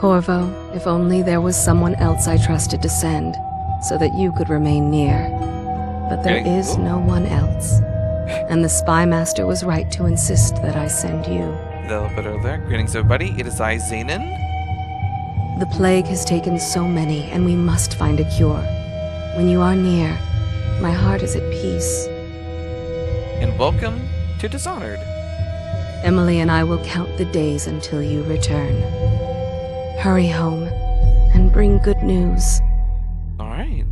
Corvo, if only there was someone else I trusted to send, so that you could remain near. But there is no one else. And the Spy Master was right to insist that I send you. A little bit earlier. Greetings, everybody. It is I, Zaynen. The plague has taken so many, and we must find a cure. When you are near, my heart is at peace. And welcome to Dishonored. Emily and I will count the days until you return. Hurry home, and bring good news. Alright.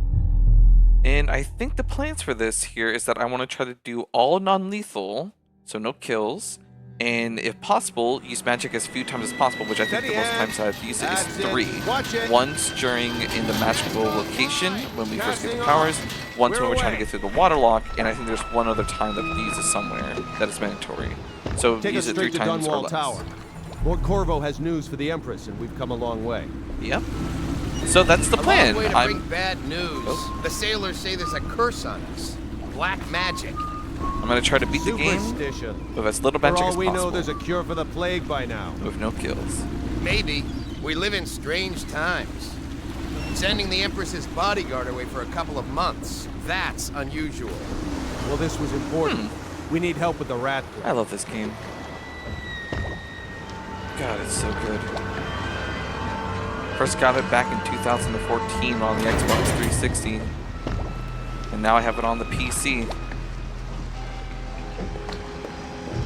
And I think the plans for this here is that I want to try to do all non-lethal, so no kills, and if possible, use magic as few times as possible, which I think the most times I've used it is 3. Once during in the magical location, when we first get the powers, once when we're trying to get through the water lock, and I think there's one other time that we use it somewhere that is mandatory. So use it 3 times or less. Tower. Lord Corvo has news for the Empress, and we've come a long way. Yep. So that's the plan. A long way to bring bad news. Oh. The sailors say there's a curse on us. Black magic. I'm gonna try to beat the game with as little magic as possible. For all we know, there's a cure for the plague by now. With no kills. Maybe. We live in strange times. Sending the Empress's bodyguard away for a couple of months. That's unusual. Well, this was important. We need help with the rat plague. I love this game. God, it's so good. First got it back in 2014 on the Xbox 360. And now I have it on the PC.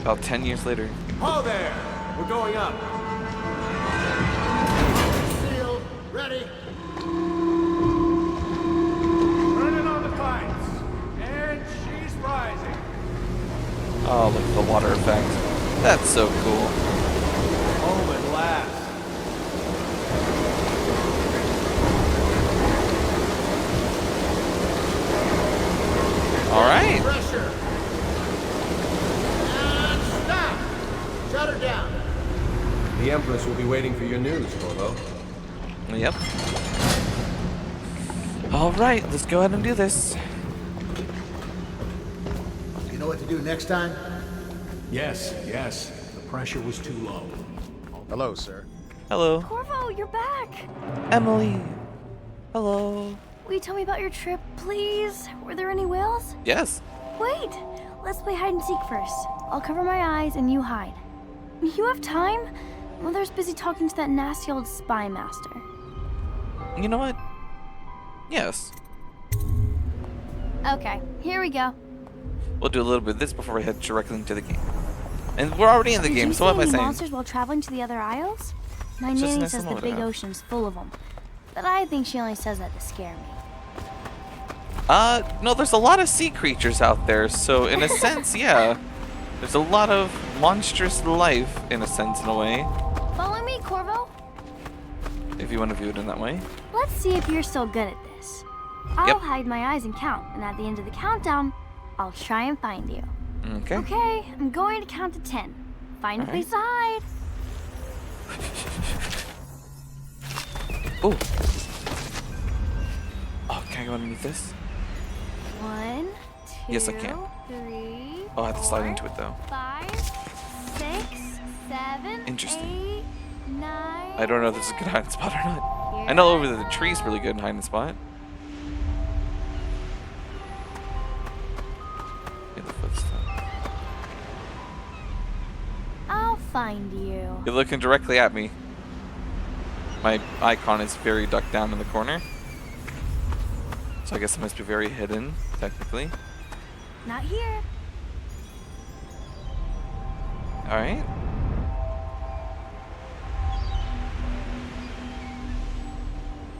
About 10 years later. Oh there! We're going up. Sealed. Ready. Turning on the pipes. And she's rising. Oh, look at the water effect. That's so cool. Home at last. All right. Pressure. And stop. Shut her down. The Empress will be waiting for your news, Corvo. Yep. All right, let's go ahead and do this. Do you know what to do next time? Yes. The pressure was too low. Hello, sir. Hello. Corvo, you're back! Emily. Hello. Will you tell me about your trip, please? Were there any whales? Yes. Wait! Let's play hide and seek first. I'll cover my eyes and you hide. You have time? Mother's busy talking to that nasty old spy master. You know what? Yes. Okay, here we go. We'll do a little bit of this before we head directly into the game. And we're already in the game, so what am I saying? Monsters while traveling to the other isles? My It's just nanny nice says to the know big that. ocean's full of them. But I think she only says that to scare me. No, there's a lot of sea creatures out there, so in a sense, yeah. There's a lot of monstrous life, in a sense, in a way. Follow me, Corvo. If you want to view it in that way. Let's see if you're still good at this. I'll hide my eyes and count, and at the end of the countdown, I'll try and find you. Okay. Okay, I'm going to count to 10. Find a place to hide. Ooh. Oh, can I go underneath this? 1, 2, Yes, I can. 3, Oh, I have to slide 4, into it, though. 5, 6, 7, Interesting. 8, 9. I don't know if this is a good hiding spot or not. I know over the tree's really good in hiding spot. Get the footsteps. I'll find you. You're looking directly at me. My icon is very ducked down in the corner. So I guess it must be very hidden, technically. Not here. Alright.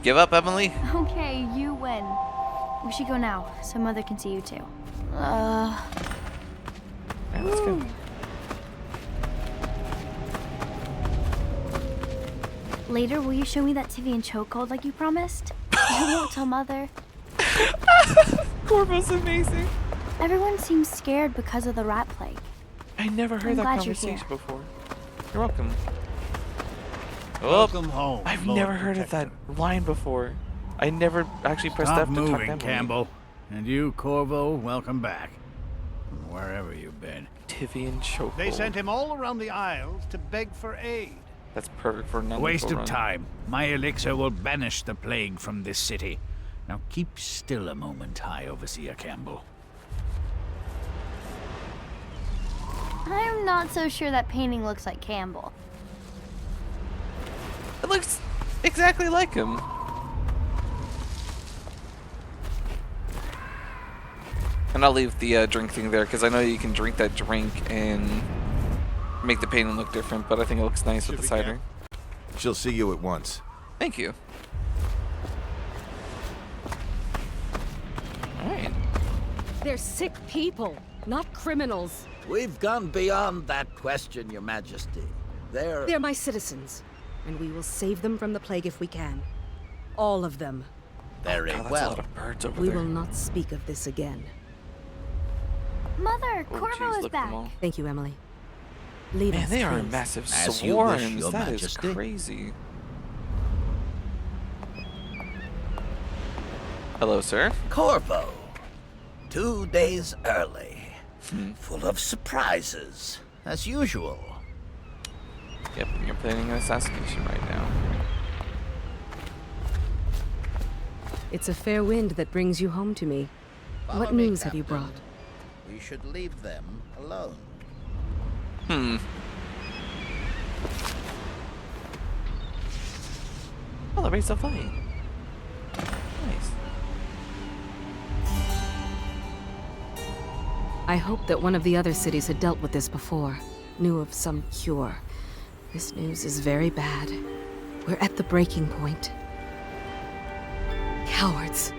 Give up, Emily. Okay, you win. We should go now, so Mother can see you too. Alright, let's go. Later, will you show me that Tivian chokehold like you promised? I won't tell Mother. Corvo's amazing. Everyone seems scared because of the rat plague. I never heard I'm that glad you're conversation here. before. You're welcome. Welcome home. I've Lord never heard of that Protector. line before. I never actually pressed Stop F to talk to moving, Emily. Campbell. And you, Corvo, welcome back. From wherever you've been. Tivian chokehold. They sent him all around the Isles to beg for aid. That's perfect for A non waste of time. My elixir will banish the plague from this city. Now keep still a moment, High Overseer Campbell. I'm not so sure that painting looks like Campbell. It looks exactly like him. And I'll leave the drink thing there because I know you can drink that drink and make the painting look different, but I think it looks nice with the cider. She'll see you at once. Thank you. Alright. They're sick people, not criminals. We've gone beyond that question, Your Majesty. They're my citizens, and we will save them from the plague if we can. All of them. Very God, that's a well. lot of birds over We there. will not speak of this again. Mother, Oh, Corvo jeez, is look at back. them all. Thank you, Emily. Lead Man, us, they are please. massive As you wish, swarms. Your That is Majesty. crazy. Hello, sir. Corvo. 2 days early. Full of surprises, as usual. Yep, you're planning an assassination right now. It's a fair wind that brings you home to me. Follow What me, news have you Captain. brought? We should leave them alone. Oh, the rates of light. Nice. I hoped that one of the other cities had dealt with this before, knew of some cure. This news is very bad. We're at the breaking point. Cowards.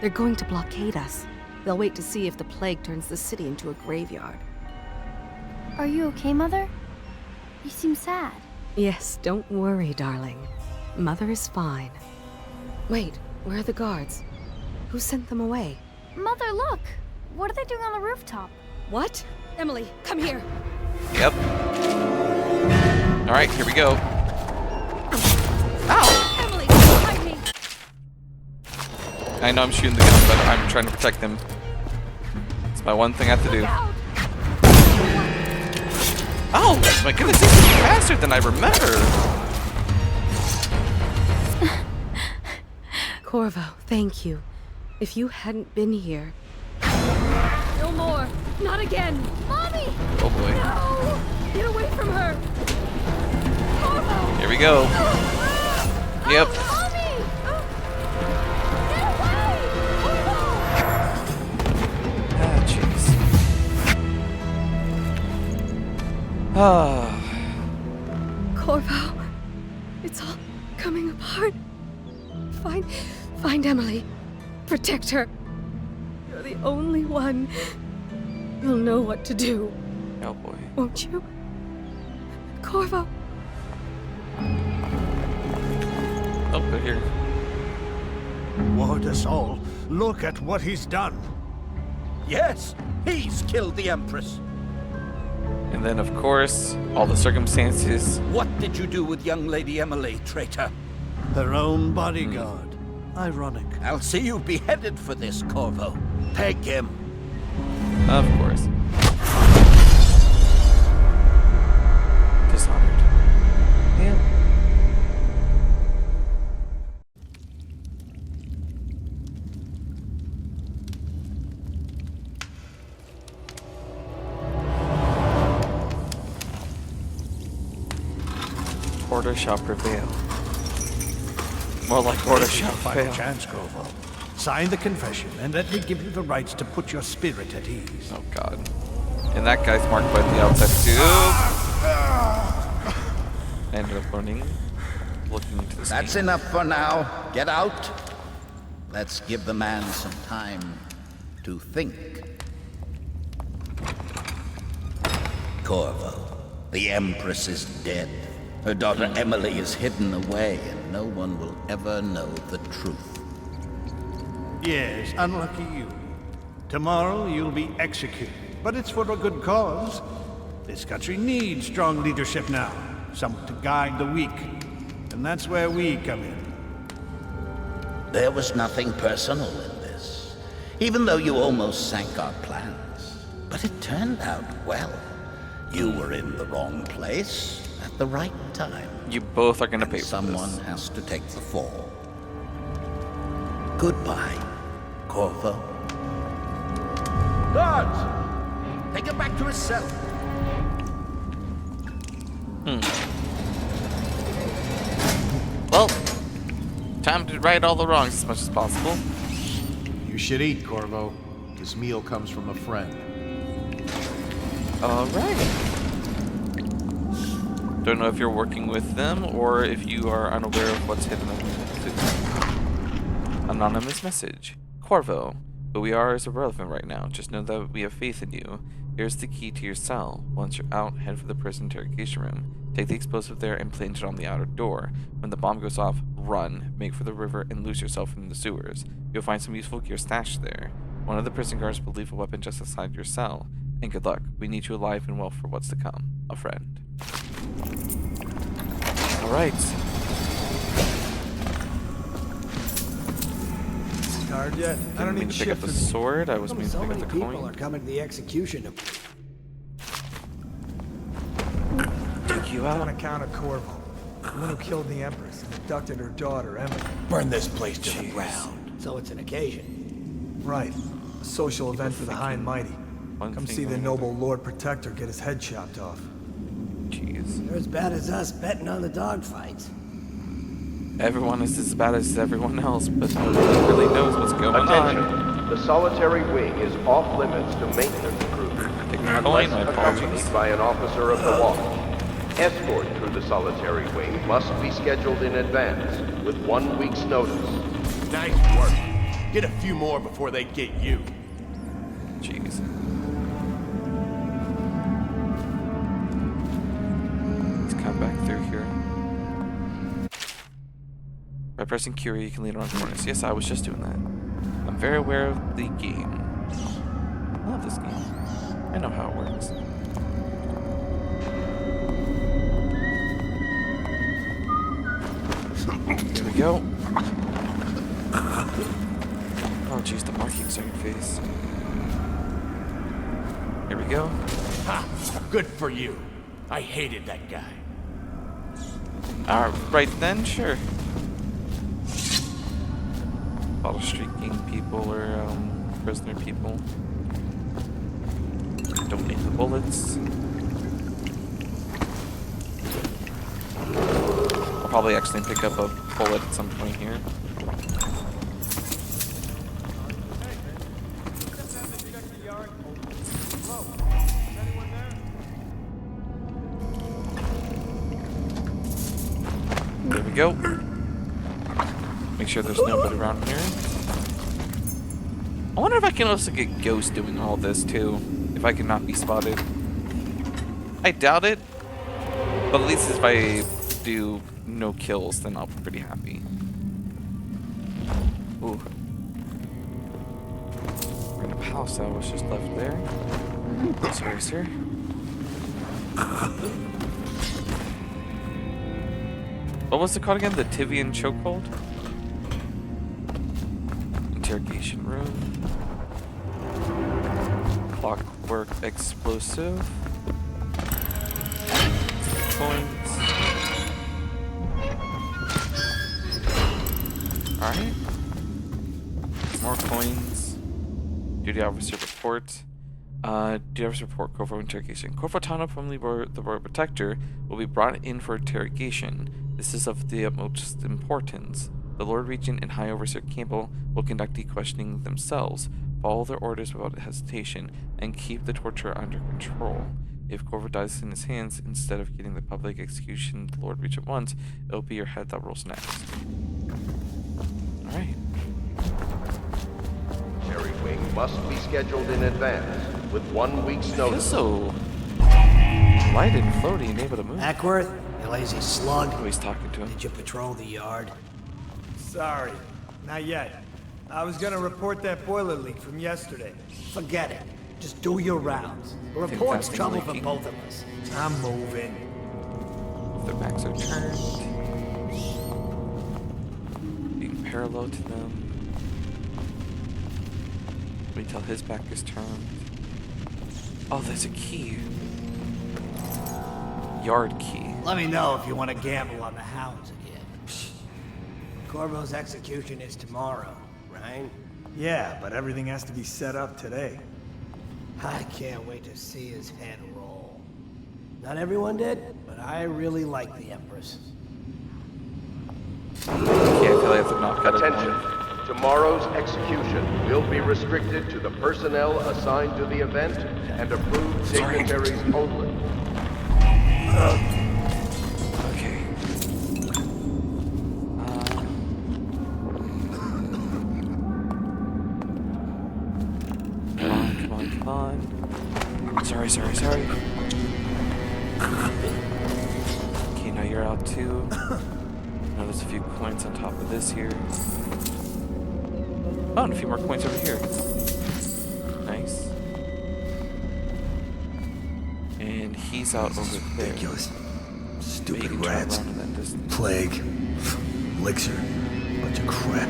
They're going to blockade us. They'll wait to see if the plague turns the city into a graveyard. Are you okay, Mother? You seem sad. Yes, don't worry, darling. Mother is fine. Wait, where are the guards? Who sent them away? Mother, look! What are they doing on the rooftop? What? Emily, come here. Yep. Alright, here we go. Ow! Emily, hide me. I know I'm shooting the gun, but I'm trying to protect them. It's my one thing I have to do. Oh, my goodness, this is faster than I remember. Corvo, thank you. If you hadn't been here... No more. Not again. Mommy! Oh boy. No! Get away from her. Corvo! Here we go. Yep. Mommy! Get away! Ah, jeez. Ah. Corvo, it's all coming apart. Find Emily. Protect her. You're the only one. You'll know what to do, Oh boy. won't you? Corvo. Oh, they're here. Ward us all. Look at what he's done. Yes, he's killed the Empress. And then, of course, all the circumstances. What did you do with young Lady Emily, traitor? Her own bodyguard. Ironic. I'll see you beheaded for this, Corvo. Take him. Of course. Dishonored. Yep. Order shall prevail. More like order shall Final fail. chance, Corvo. Sign the confession, and let me give you the rights to put your spirit at ease. Oh god. And that guy's marked by the outside too. I ended up looking into this. That's enough for now. Get out. Let's give the man some time to think. Corvo, the Empress is dead. Her daughter Emily is hidden away, and no one will ever know the truth. Yes, unlucky you. Tomorrow you'll be executed, but it's for a good cause. This country needs strong leadership now, someone to guide the weak. And that's where we come in. There was nothing personal in this, even though you almost sank our plans. But it turned out well. You were in the wrong place at the right time. You both are gonna pay for Someone this. has to take the fall. Goodbye, Corvo. Guards! Take him back to his cell. Well, time to right all the wrongs as much as possible. You should eat, Corvo. This meal comes from a friend. Alright. Don't know if you're working with them or if you are unaware of what's hidden in the anonymous message. Corvo, who we are is irrelevant right now. Just know that we have faith in you. Here's the key to your cell. Once you're out, head for the prison interrogation room. Take the explosive there and plant it on the outer door. When the bomb goes off, run, make for the river, and lose yourself in the sewers. You'll find some useful gear stashed there. One of the prison guards will leave a weapon just outside your cell. And good luck. We need you alive and well for what's to come. A friend. Alright. Card yet? I don't Didn't mean need to pick up the sword. I was meaning to So pick up many the people coin. are coming to the execution. Take you On out. account of Corvo, the one who killed the Empress and abducted her daughter, Emily. Burn this place to the ground. So it's an occasion. Right. A social event for the high and mighty. One Come thing see or the another. noble Lord Protector get his head chopped off. Jeez. They're as bad as us betting on the dogfights. Everyone is as bad as everyone else, but nobody really knows what's going Attention. on. The solitary wing is off limits to maintenance crew. Take my coin, Unless my accompanied apologies. by an officer of the watch. Escort through the solitary wing must be scheduled in advance with 1 week's notice. Nice work. Get a few more before they get you. Jeez. Let's come back through here. By pressing Q, you can lean around corners. Yes, I was just doing that. I'm very aware of the game. I love this game. I know how it works. Here we go. Oh jeez, the markings on your face. Here we go. Ha! Good for you. I hated that guy. Right then, sure. Bottle streaking people or prisoner people. Don't need the bullets. I'll probably actually pick up a bullet at some point here. There we go. Make sure there's nobody around here. I wonder if I can also get Ghost doing all this too, if I cannot be spotted. I doubt it, but at least if I do no kills, then I'll be pretty happy. Ooh. Random house that was just left there. Sorry, sir. What was it called again? The Tivian chokehold? Interrogation room. Clockwork explosive. Coins. Alright. More coins. Duty officer report. Duty officer report, Corvo interrogation. Corvo Tano from the Royal Protector will be brought in for interrogation. This is of the utmost importance. The Lord Regent and High Overseer Campbell will conduct the questioning themselves. Follow their orders without hesitation, and keep the torture under control. If Corvo dies in his hands, instead of getting the public execution the Lord Regent wants, it'll be your head that rolls next. Alright. Military wing must be scheduled in advance with 1 week's Feels notice. so light and floaty and able to move. Ackworth, you lazy slug. Oh, he's talking to him. Did you patrol the yard? Sorry, not yet. I was gonna report that boiler leak from yesterday. Forget it. Just do your rounds. A Think report's that's trouble for leaking. both of us. I'm moving. Their backs are turned. Being parallel to them. Wait till his back is turned. Oh, there's a key. Yard key. Let me know if you want to gamble on the hounds again. Corvo's execution is tomorrow, right? Yeah, but everything has to be set up today. I can't wait to see his head roll. Not everyone did, but I really like the Empress. Okay, I feel like I have to knock out Attention. Tomorrow's execution will be restricted to the personnel assigned to the event and approved dignitaries only. Okay. Come on. Sorry. Okay, now you're out too. Now there's a few coins on top of this here. Oh, and a few more coins over here. Nice. And he's out over there. Ridiculous. But you can turn around in that distance. Plague. Elixir. Bunch of crap.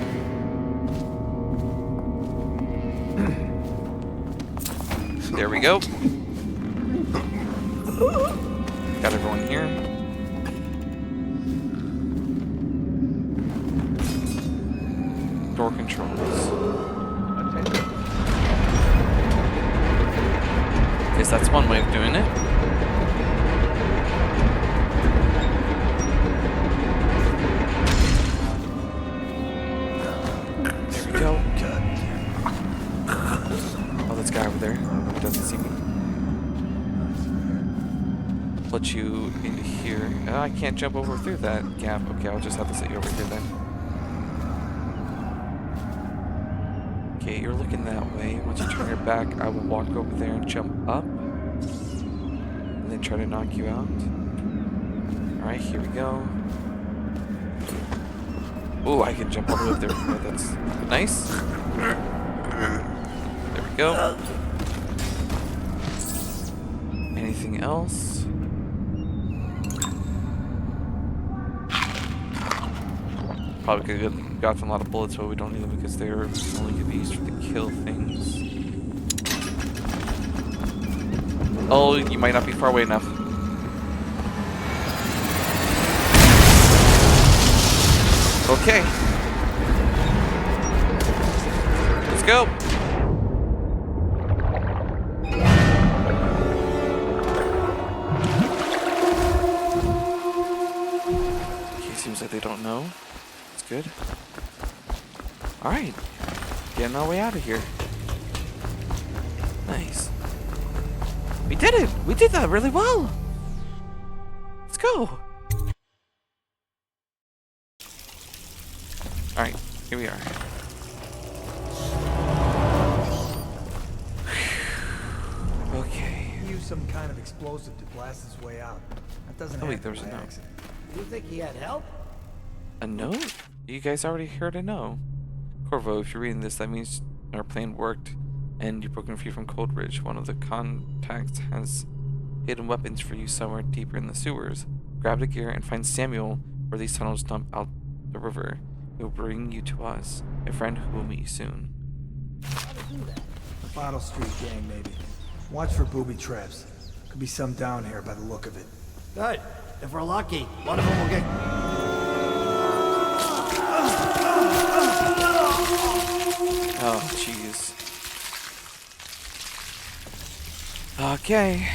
There we go. Got everyone here. Door controls. Guess that's one way of doing it. There we go. Oh, this guy over there. He doesn't see me. Put you into here. I can't jump over through that gap. Okay, I'll just have to set you over here then. Okay, you're looking that way. Once you turn your back, I will walk over there and jump up. And then try to knock you out. Alright, here we go. Ooh, I can jump all the way up there. Okay, that's nice. There we go. Anything else? Probably could have gotten a lot of bullets, but we don't need them because they're only going to be used for the kill things. Oh, you might not be far away enough. Okay. Let's go. Okay, seems like they don't know. That's good. Alright. Getting our way out of here. Nice. We did it! We did that really well! Let's go! Alright, here we are. Okay. Use some kind of explosive to blast his way out. That doesn't Oh wait, happen there was a by note. accident. You think he had help? A note? You guys already heard a no. Corvo, if you're reading this, that means our plan worked and you're broken free from Cold Ridge. One of the contacts has hidden weapons for you somewhere deeper in the sewers. Grab the gear and find Samuel where these tunnels dump out the river. He will bring you to us, a friend who will meet you soon. Bottle Street gang, maybe. Watch for booby traps. Could be some down here by the look of it. Good. If we're lucky, one of them will get... Oh, jeez. Okay.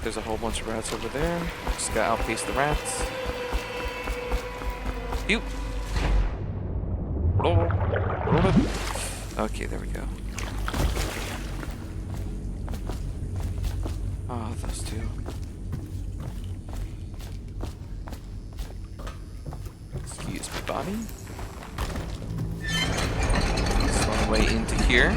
There's a whole bunch of rats over there. Just gotta outpace the rats. Ew. Okay, there we go. Oh, those two. Excuse me, body. Let's run away into here.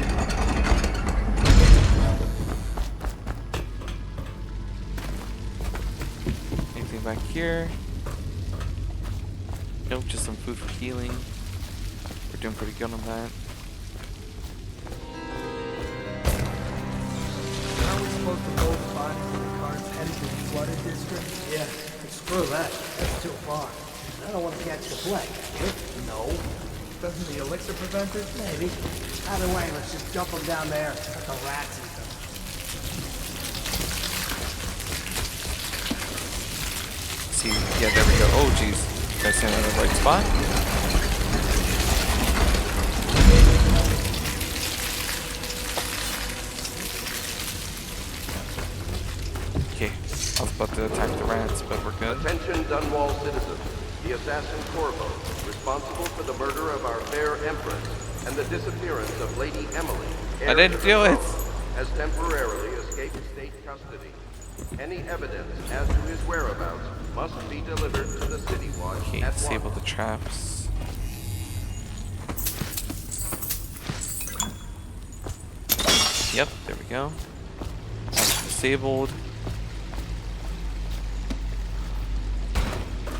Anything back here? Nope, just some food for healing. We're doing pretty good on that. Are we supposed to load the bodies in the cars headed to the flooded district? Yeah, screw that. That's too far. I don't want to catch the plague. No. Doesn't the elixir prevent it? Maybe. Either way, let's just dump them down there. Let the rats eat them. see. Yeah, there we go. Oh, jeez. Did I stand in the right spot? Okay. I was about to attack the rats, but we're good. Attention, Dunwall citizens. The assassin Corvo, responsible for the murder of our fair Empress and the disappearance of Lady Emily, I didn't do it. has temporarily escaped state custody. Any evidence as to his whereabouts must be delivered to the City Watch Okay, at disable once. the traps. Yep, there we go. That's disabled.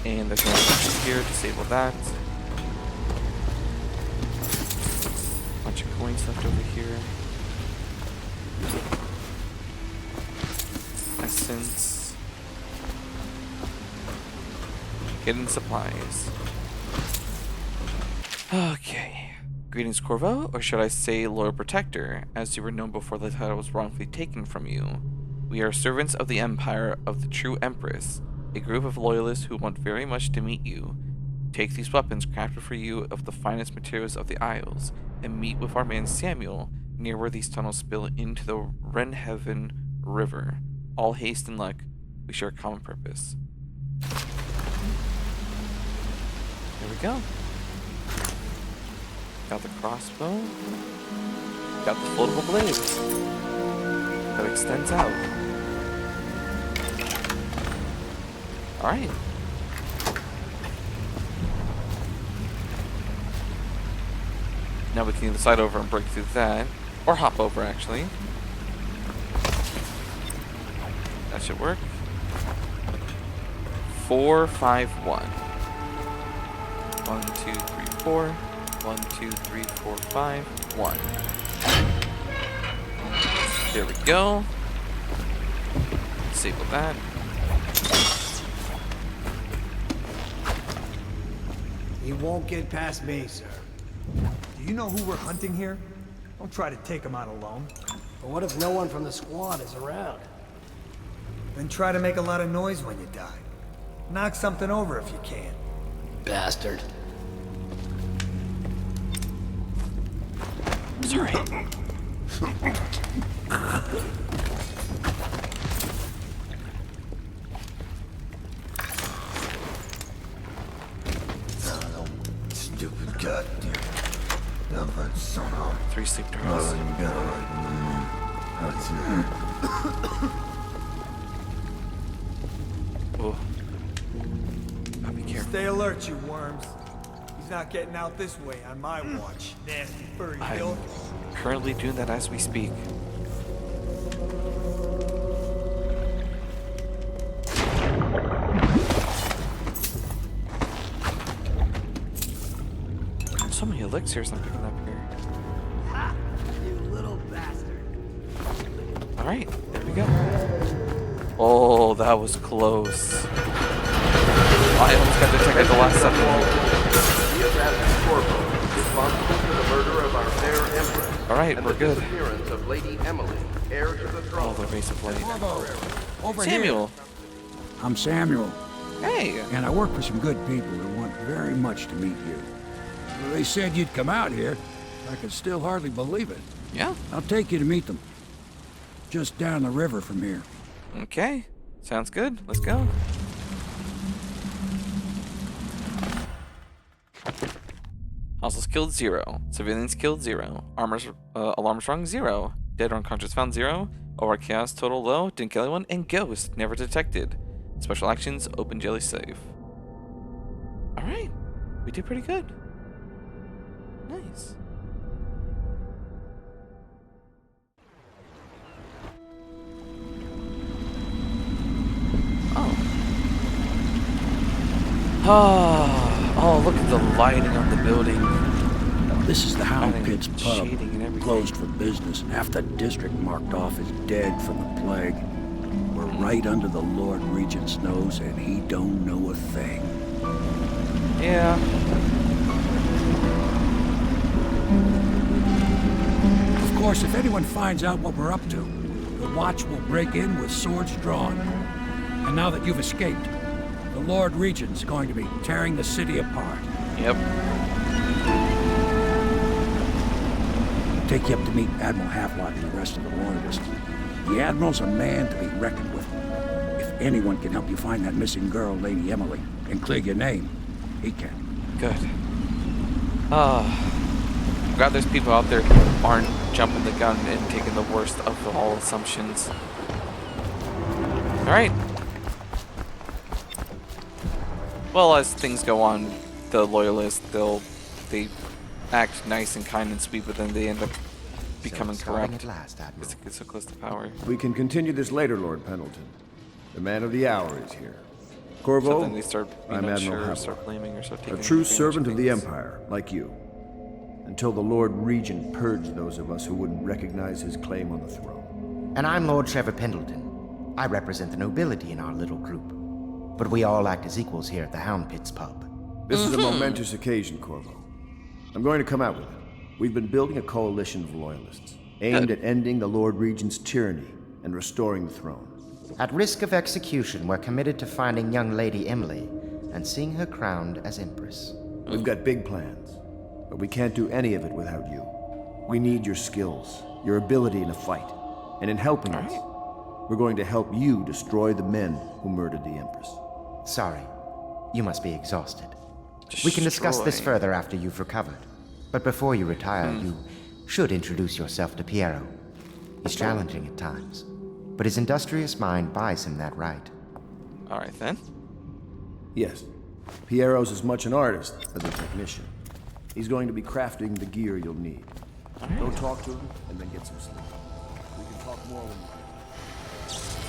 And there's no switches here, disable that. Bunch of coins left over here. Essence. Hidden supplies. Okay. Greetings, Corvo, or should I say Loyal Protector, as you were known before the title was wrongfully taken from you. We are servants of the Empire of the True Empress, a group of loyalists who want very much to meet you. Take these weapons crafted for you of the finest materials of the Isles, and meet with our man Samuel near where these tunnels spill into the Wrenhaven River. All haste and luck. We share a common purpose. There we go. Got the crossbow. Got the floatable blade. That extends out. Alright. Now we can either slide over and break through that, or hop over actually. That should work. 4, 5, 1. 1, 2, 3, 4. 1, 2, 3, 4, 5, 1. There we go. Disable that. He won't get past me, sir. Do you know who we're hunting here? Don't try to take him out alone. But what if no one from the squad is around? Then try to make a lot of noise when you die. Knock something over if you can. Bastard. Sorry. Stupid goddamn. 3 sleep turtles. Oh. I'll be careful. Stay alert, you worms. He's not getting out this way on my watch. Nasty furry hill. I'm currently doing that as we speak. So many elixirs I'm picking up here. Ha! You little bastard. Alright, there we go. Oh, that was close. I almost got detected at the last second. The assassin Corvo, responsible for the murder of our fair Empress. Alright, we're the good. disappearance of Lady Emily, heir to the throne. Oh, the race of light. Over Samuel. here. I'm Samuel. Hey. And I work for some good people who want very much to meet you. Well, they said you'd come out here. I can still hardly believe it. Yeah. I'll take you to meet them. Just down the river from here. Okay. Sounds good. Let's go. Hostiles killed 0. Civilians killed 0. Alarms rung 0. Dead or unconscious found 0. Over chaos total low. Didn't kill anyone. And ghost never detected. Special actions open jelly safe. Alright. We did pretty good. Nice. Oh, look at the lighting on the building. This is the Hound Adding Pit's pub. shading and everything. Closed for business. Half the district marked off as dead from the plague. We're right under the Lord Regent's nose, and he don't know a thing. Yeah. Of course, if anyone finds out what we're up to, the Watch will break in with swords drawn. And now that you've escaped, The Lord Regent's going to be tearing the city apart. Yep. I'll take you up to meet Admiral Havelock and the rest of the Loyalists. The Admiral's a man to be reckoned with. If anyone can help you find that missing girl, Lady Emily, and clear your name, he can. Good. I'm glad there's people out there who aren't jumping the gun and taking the worst of all assumptions. Alright. Well, as things go on, the Loyalists, they act nice and kind and sweet, but then they end up becoming corrupt. At last, Admiral. It's get so close to power. We can continue this later, Lord Pendleton. The man of the hour is here. So Corvo, then they start being I'm Admiral unsure, Havelock, start blaming, or start taking a true advantage servant of the things. Empire, like you. Until the Lord Regent purged those of us who wouldn't recognize his claim on the throne. And I'm Lord Trevor Pendleton. I represent the nobility in our little group. But we all act as equals here at the Hound Pits pub. This is a momentous occasion, Corvo. I'm going to come out with it. We've been building a coalition of loyalists, aimed at ending the Lord Regent's tyranny and restoring the throne. At risk of execution, we're committed to finding young Lady Emily and seeing her crowned as Empress. We've got big plans, but we can't do any of it without you. We need your skills, your ability in a fight, and in helping us, we're going to help you destroy the men who murdered the Empress. Sorry, you must be exhausted. We can discuss this further after you've recovered. But before you retire, you should introduce yourself to Piero. He's challenging at times, but his industrious mind buys him that right. Alright then. Yes. Piero's as much an artist as a technician. He's going to be crafting the gear you'll need. Go talk to him and then get some sleep. We can talk more when you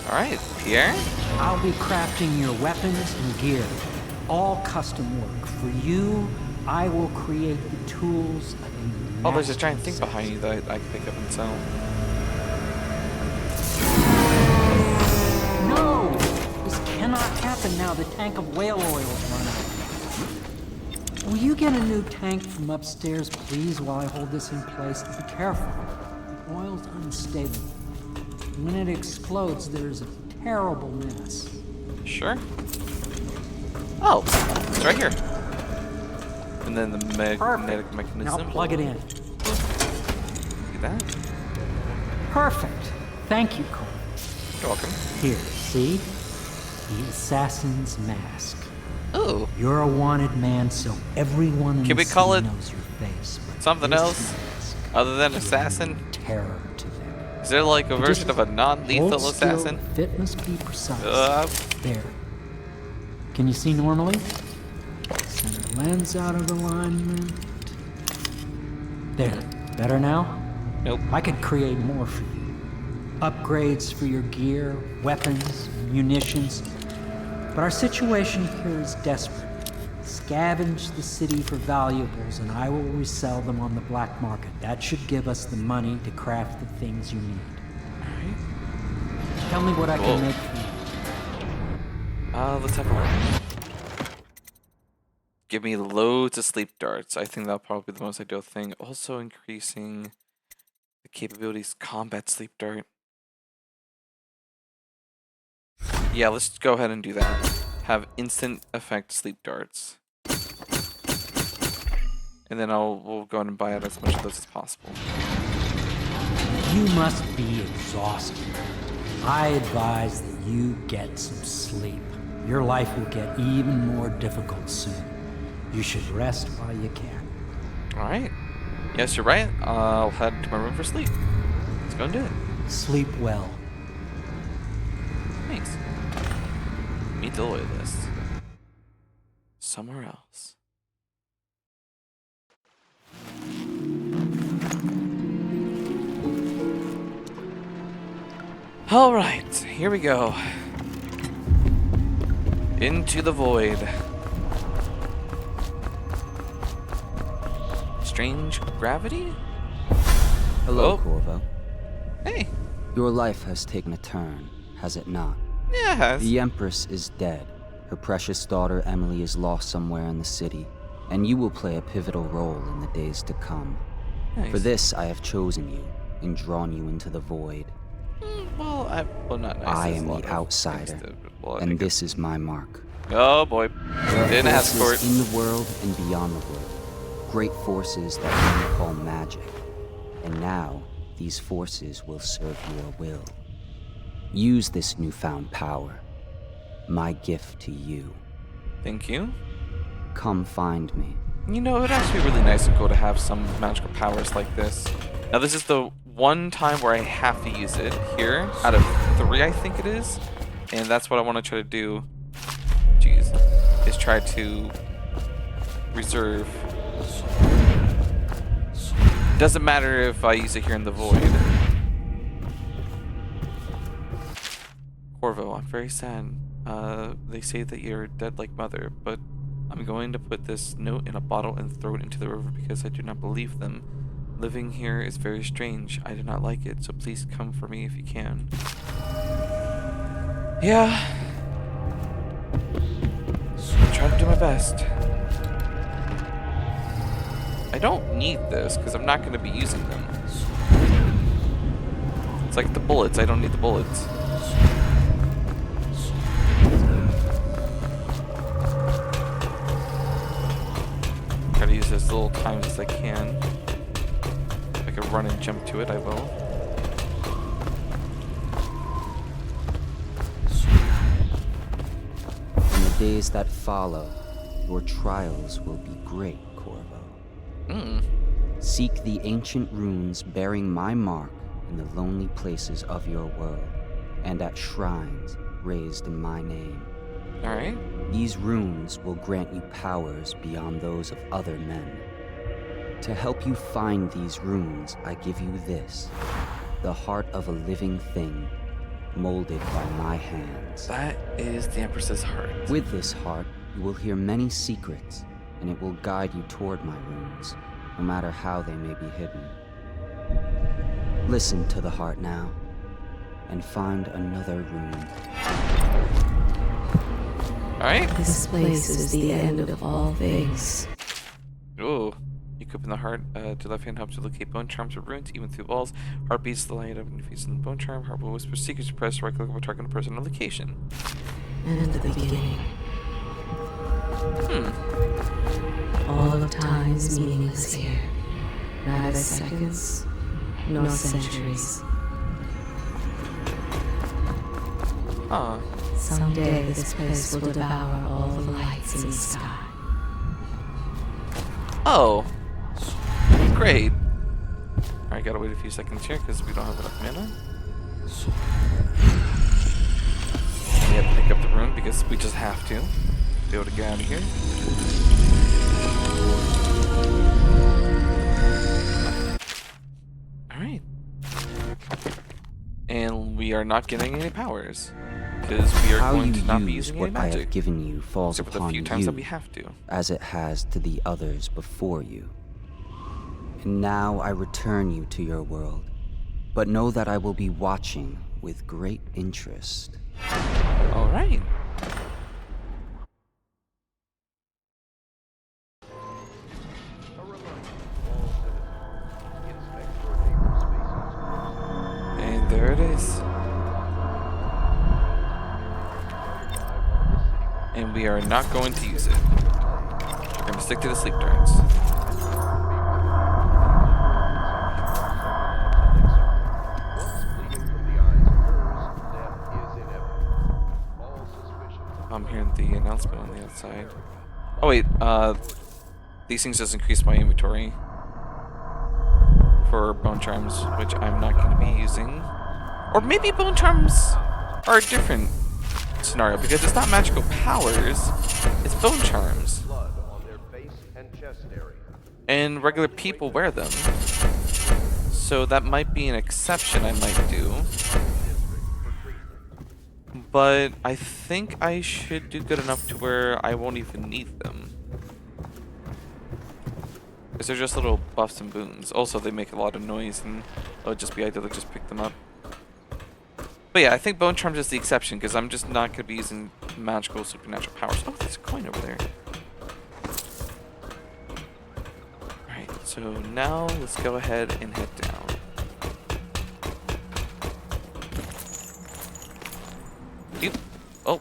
Alright, Pierre? I'll be crafting your weapons and gear. All custom work. For you, I will create the tools of a Oh, there's a giant thing behind you that I can pick up and sell. No! This cannot happen now. The tank of whale oil's run out. Will you get a new tank from upstairs, please, while I hold this in place? Be careful. The oil's unstable. When it explodes, there's a terrible mess. Sure. Oh, it's right here. And then the magnetic mechanism. Now plug it in. See that? Perfect. Thank you, Cole. You're welcome. Here, see? The assassin's mask. Oh. You're a wanted man, so everyone in Can we the call city it knows your face. But something this else mask other than assassin? Terror to them. Is there like a But version just of a non-lethal hold still, assassin? Fit must be precise. There. Can you see normally? Center lens out of alignment. There. Better now? Nope. I could create more for you. Upgrades for your gear, weapons, munitions. But our situation here is desperate. Scavenge the city for valuables and I will resell them on the black market. That should give us the money to craft the things you need. Alright. Tell me what I can make for you. Let's have a look. Give me loads of sleep darts. I think that'll probably be the most ideal thing. Also increasing the capabilities combat sleep dart. Yeah, let's go ahead and do that. Have instant effect sleep darts. And then we'll go ahead and buy out as much of those as possible. You must be exhausted. I advise that you get some sleep. Your life will get even more difficult soon. You should rest while you can. Alright. Yes, you're right. I'll head to my room for sleep. Let's go and do it. Sleep well. Thanks. Meet the loyalist. Somewhere else. Alright, here we go. Into the void. Strange gravity? Hello, Corvo. Hey. Your life has taken a turn, has it not? Yeah, it has. The Empress is dead. Her precious daughter Emily is lost somewhere in the city, and you will play a pivotal role in the days to come. Nice. For this, I have chosen you and drawn you into the void. Well, not nice. I am the outsider, and this is my mark. Oh boy. There Didn't are ask for it. forces in the world and beyond the world. Great forces that men call magic. And now, these forces will serve your will. Use this newfound power. My gift to you. Thank you. Come find me. You know, it would actually be really nice and cool to have some magical powers like this. Now, this is the one time where I have to use it here, out of 3, I think it is. And that's what I want to try to do. Jeez. Is try to reserve. Doesn't matter if I use it here in the void. Corvo, I'm very sad. They say that you're dead like mother, but I'm going to put this note in a bottle and throw it into the river because I do not believe them. Living here is very strange. I do not like it, so please come for me if you can. Yeah. I'm trying to do my best. I don't need this because I'm not going to be using them. It's like the bullets. I don't need the bullets. Try to use as little times as I can. If I can run and jump to it, I will. In the days that follow, your trials will be great, Corvo. Seek the ancient runes bearing my mark in the lonely places of your world, and at shrines raised in my name. Alright. These runes will grant you powers beyond those of other men. To help you find these runes, I give you this, the heart of a living thing, molded by my hands. That is the Empress's heart. With this heart, you will hear many secrets, and it will guide you toward my runes, no matter how they may be hidden. Listen to the heart now, and find another rune. Alright. This place is the end of all things. Ooh. Equipping the heart to left hand helps you locate bone charms or runes, even through walls. Heart beats the light up when you face in the bone charm. Heart will whisper secrets to press right click over target on a person or location. And the beginning. All of time is meaningless here. Neither seconds, nor centuries. Huh. Someday this place will devour all the lights in the sky. Oh. Great. Alright, gotta wait a few seconds here because we don't have enough mana. We have to pick up the rune because we just have to be able to get out of here. Alright. And we are not getting any powers. Because we are going to not be using any what I magic. have given you falls Except for the upon few times you, that we have to. as it has to the others before you. And now I return you to your world, but know that I will be watching with great interest. All right. And there it is. And we are not going to use it. We're going to stick to the sleep darts. I'm hearing the announcement on the outside. Oh wait, these things just increase my inventory for bone charms, which I'm not going to be using. Or maybe bone charms are a different scenario because it's not magical powers, it's bone charms. And regular people wear them. So that might be an exception I might do. But I think I should do good enough to where I won't even need them. Because they're just little buffs and boons. Also, they make a lot of noise and it would just be ideal to just pick them up. But yeah, I think Bone Charms is the exception because I'm just not going to be using magical supernatural powers. Oh, there's a coin over there. Alright, so now let's go ahead and head down. Oh.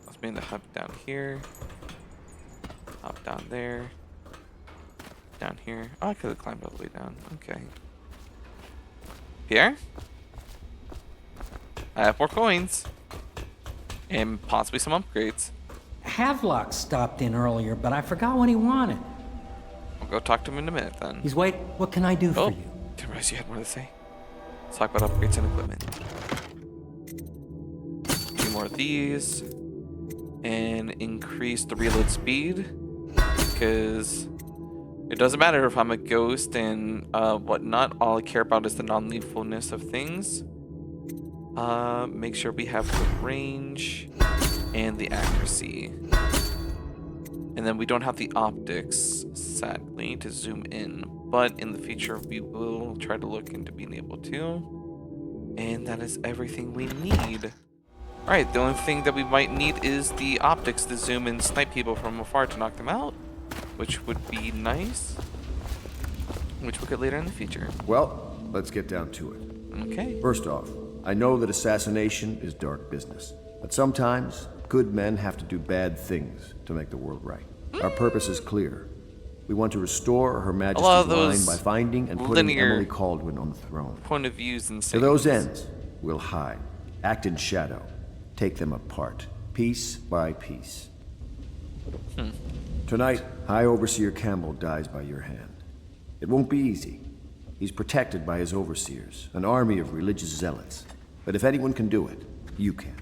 That's me to hop down here. Hop down there. Down here. Oh, I could have climbed all the way down. Okay. Pierre? I have more coins. And possibly some upgrades. Havelock stopped in earlier, but I forgot what he wanted. I'll go talk to him in a minute then. He's wait. What can I do for you? Didn't realize you had more to say. Let's talk about upgrades and equipment. A few more of these. And increase the reload speed. Because it doesn't matter if I'm a ghost and whatnot. All I care about is the non-lethalness of things. Make sure we have the range and the accuracy. And then we don't have the optics, sadly, to zoom in. But in the future, we will try to look into being able to. And that is everything we need. Alright, the only thing that we might need is the optics to zoom and snipe people from afar to knock them out. Which would be nice. Which we'll get later in the future. Well, let's get down to it. Okay. First off, I know that assassination is dark business. But sometimes, good men have to do bad things to make the world right. Our purpose is clear. We want to restore Her Majesty's line by finding and putting Emily Kaldwin on the throne. Point of views and to those ends, we'll hide, act in shadow, take them apart, piece by piece. Tonight, High Overseer Campbell dies by your hand. It won't be easy. He's protected by his overseers, an army of religious zealots. But if anyone can do it, you can.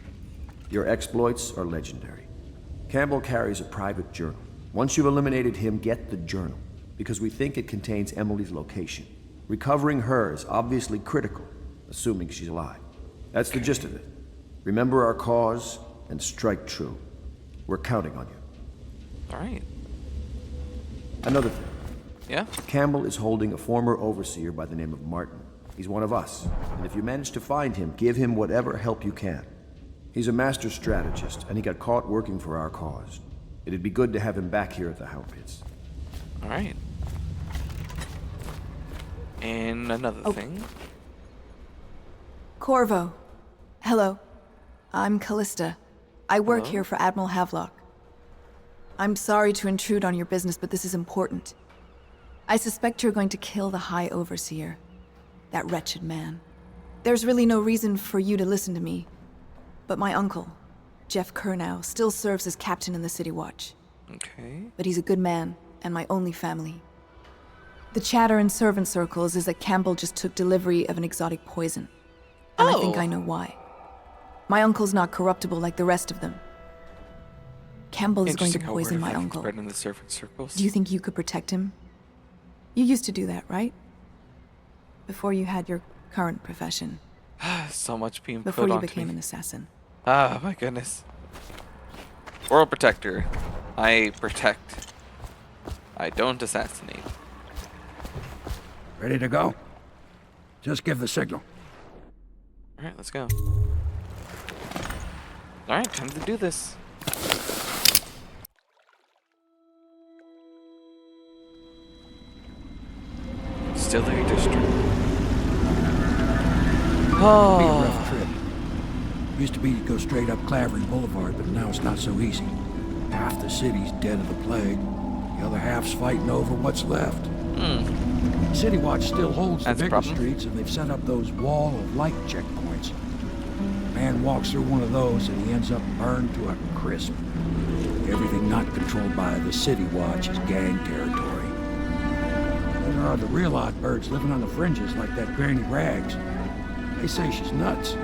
Your exploits are legendary. Campbell carries a private journal. Once you've eliminated him, get the journal, because we think it contains Emily's location. Recovering her is obviously critical, assuming she's alive. That's the gist of it. Remember our cause and strike true. We're counting on you. All right. Another thing. Yeah? Campbell is holding a former overseer by the name of Martin. He's one of us, and if you manage to find him, give him whatever help you can. He's a master strategist, and he got caught working for our cause. It'd be good to have him back here at the Hound Pits. All right. And another thing. Corvo. Hello. I'm Callista. I work here for Admiral Havelock. I'm sorry to intrude on your business, but this is important. I suspect you're going to kill the High Overseer. That wretched man. There's really no reason for you to listen to me. But my uncle, Jeff Kernow, still serves as captain in the City Watch. Okay. But he's a good man, and my only family. The chatter in servant circles is that Campbell just took delivery of an exotic poison. And I think I know why. My uncle's not corruptible like the rest of them. Campbell is going to poison my uncle. In the servant circles. Do you think you could protect him? You used to do that, right? Before you had your current profession. So much being Before put you onto became me. an assassin. Ah, my goodness. World protector. I protect. I don't assassinate. Ready to go? Just give the signal. Alright, let's go. Alright, time to do this. Distillery District. Oh. Be a rough trip. Used to be to go straight up Clavering Boulevard, but now it's not so easy. Half the city's dead of the plague. The other half's fighting over what's left. City Watch still holds the bigger streets, and they've set up those wall of light checkpoints. Man walks through one of those, and he ends up burned to a crisp. Everything not controlled by the City Watch is gang territory. And there are the real odd birds living on the fringes, like that Granny Rags. They say she's nuts.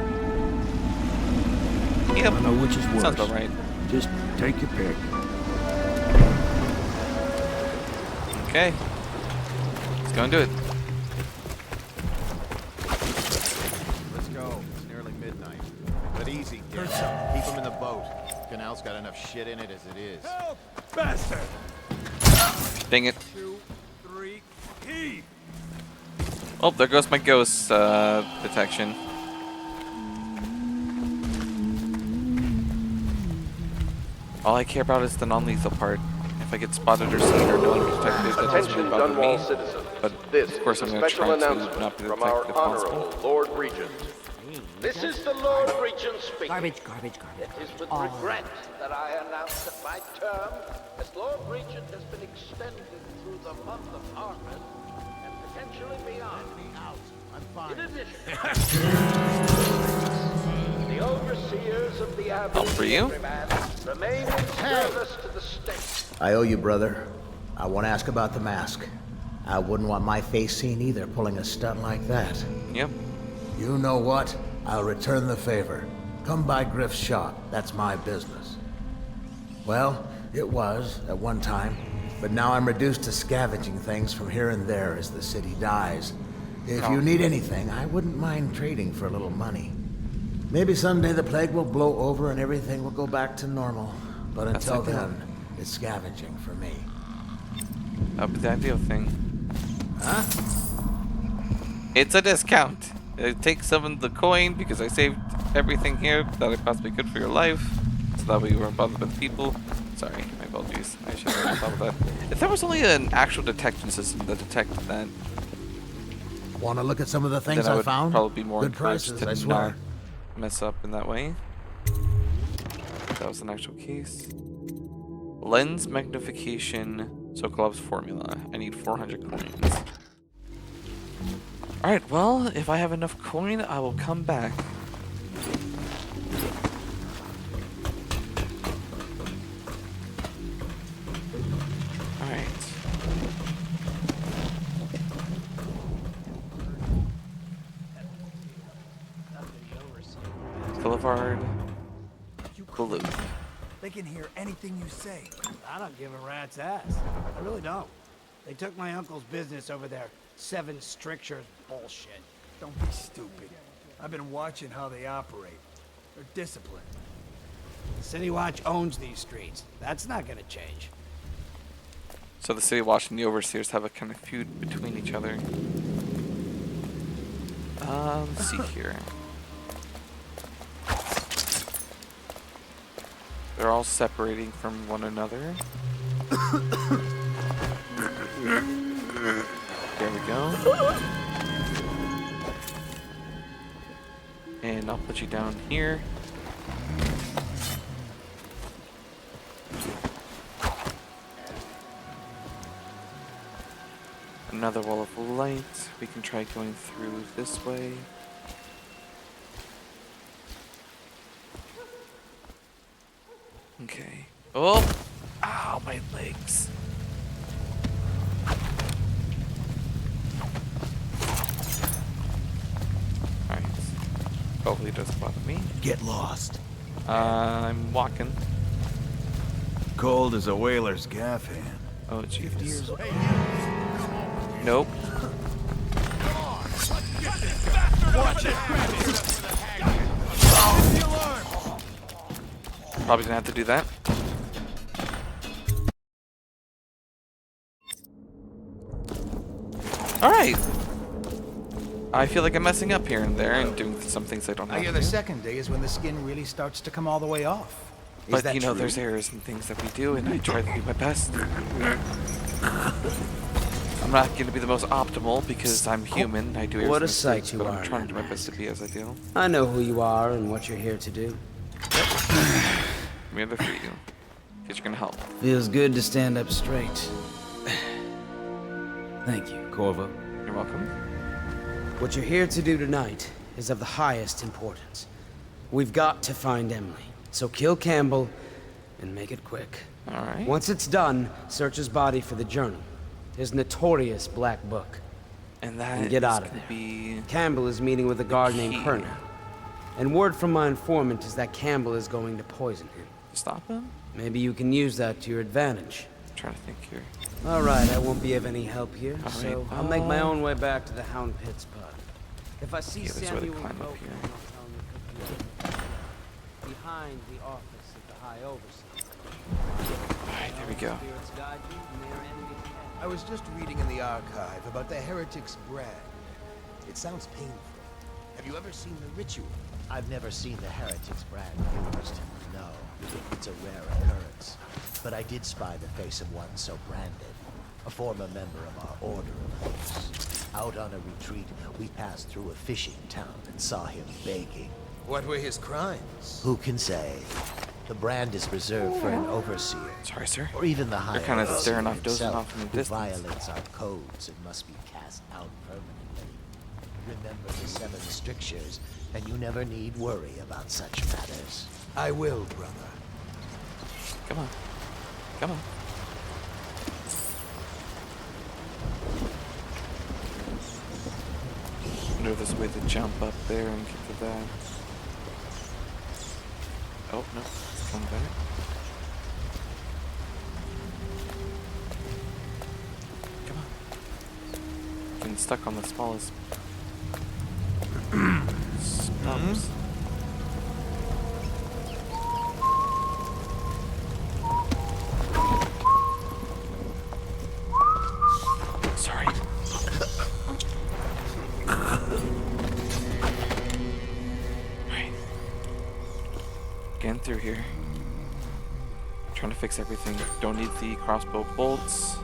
Yep. I don't know which is worse. Sounds about right. Just take your pick. Okay. Let's go and do it. Let's go. It's nearly midnight. But easy, kid. Keep him in the boat. Canal's got enough shit in it as it is. Help! Bastard! Dang it. 2, 3, heave! Oh, there goes my ghost detection. All I care about is the non-lethal part. If I get spotted or seen or no one detected, that doesn't really bother me. But This of course, is I'm a going to special try to announcement not be from detected our if possible. honorable Lord Regent. This is the Lord Regent speaking. Garbage. It is with regret that I announce that my term as Lord Regent has been extended through the month of August and potentially beyond. I'm fine. In addition, the overseers of the Abbey remain in service to the state. I owe you, brother. I won't ask about the mask. I wouldn't want my face seen either, pulling a stunt like that. Yep. You know what? I'll return the favor. Come by Griff's shop. That's my business. Well, it was at one time, but now I'm reduced to scavenging things from here and there as the city dies. If you need anything, I wouldn't mind trading for a little money. Maybe someday the plague will blow over and everything will go back to normal. But until then, it's scavenging for me. That'll be the ideal thing. Huh? It's a discount. It takes some of the coin because I saved everything here that I possibly could for your life. So that way you weren't bothered with people. Sorry, my apologies. I should have thought of that. If there was only an actual detection system that detected that, Want to look at some of the things then I I would found? probably be more Good encouraged prices, to I swear. not mess up in that way. That was an actual case. Lens magnification, Sokolov's formula. I need 400 coins. Alright, well, if I have enough coin, I will come back. Alright. Boulevard. Blue. They can hear anything you say. I don't give a rat's ass. I really don't. They took my uncle's business over there. 7 strictures bullshit. Don't be stupid. I've been watching how they operate. They're disciplined. City Watch owns these streets. That's not gonna change. So the City Watch and the Overseers have a kind of feud between each other. Let's see here. They're all separating from one another. There we go. And I'll put you down here. Another wall of light. We can try going through this way. Okay. Oh! Ow, my legs. Alright. Hopefully it doesn't bother me. Get lost. I'm walking. Cold as a whaler's gaff hand. Oh, jeez. Nope. Watch it! Probably gonna have to do that. Alright. I feel like I'm messing up here and there and doing some things I don't have I hear to. the second day is when the skin really starts to come all the way off. Is But that you know, true? there's errors and things that we do, and I try to do my best. I'm not going to be the most optimal because I'm human. I do errors What a and sight mistakes, you but are, I'm trying to do my best to be as ideal. I know who you are and what you're here to do. I'm here for you. Because you're going to help. Feels good to stand up straight. Thank you, Corvo. You're welcome. What you're here to do tonight is of the highest importance. We've got to find Emily. So kill Campbell and make it quick. Alright. Once it's done, search his body for the journal. His notorious black book. And that get is out of gonna there. Be Campbell is meeting with a guard named key. Perna. And word from my informant is that Campbell is going to poison him. Stop him? Maybe you can use that to your advantage. I'm trying to think here. Alright, I won't be of any help here, All so right, I'll make my own way back to the Hound Pit spot. If I see Yeah, there's a way to Samuel climb up Cope, here. I'll tell him to cook you up. Behind the office of the High Overseer. Alright, there we go. Spirits guide you and their enemies ahead. I was just reading in the archive about the heretic's brand. It sounds painful. Have you ever seen the ritual? I've never seen the heretic's brand used. No, it's a rare occurrence. But I did spy the face of one so branded. a former member of our Order of Horse. Out on a retreat, we passed through a fishing town and saw him begging. What were his crimes? Who can say? The brand is reserved for an overseer. Sorry, sir. Or even the higher You're kind of staring off, dozing himself, off in the who distance. violates our codes and must be cast out permanently. Remember the 7 strictures, and you never need worry about such matters. I will, brother. Come on. Come on. I wonder if there's a way to jump up there and get to that. Oh, no. It's coming back. Come on. Getting stuck on the smallest stumps. Sorry. Right. Getting through here. Trying to fix everything. Don't need the crossbow bolts.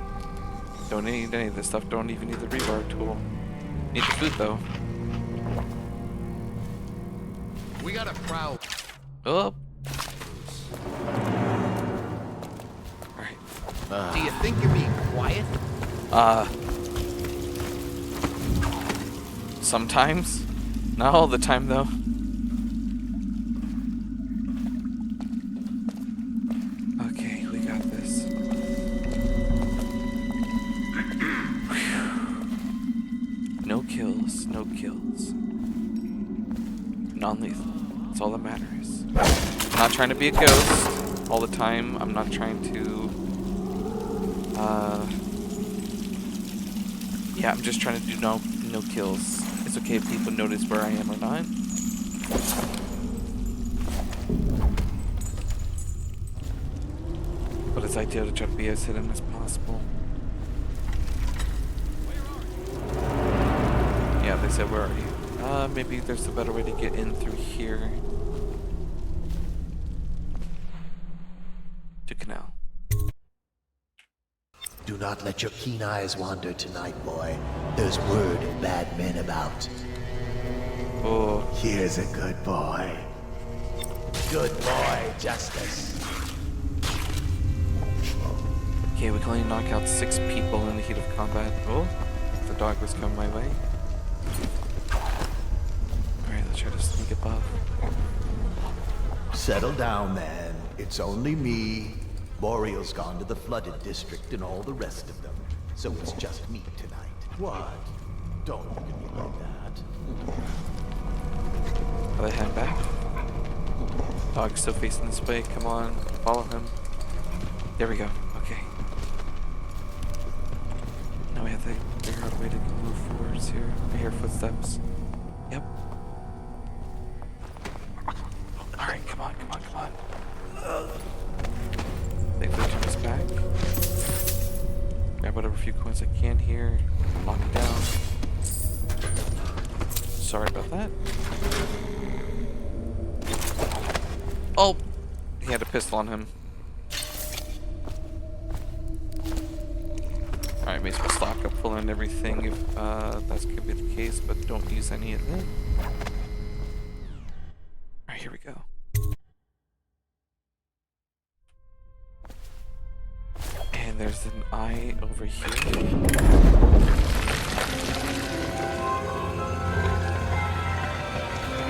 Don't need any of this stuff. Don't even need the rebar tool. Need the food though. We got a prowl. Oh. Do you think you're being quiet? Sometimes. Not all the time though. Okay, we got this. No kills, no kills. Non-lethal. That's all that matters. I'm not trying to be a ghost all the time. I'm not trying to yeah, I'm just trying to do no kills. It's okay if people notice where I am or not. But it's ideal to try to be as hidden as possible. Yeah, they said, where are you? Maybe there's a better way to get in through here. To Canal. Do not let your keen eyes wander tonight, boy. There's word of bad men about. Oh. Here's a good boy. Good boy, Justice. Okay, we can only knock out 6 people in the heat of combat. Oh, the dog was coming my way. Alright, let's try to sneak above. Settle down, man. It's only me. Boreal's gone to the flooded district and all the rest of them. So it's just me tonight. What? Don't look at me like that. Are they heading back? Dog's still facing this way. Come on, follow him. There we go. Okay. Now we have to figure out a way to move forwards here. I hear footsteps. Yep. Alright, come on, come on, come on. Thankfully, turn us back. Grab whatever few coins I can here. Lock it down. Sorry about that. Oh! He had a pistol on him. Alright, may as well stock up full on everything if that's gonna be the case, but don't use any of it. Alright, here we go. And there's an eye over here.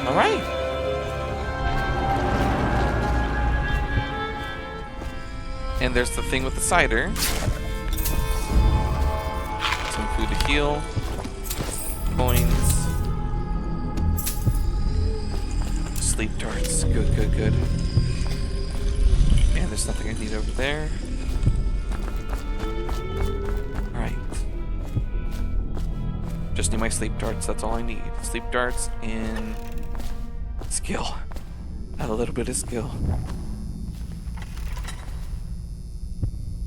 Alright! And there's the thing with the cider. Some food to heal. Coins. Sleep darts. Good, good, good. And there's nothing I need over there. Alright. Just need my sleep darts, that's all I need. Sleep darts and skill. Add a little bit of skill.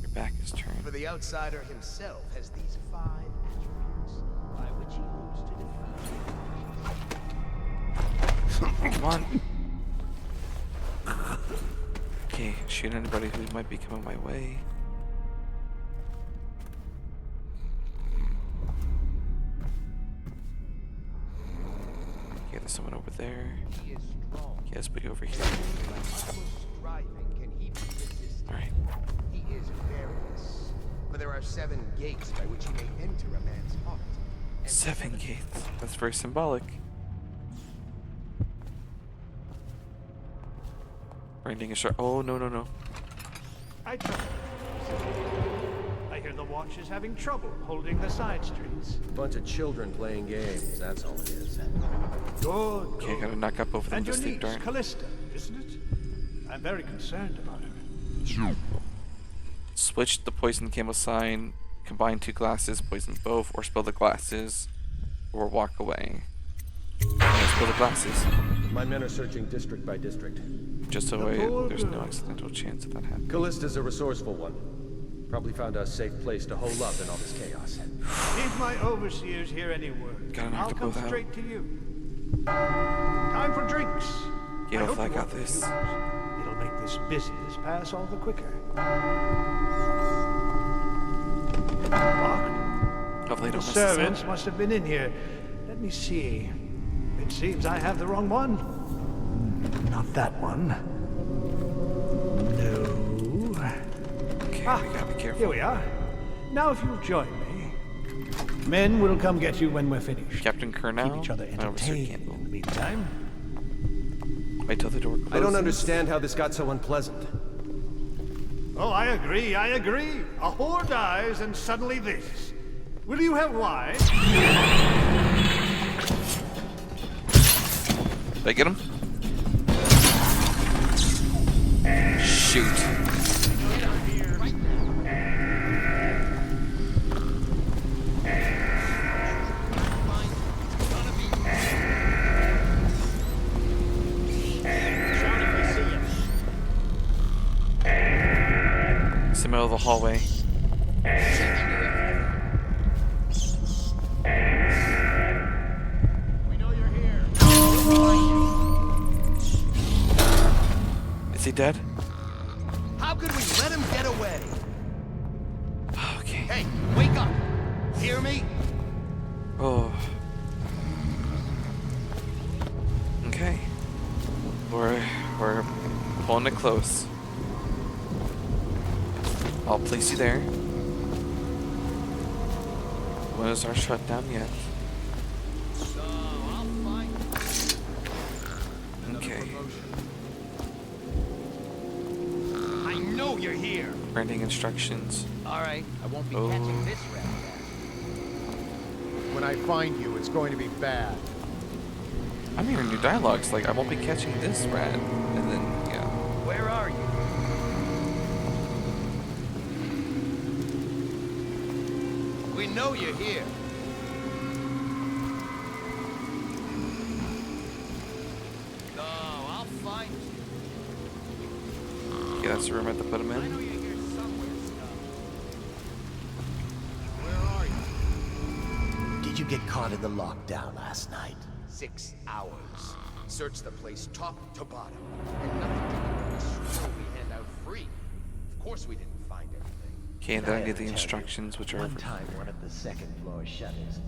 Your back is turned. For the outsider himself has these 5 attributes, by which he hopes to defeat. Come on. Okay, shoot anybody who might be coming my way. there's someone over there. Yes, but over here. Alright. He is various, but there are 7 gates by which he may enter a man's heart. 7 gates. That's very symbolic. Branding a sharp. Oh, no. I hear the watch is having trouble holding the side streets. Bunch of children playing games, that's all it is. Good. Okay, gotta knock up both of them And to your sleep, niece, darn. Callista, isn't it? I'm very concerned about her. Switch the poison candle sign, combine 2 glasses, poison both, or spill the glasses, or walk away. Spill the glasses. My men are searching district by district. Just so there's no accidental chance of that happening. Callista's a resourceful one. Probably found a safe place to hole up in all this chaos. If my overseers hear any word, I'll come straight to you. Time for drinks. Yeah, hopefully I got this. It'll make this business pass all the quicker. Locked. Hopefully The don't mess this servants up. must have been in here. Let me see. It seems I have the wrong one. Not that one. No. Okay, we gotta be careful. Here we are. Now if you'll join me. Men will come get you when we're finished. Captain Kernow, Keep each other entertained in the meantime. Wait till the door closes. I don't understand how this got so unpleasant. Oh, I agree. A whore dies and suddenly this. Will you have wine? Did I get him? Shoot. It's the middle of the hallway. Is he dead? How could we let him get away? Okay. Hey, wake up! Hear me? Oh. Okay. We're pulling it close. I'll place you there. Windows aren't shut down yet. Okay. I know you're here. Branding instructions. All right, I won't be Oh. catching this rat. When I find you, it's going to be bad. I'm hearing new dialogues like I won't be catching this rat, and then yeah. Where are you? We know you're here. Oh, I'll find you. Okay, that's the room I have to put him in. Did you get caught in the lockdown last night? 6 hours. Search the place top to bottom. And nothing to do with this show we hand out free. Of course we didn't find anything. Okay, and then I get the instructions, which are One time, one of the second floor shutters.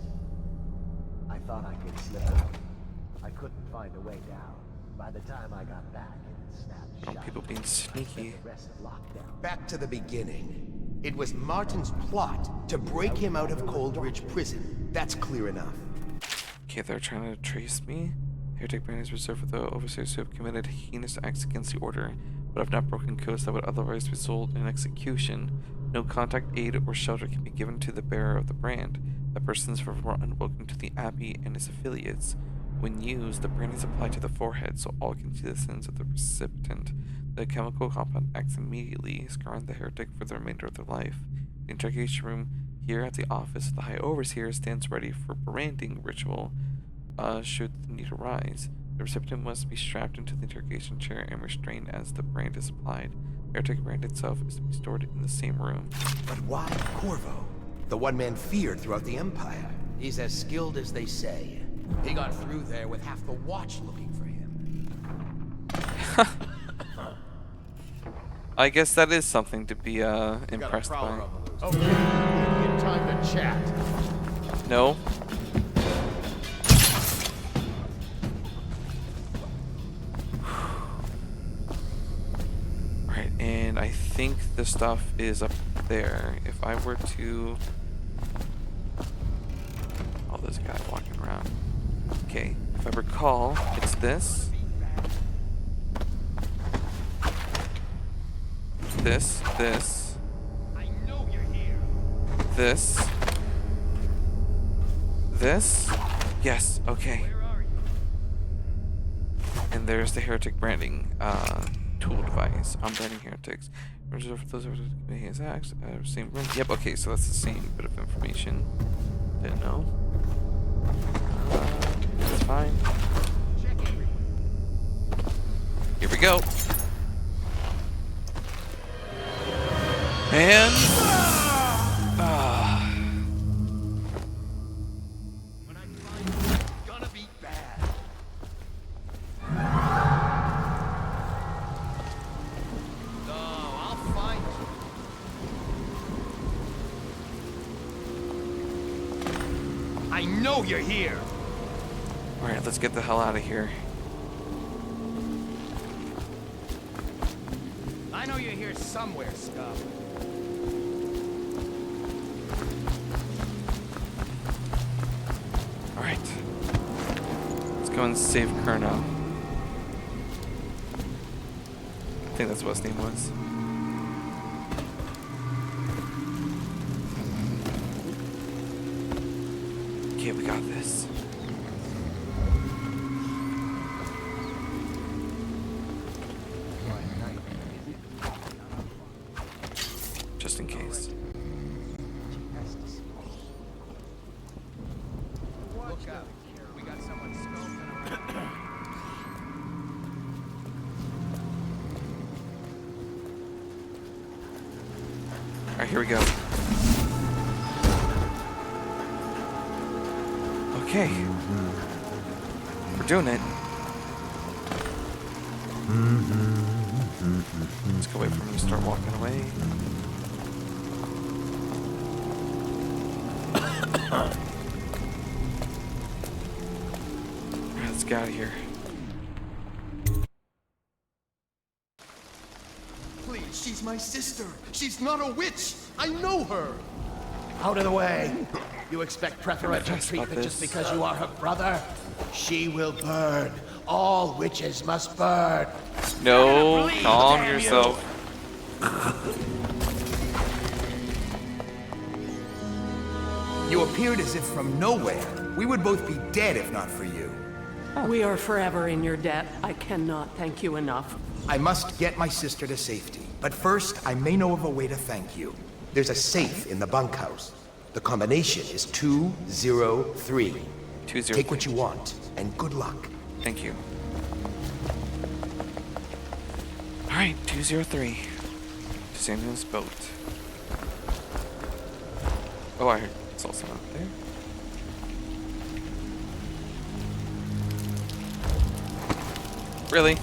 I thought I could slip out. I couldn't find a way down. By the time I got back, it snapped shut. people being sneaky. The rest of lockdown. Back to the beginning. It was Martin's plot to break him out of Coldridge Prison. That's clear enough. Okay, they're trying to trace me. Heretic brand is reserved for the overseers who have committed heinous acts against the order, but have not broken codes that would otherwise result in execution. No contact, aid, or shelter can be given to the bearer of the brand. That person is therefore unwelcome to the Abbey and its affiliates. When used, the brand is applied to the forehead so all can see the sins of the recipient. The chemical compound acts immediately, scarring the heretic for the remainder of their life. The interrogation room here at the office of the High Overseer stands ready for branding ritual should the need arise. The recipient must be strapped into the interrogation chair and restrained as the brand is applied. The heretic brand itself is to be stored in the same room. But why Corvo? The one man feared throughout the Empire. He's as skilled as they say. He got through there with half the watch looking for him. I guess that is something to be impressed by. Okay, get time to chat. No. And I think the stuff is up there. If I were to... Oh, there's a guy walking around. Okay, if I recall, it's this. This. This. This. Yes, okay. And there's the heretic branding tool device. I'm branding heretics. Reserved for those who his acts. Same room. Yep, okay, so that's the same bit of information. Didn't know. That's fine. Here we go. And I know you're here. all right, let's get the hell out of here. I know you're here somewhere, scum. All right, let's go and save Kurno. I think that's what his name was. Okay, we got this. Just in case. Look out. We got someone scoping around. All right, here we go. Okay. We're doing it. Let's go wait for him to start walking away. Alright, let's get out of here. Please, she's my sister. She's not a witch. I know her. Out of the way. You expect preferential treatment just because you are her brother? She will burn. All witches must burn. No, calm yourself. You appeared as if from nowhere. We would both be dead if not for you. We are forever in your debt. I cannot thank you enough. I must get my sister to safety. But first, I may know of a way to thank you. There's a safe in the bunkhouse. The combination is 203. 203. Take what you want, and good luck. Thank you. Alright, 203. Zanen's boat. Oh, I saw someone up there. Really?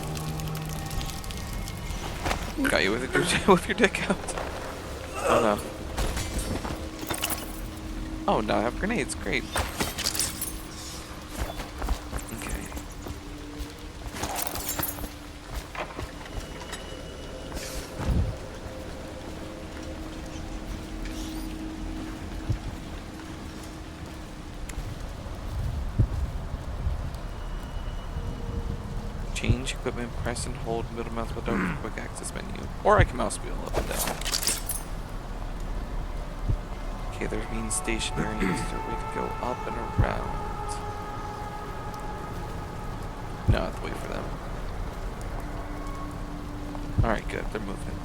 Got you with your dick out. Oh no. Oh no, I have grenades. Great. Okay. Change equipment, press and hold middle mouse with the quick access menu. Or I can mouse wheel up and down. Okay, they're being stationary. Is there a way to go up and around? No, I have to wait for them. Alright, good. They're moving.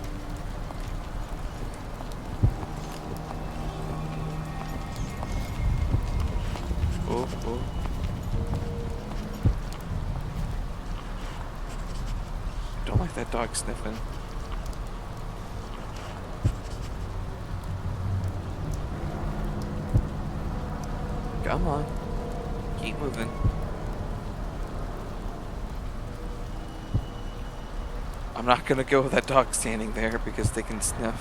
Oh, oh. Don't like that dog sniffing. Come on. Keep moving. I'm not gonna go with that dog standing there because they can sniff.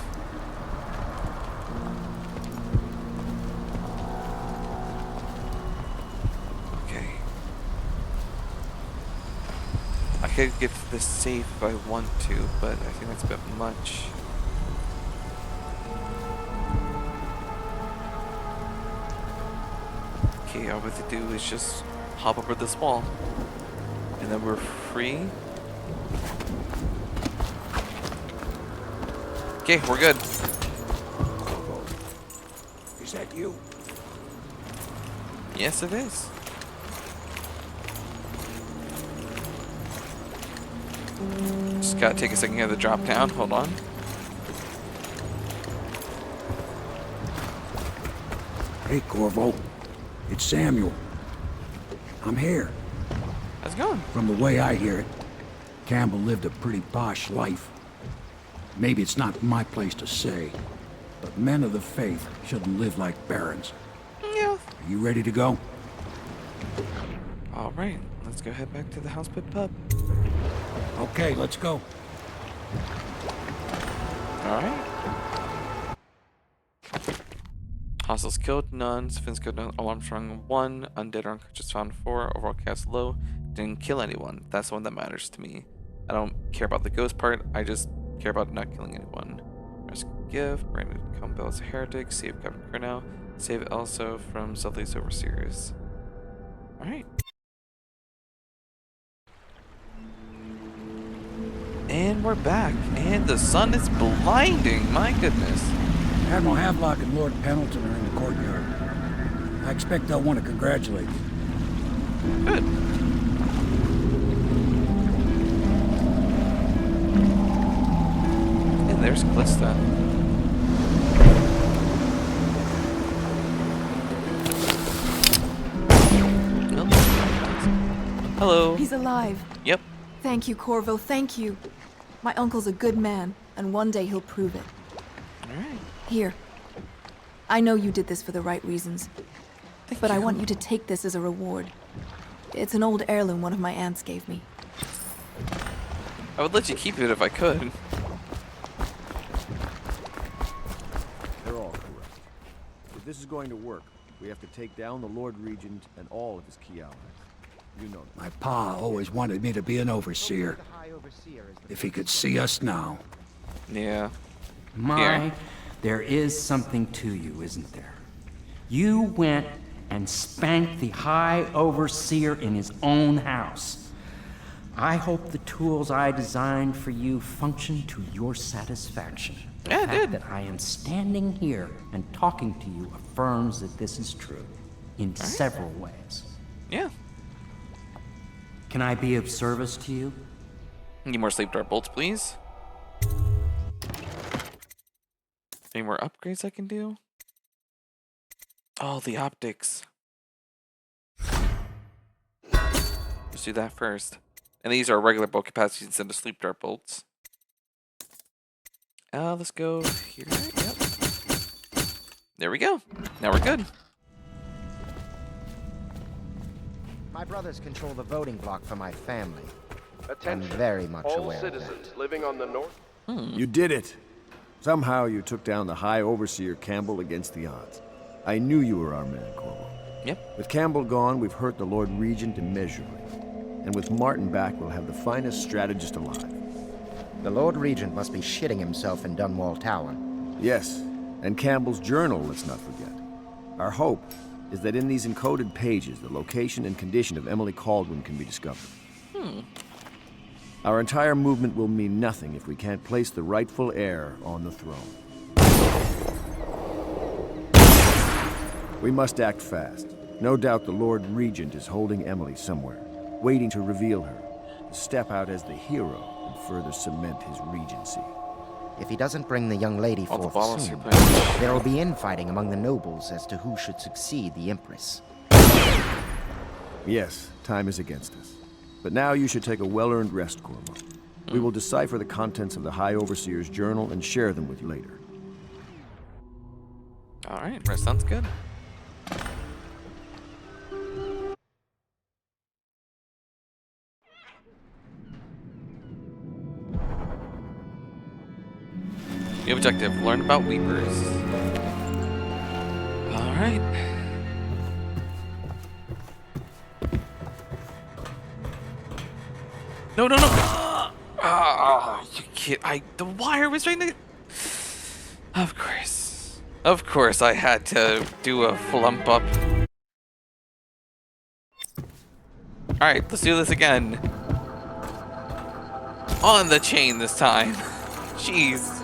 Okay. I could get to the safe if I want to, but I think that's a bit much. Okay, all we have to do is just hop over this wall. And then we're free. Okay, we're good. Is that you? Yes, it is. Just gotta take a second here to drop down. Hold on. Hey, Corvo. It's Samuel. I'm here. How's it going? From the way I hear it, Campbell lived a pretty posh life. Maybe it's not my place to say, but men of the faith shouldn't live like barons. Yeah. Are you ready to go? All right, let's go head back to the house pub. Okay, let's go. All right. Hostiles killed, none. Civilians killed, none. Armstrong 1. Undead or unconscious found 4. Overall cast low. Didn't kill anyone. That's the one that matters to me. I don't care about the ghost part. I just care about not killing anyone. Rescue gift. Brandon Campbell as a heretic. Save Captain Cornell. Save Elso from Sully's Overseers. Alright. And we're back. And the sun is blinding. My goodness. Admiral Havelock and Lord Pendleton are in the courtyard. I expect they'll want to congratulate you. Good. And there's Callista. Hello. He's alive. Yep. Thank you, Corvo, thank you. My uncle's a good man, and one day he'll prove it. Alright. Here. I know you did this for the right reasons, but I want you to take this as a reward. It's an old heirloom one of my aunts gave me. I would let you keep it if I could. They're all correct. If this is going to work, we have to take down the Lord Regent and all of his key allies. You know that. My pa always wanted me to be an overseer. If he could see us now. Yeah. My, there is something to you, isn't there? You went and spanked the High Overseer in his own house. I hope the tools I designed for you function to your satisfaction. The fact that I am standing here and talking to you affirms that this is true in several ways. Yeah. Can I be of service to you? Need more sleep dart bolts, please. Any more upgrades I can do? Oh, the optics. Let's do that first. And these are regular bolt capacities instead of sleep dart bolts. Let's go here. Yep. There we go. Now we're good. My brothers control the voting block for my family. Attention. I'm very much all aware citizens living on the north. You did it. Somehow you took down the High Overseer Campbell against the odds. I knew you were our man, Corvo. Yep. With Campbell gone, we've hurt the Lord Regent immeasurably. And with Martin back, we'll have the finest strategist alive. The Lord Regent must be shitting himself in Dunwall Tower. Yes, and Campbell's journal, let's not forget. Our hope is that in these encoded pages, the location and condition of Emily Caldwin can be discovered. Our entire movement will mean nothing if we can't place the rightful heir on the throne. We must act fast. No doubt the Lord Regent is holding Emily somewhere, waiting to reveal her, to step out as the hero and further cement his regency. If he doesn't bring the young lady forth soon, there will be infighting among the nobles as to who should succeed the Empress. Yes, time is against us. But now you should take a well-earned rest, Corvo. We will decipher the contents of the High Overseer's journal and share them with you later. Alright, rest sounds good. New objective, learn about Weepers. Alright. No, no, no! Oh, you can't. The wire was right there. Of course. Of course, I had to do a flump up. Alright, let's do this again. On the chain this time. Jeez.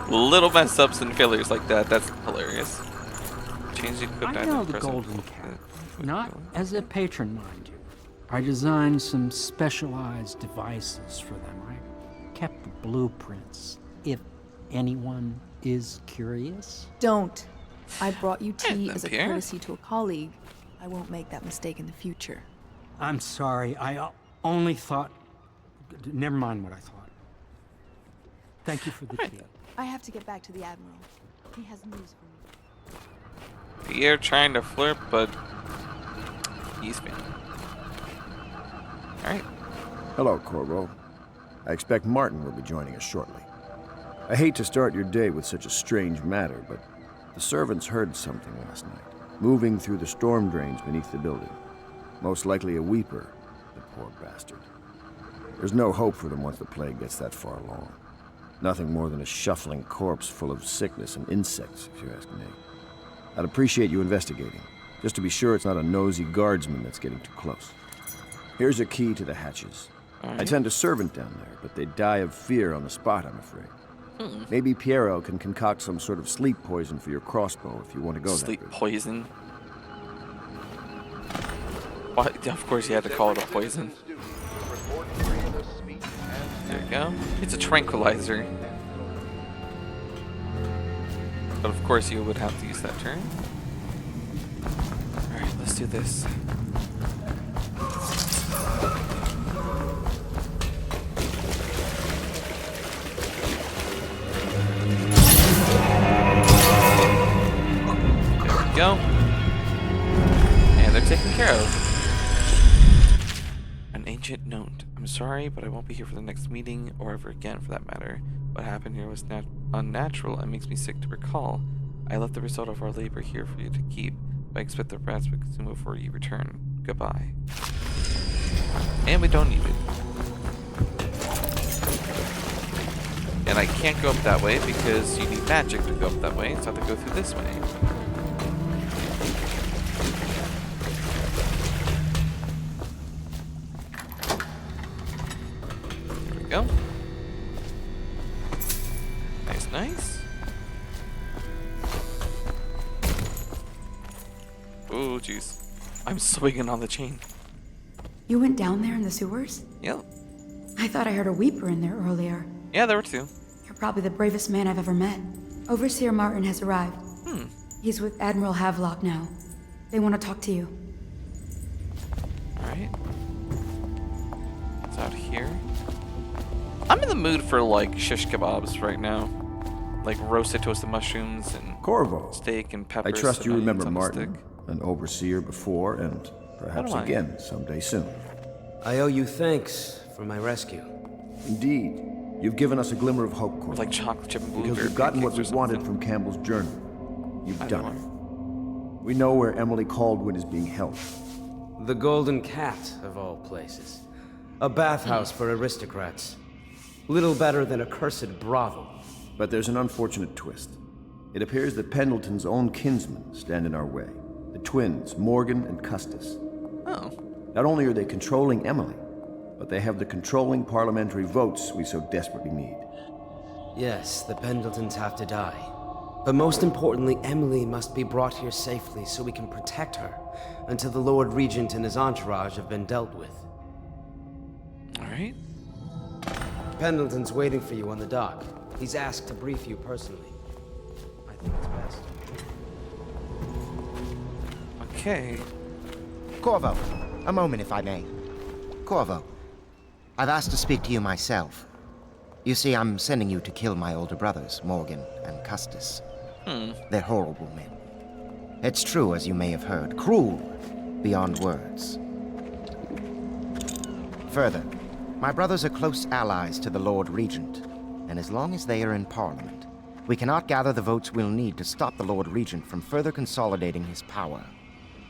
Little mess ups and failures like that. That's hilarious. Change the equipment. I know the Golden Cat. Not as a patron, mind you. I designed some specialized devices for them. I kept the blueprints, if anyone is curious. Don't. I brought you tea Hey, as a Pierre. courtesy to a colleague. I won't make that mistake in the future. I'm sorry. I only thought... Never mind what I thought. Thank you for the tea. I have to get back to the Admiral. He has news for me. Pierre trying to flirt, but he's failing. Alright. Hello, Corvo. I expect Martin will be joining us shortly. I hate to start your day with such a strange matter, but the servants heard something last night, moving through the storm drains beneath the building. Most likely a weeper, the poor bastard. There's no hope for them once the plague gets that far along. Nothing more than a shuffling corpse full of sickness and insects, if you ask me. I'd appreciate you investigating, just to be sure it's not a nosy guardsman that's getting too close. Here's a key to the hatches. I tend a servant down there, but they die of fear on the spot, I'm afraid. Maybe Piero can concoct some sort of sleep poison for your crossbow if you want to go Sleep that route. poison? Why, of course you had to call it a poison. There you go. It's a tranquilizer. But of course you would have to use that turn. Alright, let's do this. There we go. And they're taken care of. An ancient note. I'm sorry, but I won't be here for the next meeting, or ever again for that matter. What happened here was unnatural and makes me sick to recall. I left the result of our labor here for you to keep, but I expect the rats will consume before you return. Goodbye. And we don't need it. And I can't go up that way because you need magic to go up that way, so I have to go through this way. There we go. Nice, nice. Oh, jeez. I'm swinging on the chain. You went down there in the sewers? Yep. I thought I heard a weeper in there earlier. Yeah, there were two. You're probably the bravest man I've ever met. Overseer Martin has arrived. He's with Admiral Havelock now. They want to talk to you. Alright. It's out here. I'm in the mood for like shish kebabs right now. Like roasted toasted mushrooms and Corvo. steak and I peppers. trust you and remember onions on a Martin, stick. an overseer before, and perhaps do I? again someday soon. I owe you thanks for my rescue. Indeed. You've given us a glimmer of hope, Corvo. Like chocolate chip and Because blueberry we've gotten what pancakes we or wanted something. from Campbell's journal. You've I done know. it. We know where Emily Caldwin is being held. The Golden Cat, of all places. A bathhouse for aristocrats. Little better than a cursed brothel. But there's an unfortunate twist. It appears that Pendleton's own kinsmen stand in our way. The twins, Morgan and Custis. Oh. Not only are they controlling Emily, but they have the controlling parliamentary votes we so desperately need. Yes, the Pendletons have to die. But most importantly, Emily must be brought here safely so we can protect her until the Lord Regent and his entourage have been dealt with. Alright. Pendleton's waiting for you on the dock. He's asked to brief you personally. I think it's best. Okay. Corvo, a moment if I may. Corvo, I've asked to speak to you myself. You see, I'm sending you to kill my older brothers, Morgan and Custis. They're horrible men. It's true, as you may have heard, cruel beyond words. Further, my brothers are close allies to the Lord Regent, and as long as they are in Parliament, we cannot gather the votes we'll need to stop the Lord Regent from further consolidating his power.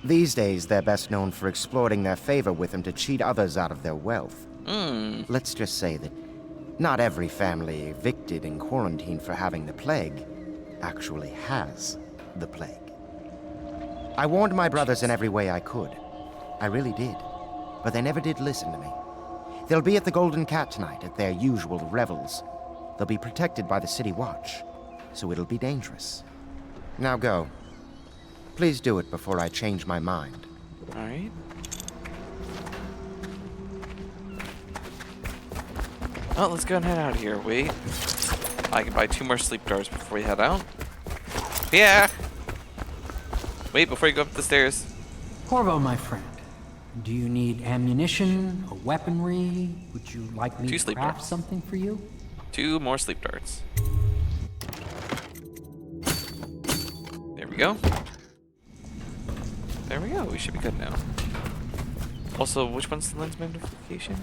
These days, they're best known for exploiting their favor with him to cheat others out of their wealth. Let's just say that not every family evicted and quarantined for having the plague actually has the plague. I warned my brothers in every way I could. I really did. But they never did listen to me. They'll be at the Golden Cat tonight at their usual revels. They'll be protected by the City Watch, so it'll be dangerous. Now go. Please do it before I change my mind. All right. Oh, let's go and head out of here. Wait. I can buy 2 more sleep darts before we head out. Yeah! Wait, before you go up the stairs. Corvo, my friend, do you need ammunition or weaponry? Would you like me 2 to sleep craft darts. something for you? 2 more sleep darts. There we go. There we go. We should be good now. Also, which one's the lens magnification?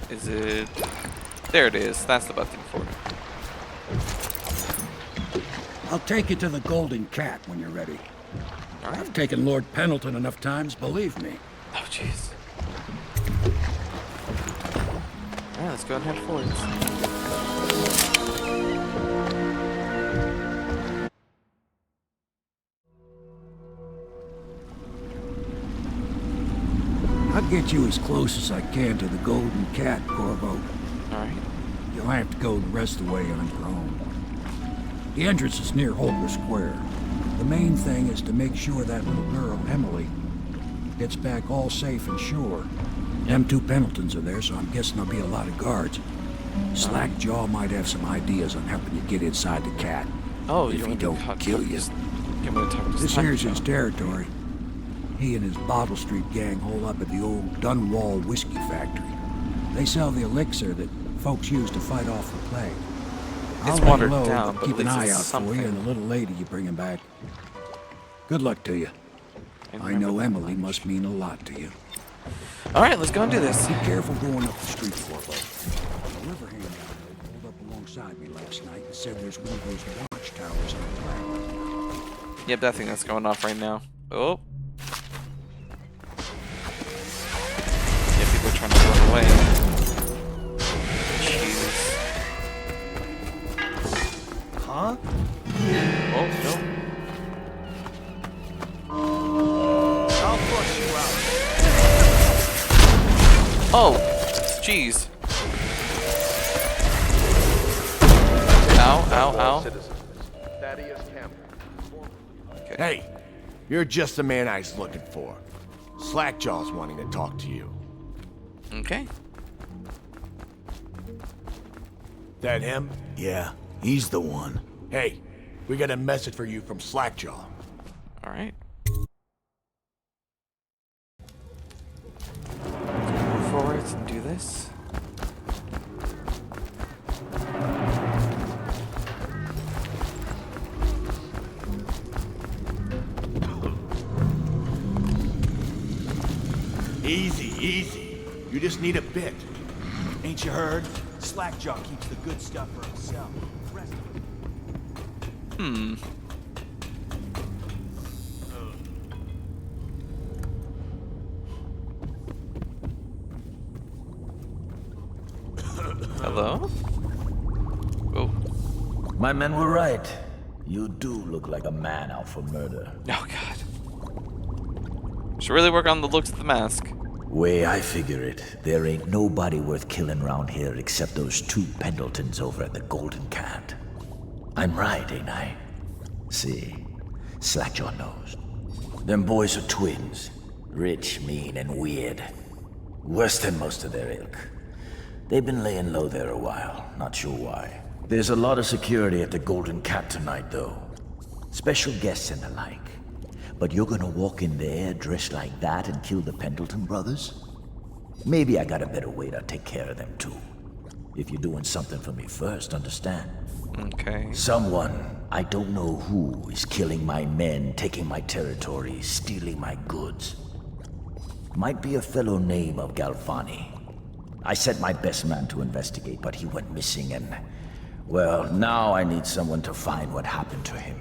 Is it... There it is. That's the button for it. I'll take you to the Golden Cat when you're ready. I've taken Lord Pendleton enough times, believe me. Oh, jeez. Alright, let's go and head forwards. I'll get you as close as I can to the Golden Cat, Corvo. Alright. You'll have to go the rest of the way on your own. The entrance is near Holger Square. The main thing is to make sure that little girl, Emily, gets back all safe and sure. Them 2 Pendletons are there, so I'm guessing there'll be a lot of guards. Slackjaw might have some ideas on helping you get inside the cat. Oh, if he don't kill you. This here's his territory. He and his Bottle Street gang hole up at the old Dunwall Whiskey Factory. They sell the elixir that folks use to fight off the plague. It's I'll watered lay low, down, but but keep at an least eye it's out something. for you and the little lady you bring him back. Good luck to you. I know Emily must mean a lot to you. Alright, let's go and do this. Be careful going up the street, Corvo. The river hand out there pulled up alongside me last night and said there's one of those watchtowers on the ground. Yep, that thing that's going off right now. Oh. Yeah, people are trying to run away. Jesus. Huh? Oh, no. I'll flush you out. Oh, jeez. Ow, ow, ow. Okay. Hey, you're just the man I was looking for. Slackjaw's wanting to talk to you. Okay. That him? Yeah, he's the one. Hey, we got a message for you from Slackjaw. Alright. Move forwards and do this. Easy, easy. You just need a bit. Ain't you heard? Slackjaw keeps the good stuff for himself. Rest of it. Hello? Oh. My men were right. You do look like a man out for murder. Oh, God. Should really work on the looks of the mask. Way I figure it, there ain't nobody worth killing around here except those 2 Pendletons over at the Golden Cat. I'm right, ain't I? See, Slackjaw knows. Them boys are twins. Rich, mean, and weird. Worse than most of their ilk. They've been laying low there a while, not sure why. There's a lot of security at the Golden Cat tonight, though. Special guests and the like. But you're gonna walk in there dressed like that and kill the Pendleton brothers? Maybe I got a better way to take care of them, too. If you're doing something for me first, understand? Okay. Someone, I don't know who, is killing my men, taking my territory, stealing my goods. Might be a fellow named of Galvani. I sent my best man to investigate, but he went missing and... Well, now I need someone to find what happened to him.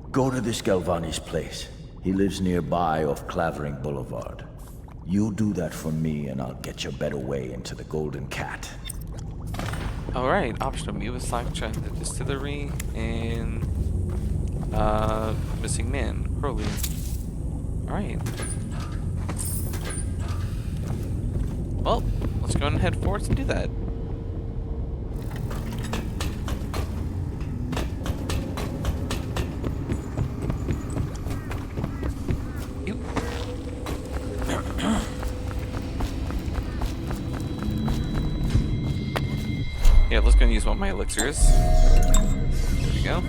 Go to this Galvani's place. He lives nearby off Clavering Boulevard. You do that for me, and I'll get you a better way into the Golden Cat. Alright, optional meet with Slackjaw at the distillery and missing man, Crowley. Alright. Well, let's go and head forwards and do that. Yeah, let's go and use one of my elixirs. There we go.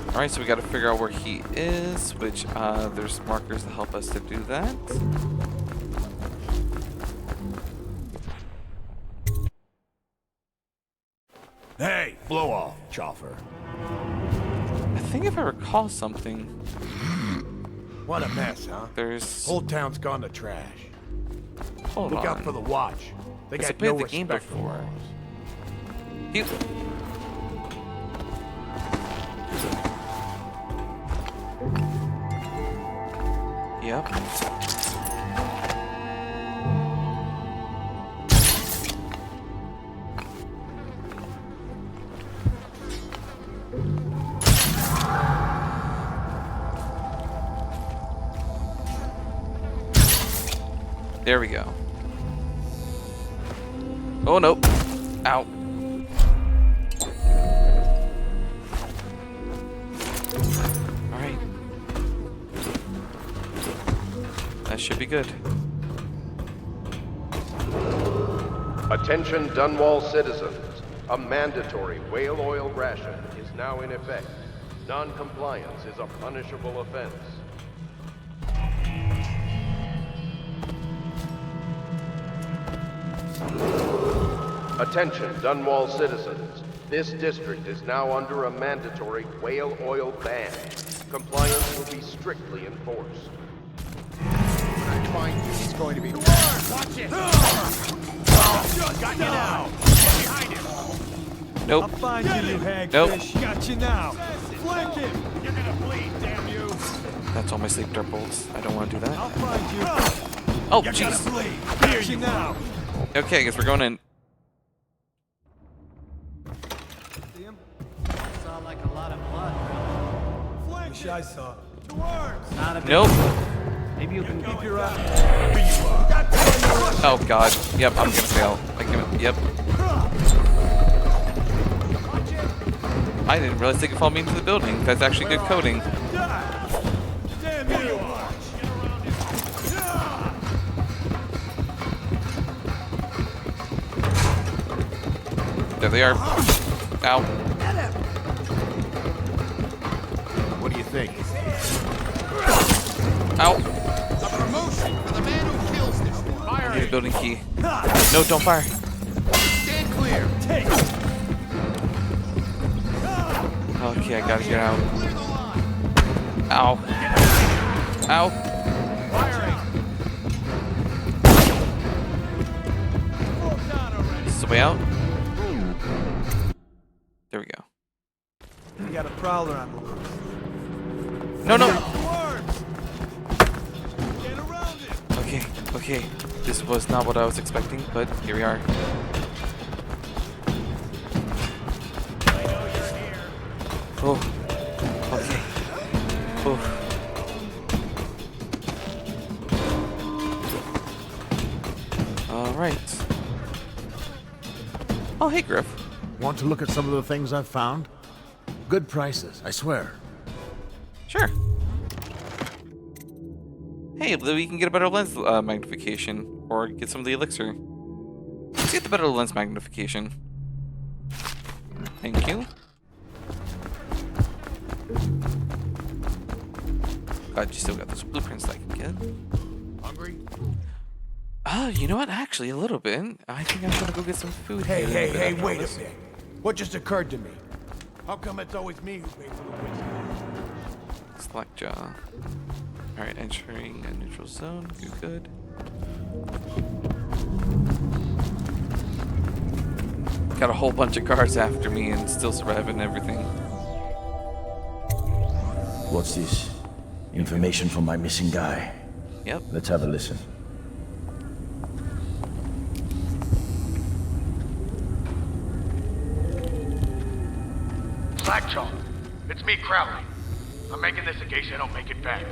Alright, so we gotta figure out where he is, which there's markers to help us to do that. Hey, blow off, Choffer. I think if I recall something. What a mess, huh? There's whole town's gone to trash. Hold Look on. out for the watch. They Yes, I got played no the game respect for before. laws. You. Yep. There we go. Oh no. Ow. Alright. That should be good. Attention Dunwall citizens. A mandatory whale oil ration is now in effect. Non-compliance is a punishable offense. Attention Dunwall citizens. This district is now under a mandatory whale oil ban. Compliance will be strictly enforced. When I find you, he's going to be... Watch it! Got you now! Get behind him! Nope. I'll find you, you hagfish. Nope. Got you now. Flank him! You're gonna bleed, damn you! That's all my sleep dart bolts. I don't want to do that. I'll find you. Oh, You jeez. gotta bleed. Got you now. Okay, I guess we're going in. See him? Saw like a lot of blood. Flank Wish I saw. Towards. Not a big Nope. Maybe you can keep your eye. Oh god. Yep, I'm gonna fail. Yep. I didn't realize they could follow me into the building. That's actually good coding. Damn you! There they are. Ow. What do you think? Ow. A promotion for the man who kills this one. Fire I need a it. building key. No, don't fire. Stand clear. Take. Okay, I gotta get out. Ow. Ow. Firing. This is the way out. There we go. You got a prowler on the loose. No, no. Towards. Get around it. Okay, okay. This was not what I was expecting, but here we are. Oh. Okay. Oh. Alright. Oh, hey, Griff. Want to look at some of the things I've found? Good prices, I swear. Sure. Hey, we can get a better lens magnification, or get some of the elixir. Let's get the better lens magnification. Thank you. Glad you still got those blueprints that I can get. Hungry? You know what? Actually, a little bit. I think I'm gonna go get some food. Hey, here hey, in a hey, bit, I wait a promise. minute. What just occurred to me? How come it's always me who pays for the whiskey? Slackjaw. Alright, entering a neutral zone. Good. Got a whole bunch of guards after me and still surviving everything. What's this? Information from my missing guy. Yep. Let's have a listen. Slackjaw, it's me, Crowley. I'm making this in case I don't make it back.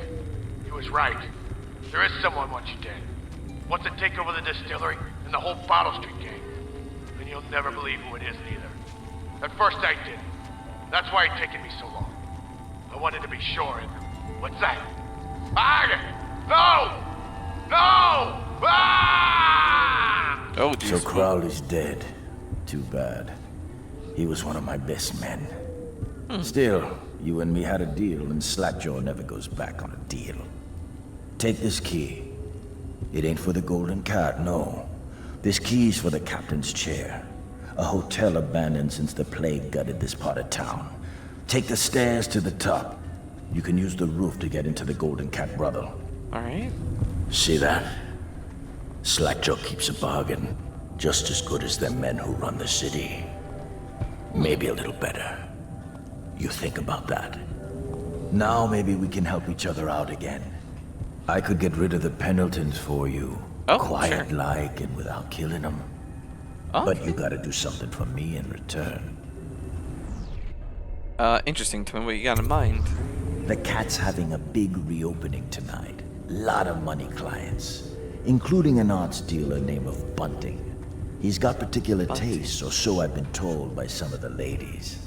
He was right. There is someone wants you dead. Wants to take over the distillery and the whole Bottle Street gang. And you'll never believe who it is either. At first I didn't. That's why it's taken me so long. I wanted to be sure and... What's that? No! No! Ah! Oh, so Crowley's dead. Too bad. He was one of my best men. Still, you and me had a deal, and Slackjaw never goes back on a deal. Take this key. It ain't for the Golden Cat, no. This key's for the captain's chair. A hotel abandoned since the plague gutted this part of town. Take the stairs to the top. You can use the roof to get into the Golden Cat brothel. Alright. See that? Slackjaw keeps a bargain. Just as good as the men who run the city. Maybe a little better. You think about that. Now maybe we can help each other out again. I could get rid of the Pendletons for you. Quiet-like and without killing them. But you gotta do something for me in return. Interesting. Tell me what you got in mind. The Cat's having a big reopening tonight. Lot of money clients. Including an arts dealer named of Bunting. He's got particular tastes, or so I've been told by some of the ladies.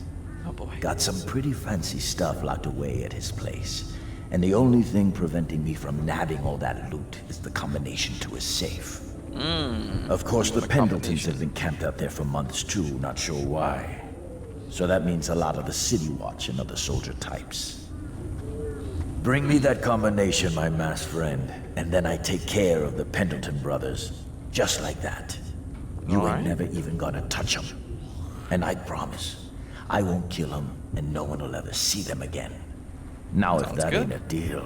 Oh boy. Got some pretty fancy stuff locked away at his place. And the only thing preventing me from nabbing all that loot is the combination to his safe. Of course, the Pendletons have been camped out there for months too, not sure why. So that means a lot of the City Watch and other soldier types. Bring me that combination, my masked friend, and then I take care of the Pendleton brothers. Just like that. You ain't never even gonna touch them. And I promise, I won't kill them, and no one will ever see them again. Now, if that ain't a deal,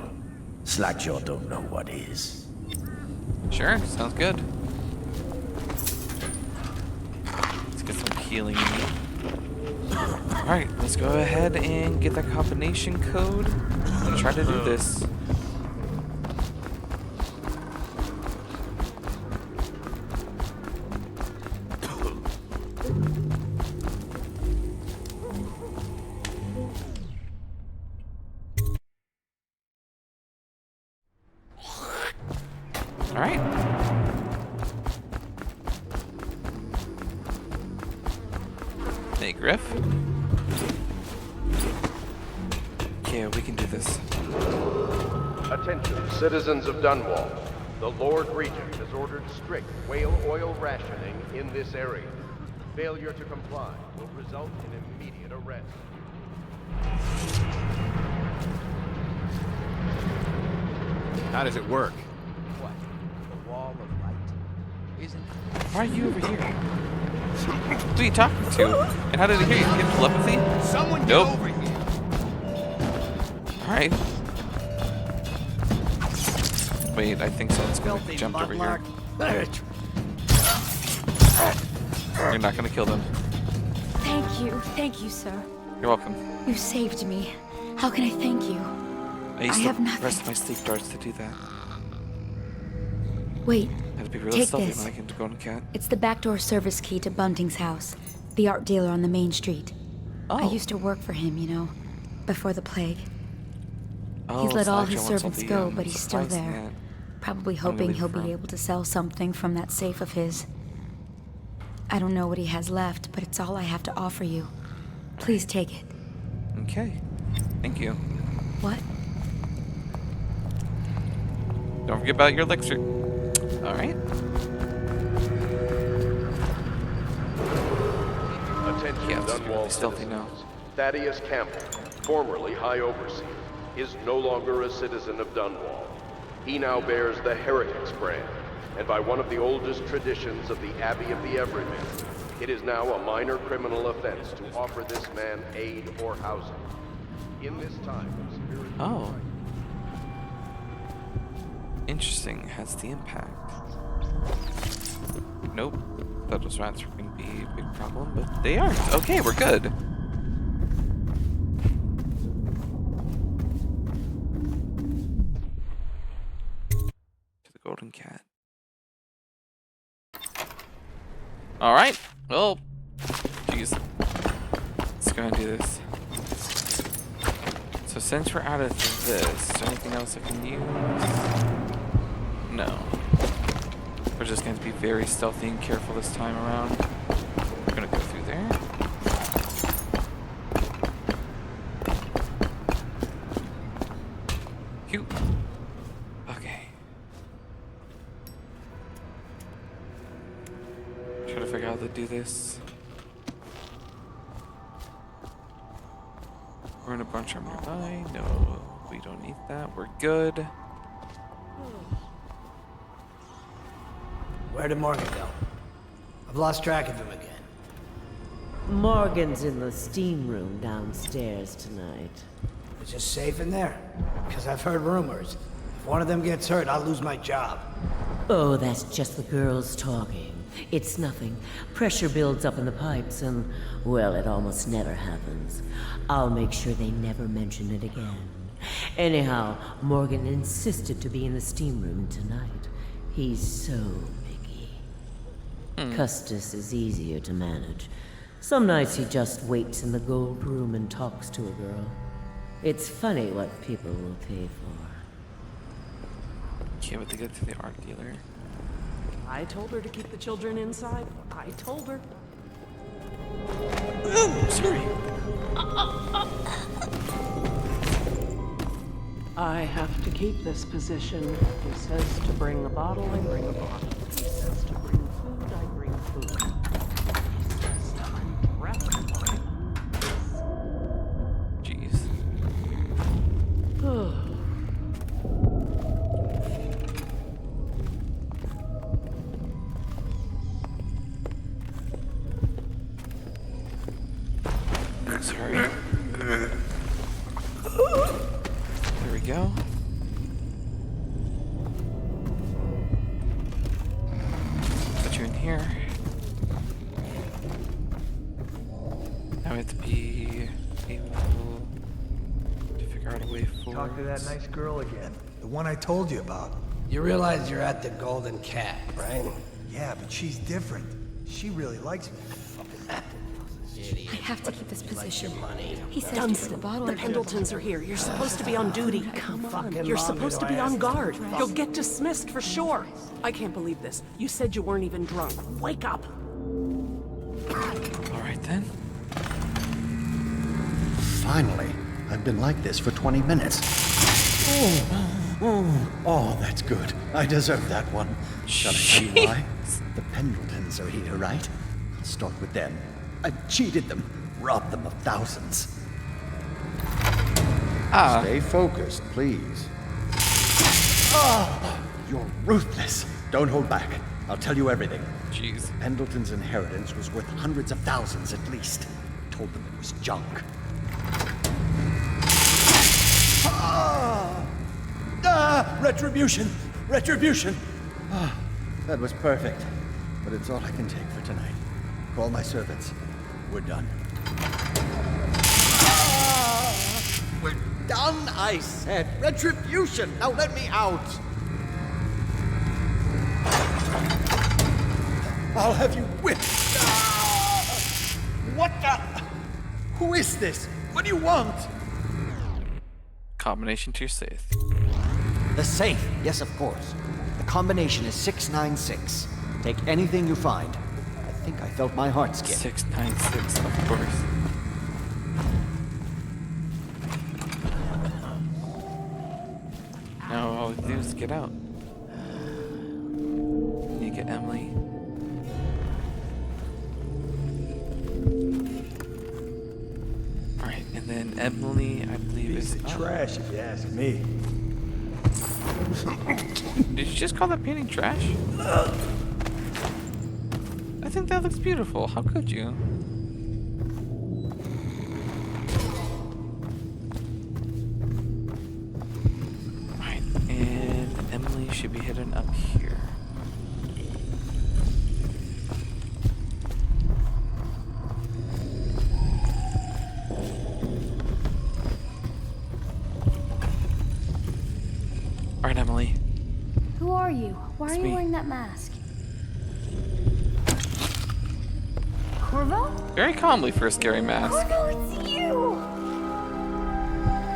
Slackjaw don't know what is. Sure, sounds good. Let's get some healing. Alright, let's go ahead and get that combination code. I'm gonna try to do this. Alright. Hey, Griff. Yeah, we can do this. Attention, citizens of Dunwall. The Lord Regent has ordered strict whale oil rationing in this area. Failure to comply will result in immediate arrest. How does it work? What? The wall of light? Isn't... Why are you over here? Who are you talking to? And how did he hear you? Did you have telepathy? Someone get Nope. over here. Alright. Wait, I think someone's gonna jump over here. You're not gonna kill them. Thank you, sir. You're welcome. You saved me. How can I thank you? I used have to nothing. rest my sleep darts to do that. Wait, I had to be real take stealthy this. when I came to Golden Cat. It's the backdoor service key to Bunting's house, the art dealer on the main street. I used to work for him, you know, before the plague. He's let all his servants go, but he's still there. Probably hoping he'll be able to sell something from that safe of his. I don't know what he has left, but it's all I have to offer you. Please take it. Okay. Thank you. What? Don't forget about your elixir. Alright. Attention, Yeah, it's Dunwall really stealthy citizens. now. Thaddeus Campbell, formerly High Overseer, is no longer a citizen of Dunwall. He now bears the Heretics brand, and by one of the oldest traditions of the Abbey of the Everyman, it is now a minor criminal offense to offer this man aid or housing. In this time of spiritual Oh. Interesting. Has the impact. Nope. Thought those rats were going to be a big problem, but they aren't. Okay, we're good. Alright. Well, jeez. Let's go ahead and do this. So since we're out of this, is there anything else I can use? No. We're just going to be very stealthy and careful this time around. We're going to go through there. Phew. Okay. Try to figure out how to do this. We're in a bunch of nearby. No, we don't need that. We're good. Where did Morgan go? I've lost track of him again. Morgan's in the steam room downstairs tonight. Is it safe in there? Because I've heard rumors. If one of them gets hurt, I'll lose my job. Oh, that's just the girls talking. It's nothing. Pressure builds up in the pipes and, well, it almost never happens. I'll make sure they never mention it again. Anyhow, Morgan insisted to be in the steam room tonight. He's so picky. Custis is easier to manage. Some nights he just waits in the gold room and talks to a girl. It's funny what people will pay for. Can't wait to get to the art dealer. I told her to keep the children inside. I told her. Sorry. I have to keep this position. He says to bring a bottle, I bring a bottle. He says to bring food, I bring food. He says to undress, I undress. Jeez. Sorry. There we go. Put you in here. Now we have to be able to figure out a way forward. Talk to that nice girl again. The one I told you about. You realize you're at the Golden Cat, right? Yeah, but she's different. She really likes me. I have to keep this position. He says Dunstan, the bottle. the Pendletons are here. You're supposed to be on duty. Come on. You're supposed to be on guard. You'll get dismissed for sure. I can't believe this. You said you weren't even drunk. Wake up. All right then. Finally. I've been like this for 20 minutes. Oh, that's good. I deserve that one. Shall I tell you why? The Pendletons are here, right? I'll start with them. I cheated them, robbed them of thousands. Stay focused, please. You're ruthless. Don't hold back. I'll tell you everything. Jeez. Pendleton's inheritance was worth hundreds of thousands at least. Told them it was junk. Retribution! Retribution! That was perfect. But it's all I can take for tonight. Call my servants. We're done. We're done, I said. Retribution! Now let me out! I'll have you whipped! What the? Who is this? What do you want? Combination to your safe. The safe, yes, of course. The combination is 696. Take anything you find. I think I felt my heart skip. 696, of course. Now all we do is get out. You get Emily. Alright, and then Emily, I believe, is trash if you ask me. Did you just call that painting trash? I think that looks beautiful. How could you? Alright, and Emily should be hidden up here. Alright, Emily. Who are you? Why It's are you me. wearing that mask? Corvo? Very calmly for a scary mask. Corvo, it's you!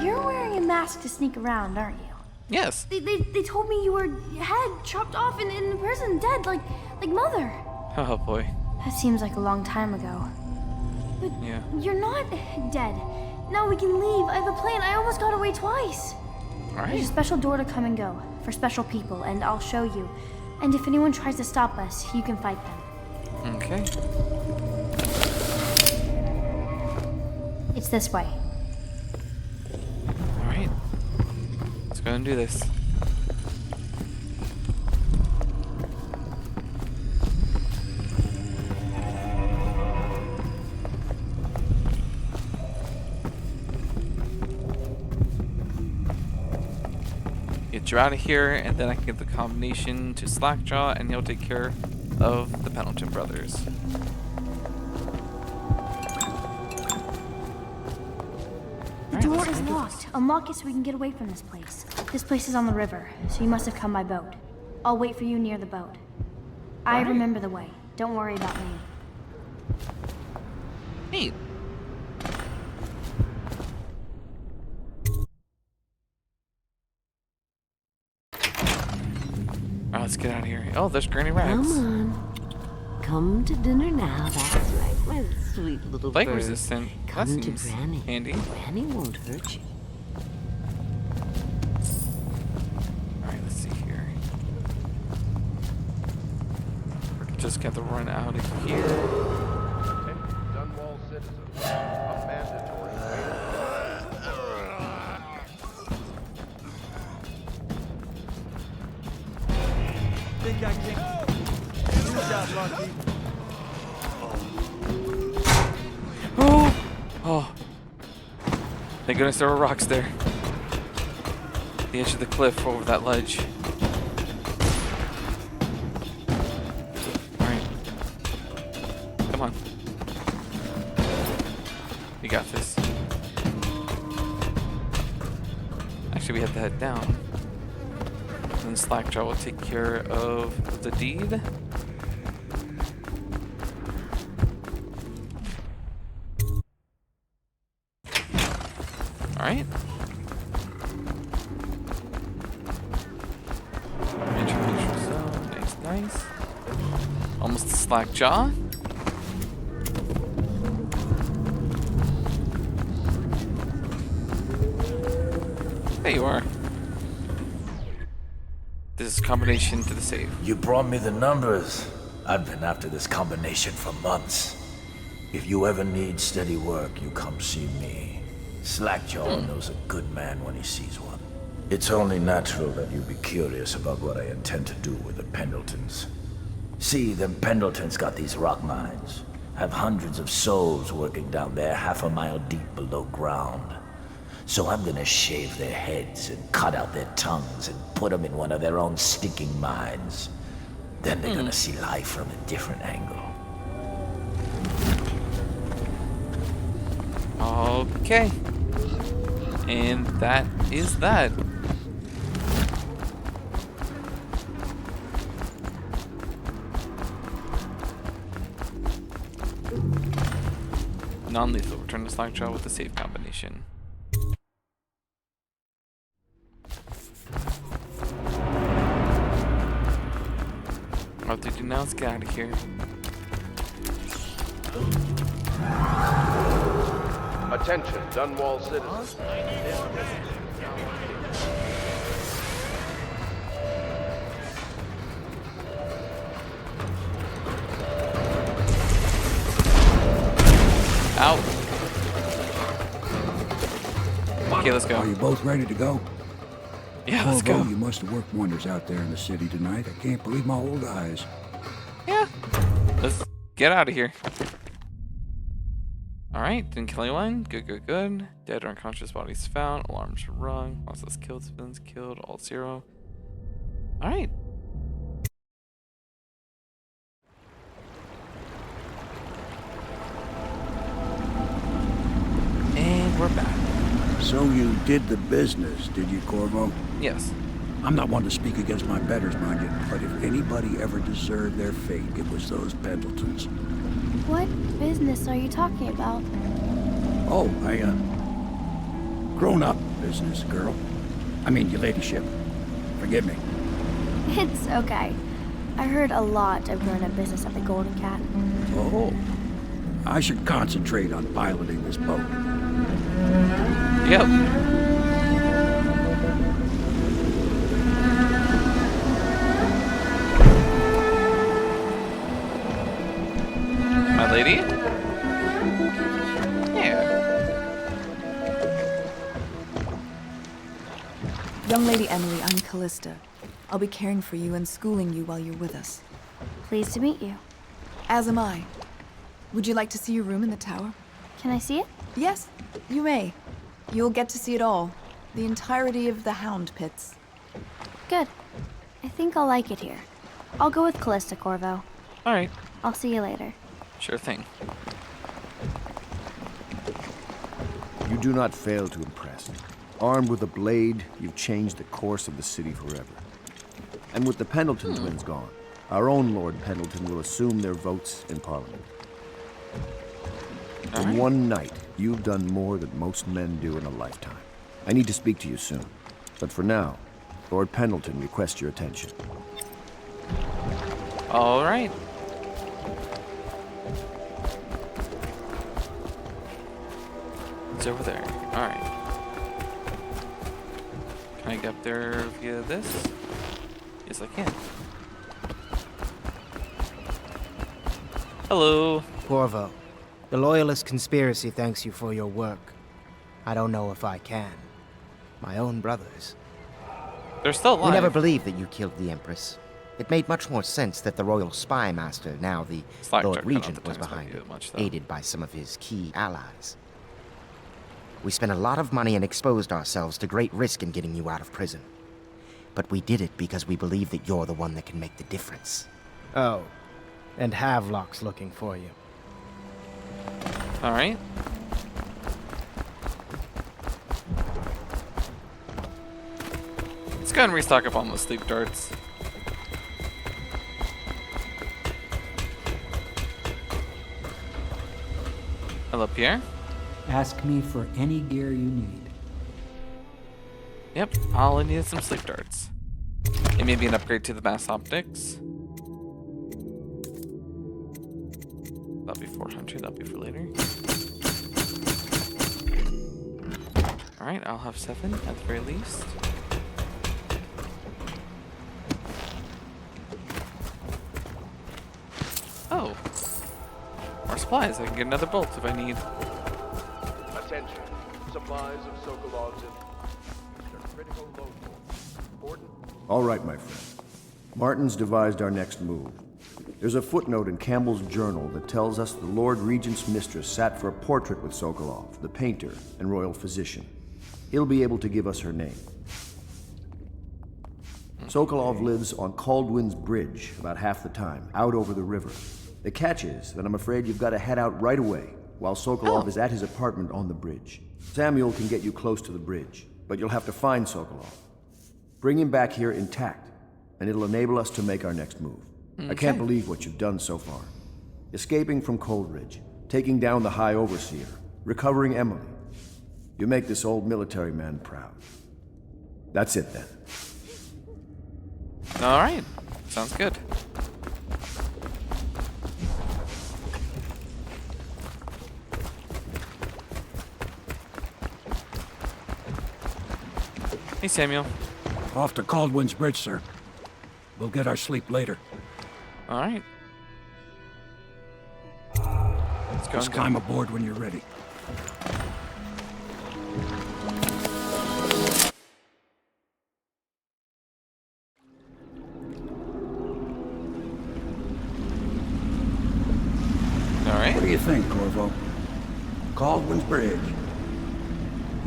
You're wearing a mask to sneak around, aren't you? Yes. They told me you were head chopped off in the prison, dead, like Mother. Oh boy. That seems like a long time ago. But yeah. You're not dead. Now we can leave. I have a plan. I almost got away twice. Alright. There's a special door to come and go for special people, and I'll show you. And if anyone tries to stop us, you can fight them. Okay. It's this way. Alright. Let's go and do this. Get you out of here, and then I can give the combination to Slackjaw, and he'll take care of the Pendleton brothers. The door is locked. Unlock it so we can get away from this place. This place is on the river, so you must have come by boat. I'll wait for you near the boat. I remember the way. Don't worry about me. Neat. Alright, let's get out of here. Oh, there's Granny Rags. Come on. Come to dinner now. That's right, my sweet little Bite bird. resistant. Come That to seems Granny. handy. Granny won't hurt you. Alright, let's see here. We're just gonna run out of here. Dunwall citizens, a mandatory Think I can... You got lucky. Oh. Thank goodness there were rocks there. The edge of the cliff over that ledge. Alright. Come on. We got this. Actually, we have to head down. And then Slackjaw will take care of the deed. Alright. Introduce yourself. Nice, nice. Almost a Slackjaw. There you are. This is combination to the safe. You brought me the numbers. I've been after this combination for months. If you ever need steady work, you come see me. Slackjaw knows a good man when he sees one. It's only natural that you be curious about what I intend to do with the Pendletons. See, them Pendletons got these rock mines. Have hundreds of souls working down there 1/2 a mile deep below ground. So I'm gonna shave their heads and cut out their tongues and put them in one of their own stinking mines. Then they're gonna see life from a different angle. Okay. And that is that. Non-lethal. Return to Slackjaw with the safe combination. What to do now? Let's get out of here. Attention, Dunwall citizens. Out. Okay, let's go. Are you both ready to go? Yeah, let's Corvo, go. You must have worked wonders out there in the city tonight. I can't believe my old eyes. Yeah. Let's get out of here. Alright, didn't kill anyone. Good, good, good. Dead or unconscious bodies found. Alarms rung. Lossless killed. Civilians killed. All 0. Alright. And we're back. So you did the business, did you, Corvo? Yes. I'm not one to speak against my betters, mind you, but if anybody ever deserved their fate, it was those Pendletons. What business are you talking about? Oh, grown-up business, girl. I mean, your ladyship. Forgive me. It's okay. I heard a lot of grown-up business at the Golden Cat. Oh. I should concentrate on piloting this boat. Yep. My lady? Yeah. Young Lady Emily, I'm Callista. I'll be caring for you and schooling you while you're with us. Pleased to meet you. As am I. Would you like to see your room in the tower? Can I see it? Yes, you may. You'll get to see it all. The entirety of the Hound Pits. Good. I think I'll like it here. I'll go with Callista, Corvo. Alright. I'll see you later. Sure thing. You do not fail to impress. Armed with a blade, you've changed the course of the city forever. And with the Pendleton twins gone, our own Lord Pendleton will assume their votes in Parliament. In one night, you've done more than most men do in a lifetime. I need to speak to you soon. But for now, Lord Pendleton requests your attention. All right. It's over there. All right. Can I get up there via this? Yes, I can. Hello. Corvo, the Loyalist conspiracy thanks you for your work. I don't know if I can. My own brothers. They're still alive. We never believed that you killed the Empress. It made much more sense that the Royal Spy Master, now the Lord Regent, was behind it, aided by some of his key allies. We spent a lot of money and exposed ourselves to great risk in getting you out of prison. But we did it because we believe that you're the one that can make the difference. Oh, and Havelock's looking for you. All right. Let's go ahead and restock up on those sleep darts. Hello, Pierre. Ask me for any gear you need. Yep, all I need is some sleep darts. And maybe an upgrade to the mass optics. That'll be 400, that'll be for later. Alright, I'll have 7 at the very least. Oh. More supplies, I can get another bolt if I need. Attention. Supplies of Sokolov's critical load force. Important. All right, my friend. Martin's devised our next move. There's a footnote in Campbell's journal that tells us the Lord Regent's mistress sat for a portrait with Sokolov, the painter and royal physician. He'll be able to give us her name. Sokolov lives on Caldwin's Bridge about half the time, out over the river. The catch is that I'm afraid you've got to head out right away while Sokolov is at his apartment on the bridge. Samuel can get you close to the bridge, but you'll have to find Sokolov. Bring him back here intact, and it'll enable us to make our next move. I can't believe what you've done so far. Escaping from Coldridge, taking down the High Overseer, recovering Emily. You make this old military man proud. That's it then. Alright, sounds good. Hey, Samuel. Off to Caldwin's Bridge, sir. We'll get our sleep later. All right. Let's go. Just climb aboard when you're ready. All right. What do you think, Corvo? Caldwin's Bridge.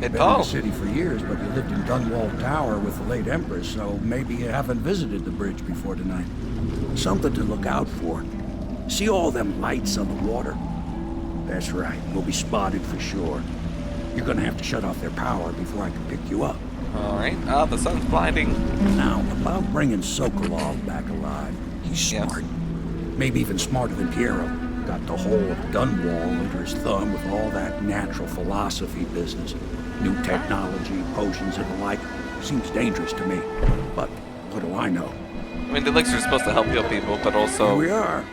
You've been in the city for years, but you lived in Dunwall Tower with the late Empress, so maybe you haven't visited the bridge before tonight. Something to look out for. See all them lights on the water? That's right, we'll be spotted for sure. You're gonna have to shut off their power before I can pick you up. All right. The sun's blinding. Now, about bringing Sokolov back alive. He's smart. Maybe even smarter than Piero. Got the whole of Dunwall under his thumb with all that natural philosophy business. New technology, potions and the like. Seems dangerous to me. But what do I know? I mean, the elixirs are supposed to help heal people, but also... Here we are.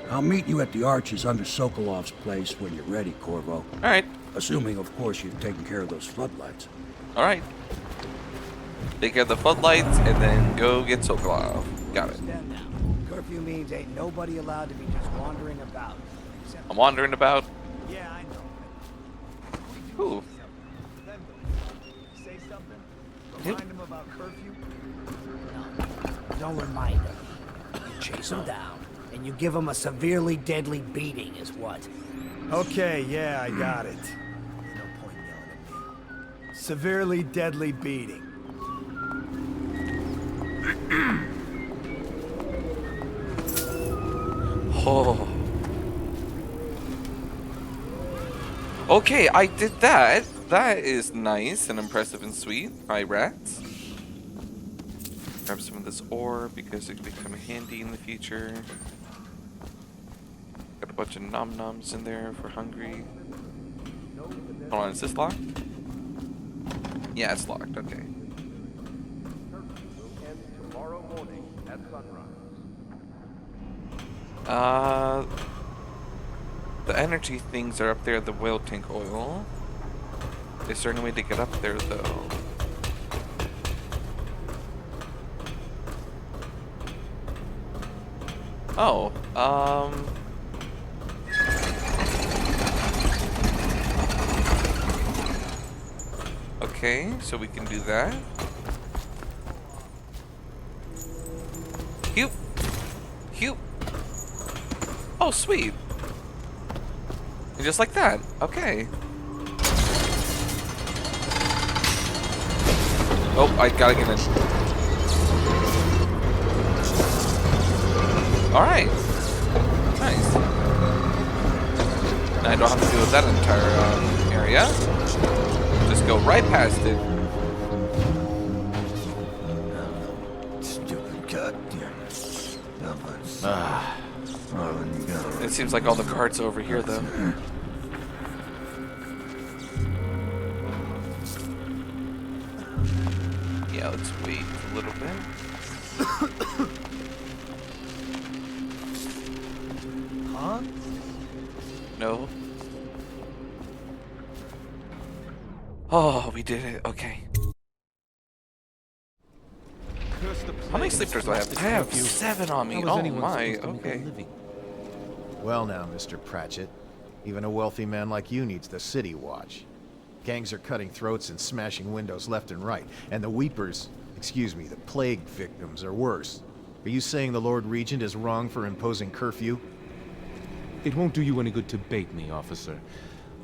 I'll meet you at the arches under Sokolov's place when you're ready, Corvo. Alright. Assuming, of course, you've taken care of those floodlights. Alright. Take care of the floodlights, and then go get Sokolov. Got it. Curfew means ain't nobody allowed to be just wandering about. I'm wandering about. Yeah, I know. Ooh. Say something? Remind him about curfew? No, don't remind him. You chase him down, and you give him a severely deadly beating is what? Okay, yeah, I got it. No point yelling at me. Severely deadly beating. Oh. Okay, I did that. That is nice and impressive and sweet. Hi, rats. Grab some of this ore because it could become handy in the future. Got a bunch of nom-noms in there if we're hungry. Hold on, is this locked? Yeah, it's locked. Okay. Tomorrow morning at sunrise. The energy things are up there, the whale tank oil. Is there any way to get up there, though? Oh, okay, so we can do that. Cute. Cute. Oh, sweet. And just like that. Okay. Oh, I gotta get in. Alright. Nice. Now I don't have to deal with that entire area. Just go right past it. Stupid goddamn. It seems like all the cards are over here, though. Yeah, let's wait a little bit. Huh? No. Oh, we did it. Okay. How many sleepers do I have? I have 7 on me. Oh my, okay. Well now, Mr. Pratchett, even a wealthy man like you needs the city watch. Gangs are cutting throats and smashing windows left and right, and the weepers, excuse me, the plague victims are worse. Are you saying the Lord Regent is wrong for imposing curfew? It won't do you any good to bait me, officer.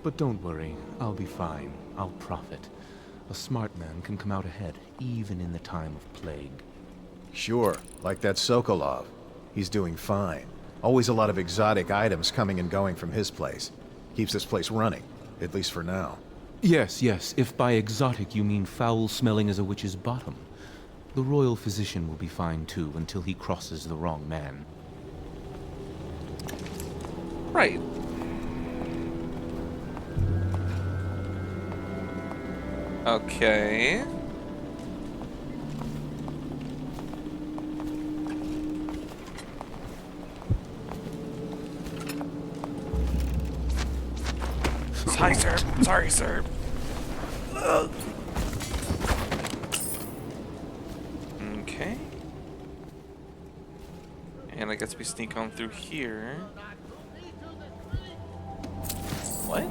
But don't worry, I'll be fine. I'll profit. A smart man can come out ahead, even in the time of plague. Sure, like that Sokolov. He's doing fine. Always a lot of exotic items coming and going from his place. Keeps this place running, at least for now. Yes, yes, if by exotic you mean foul-smelling as a witch's bottom. The royal physician will be fine too, until he crosses the wrong man. Right. Okay. Hi, sir. Sorry, sir. Okay. And I guess we sneak on through here. What?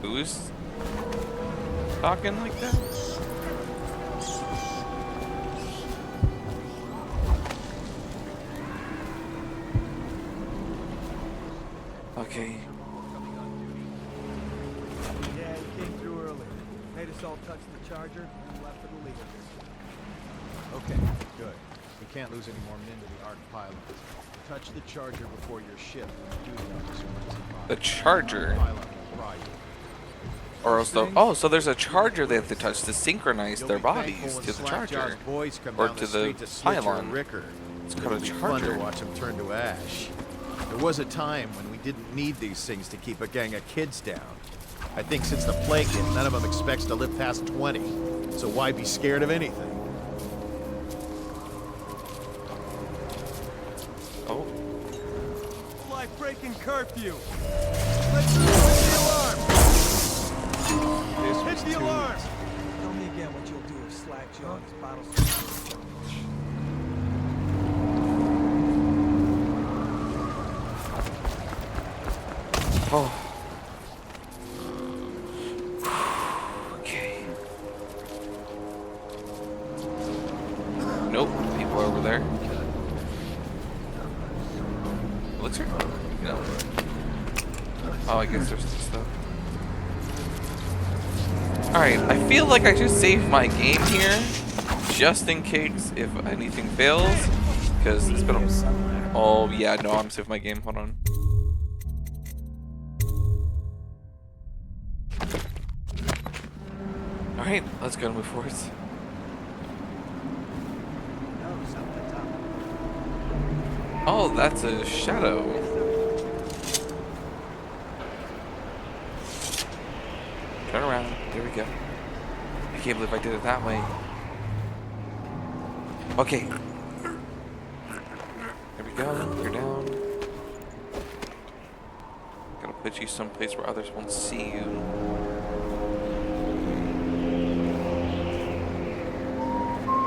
Who's talking like that? Okay. Yeah, he came through early. Made us all touch the charger and left for the leader. Okay, good. We can't lose any more men to the Ark pylons. Touch the charger before your ship. The charger? Or else the, oh, so there's a charger they have to touch to synchronize their bodies to the charger. Or to the pylon. called a It'll be charger. fun to watch them turn to ash. There was a time when we didn't need these things to keep a gang of kids down. I think since the plague hit, none of them expects to live past 20. So why be scared of anything? Oh. Life-breaking curfew. Let's hit the alarm. Hit the alarm. Tell me again what you'll do if Slack John's bottles. Oh. Okay. Nope, people are over there. Elixir? No. Oh, I guess there's some stuff. Alright, I feel like I should save my game here, just in case if anything fails, because it's been a... Oh, yeah, no, I'm saving my game, hold on. Alright, let's go and move forward. Oh, that's a shadow. Turn around. There we go. I can't believe I did it that way. Okay. There we go. You're down. Gotta put you someplace where others won't see you.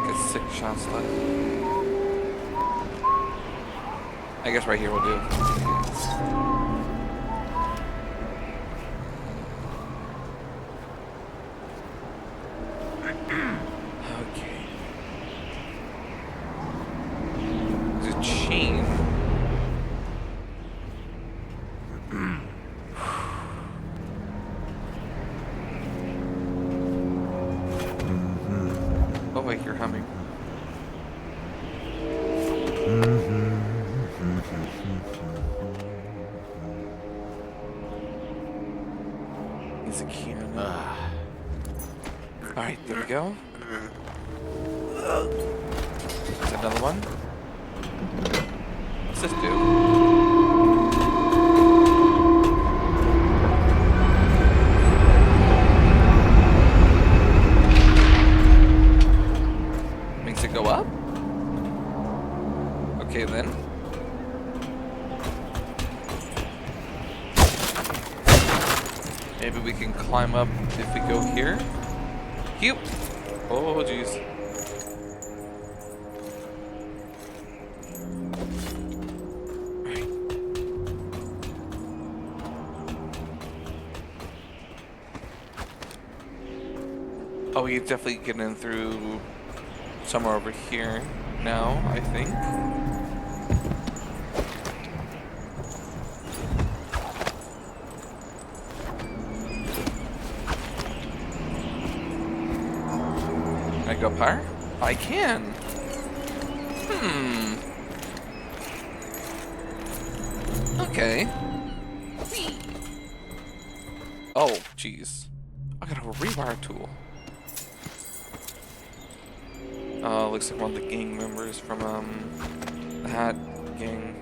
Get 6 shots left. I guess right here will do. Okay. There's a chain. Oh wait, you're humming. Is a key on it? Alright, there we go. There's another one. What's this do? Makes it go up? Okay then. Maybe we can climb up if we go here. Cute. Oh jeez. Right. Oh, we definitely get in through somewhere over here now, I think. Can I go up higher? I can. Okay. Oh, jeez. I got a rewire tool. Looks like one of the gang members from the Hat gang.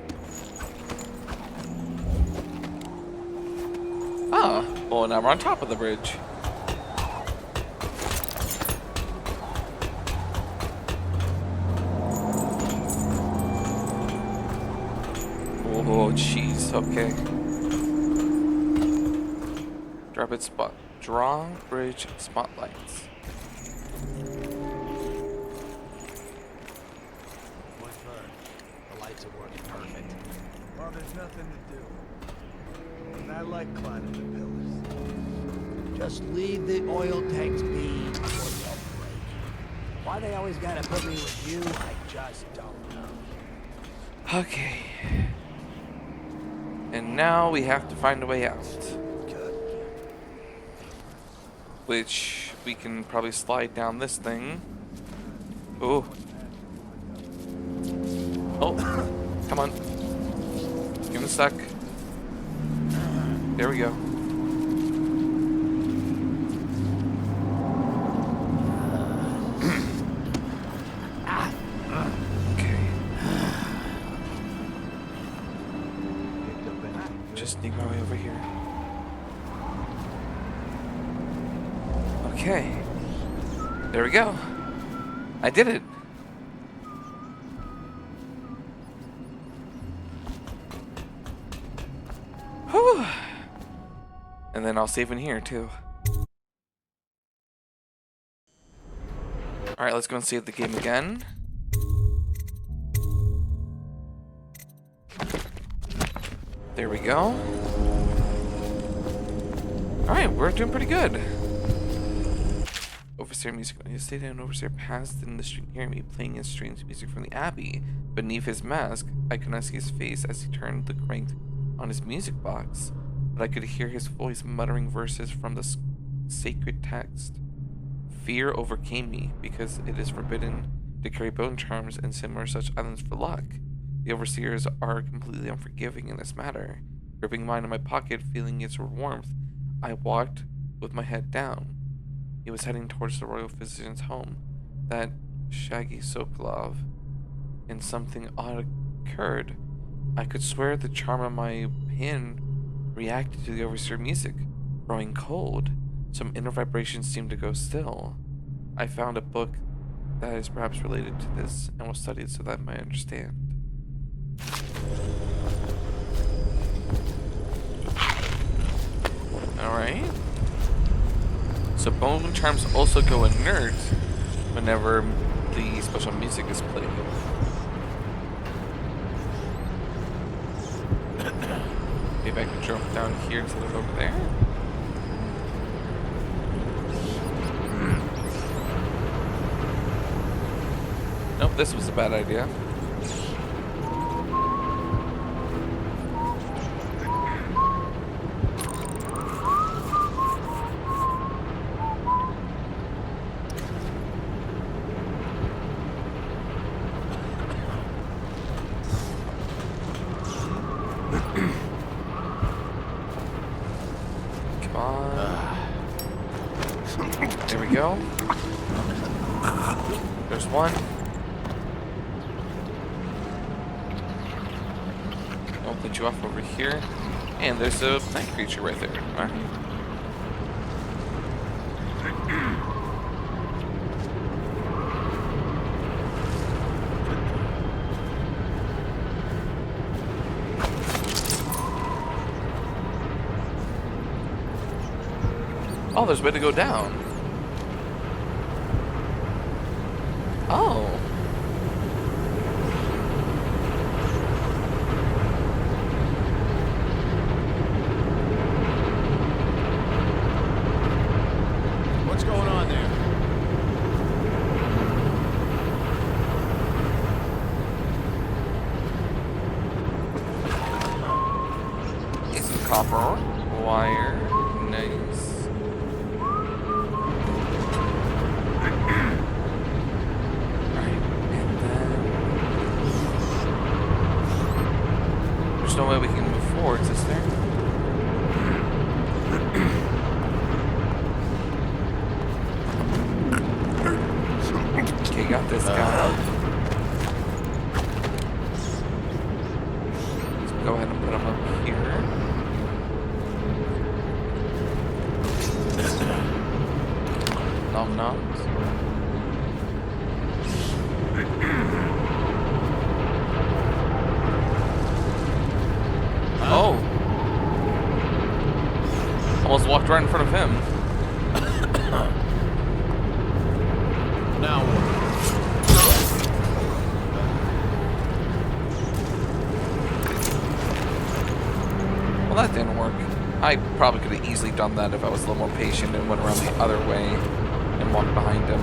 Ah, well now we're on top of the bridge. Oh, jeez. Okay. Drop it spot. Draw bridge spotlights. The lights are working perfect. Well, there's nothing to do. And I like climbing the pillars. Just leave the oil tanks be or they'll break. Why they always gotta put me with you, I just don't know. Okay. And now we have to find a way out. Which we can probably slide down this thing. Oh. Oh. Come on. Give him a sec. There we go. Okay. Okay. There we go. I did it. Whew. And then I'll save in here too. Alright, let's go and save the game again. There we go. Alright, we're doing pretty good. Overseer music. Yesterday, an overseer passed in the street near me, playing his strange music from the Abbey. Beneath his mask, I could not see his face as he turned the crank on his music box, but I could hear his voice muttering verses from the sacred text. Fear overcame me, because it is forbidden to carry bone charms and similar such items for luck. The overseers are completely unforgiving in this matter. Gripping mine in my pocket, feeling its warmth, I walked with my head down. He was heading towards the royal physician's home, that shaggy Sokolov, and something odd occurred. I could swear the charm on my hand reacted to the overseer music, growing cold. Some inner vibrations seemed to go still. I found a book that is perhaps related to this and will study it so that I might understand. Alright. So bone charms also go inert whenever the special music is played. Maybe I can jump down here instead of over there. Nope, this was a bad idea. Come on. There we go. There's one. I'll put you off over here. And there's a night creature right there. All right. Oh, there's a way to go down. Oh. What's going on there? Get some copper wire. Nice. There's no way we can move forwards, is there? Okay, got this guy. Let's go ahead and put him up here. Nom noms. Oh! Almost walked right in front of him. Now Well, that didn't work. I probably could have easily done that if I was a little more patient and went around the other way and walked behind him.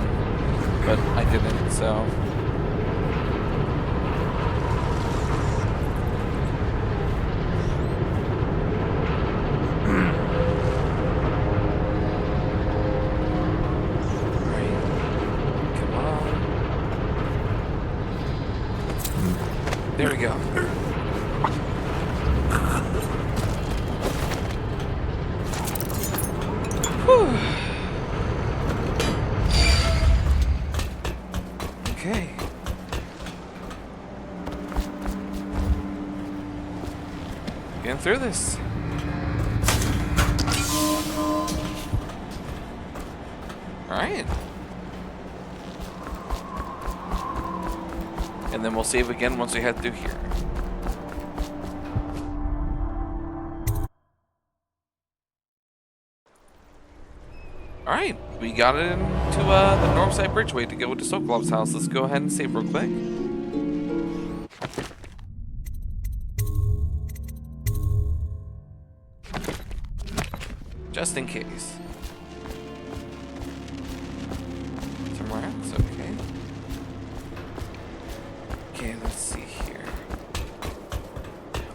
But I didn't, so... There we go. Whew. Okay. Getting through this. Alright. And then we'll save again once we head through here. Alright, we got it into the Northside Bridgeway to go to Sokolov's house. Let's go ahead and save real quick. Just in case. Some rats, okay. Okay, let's see here.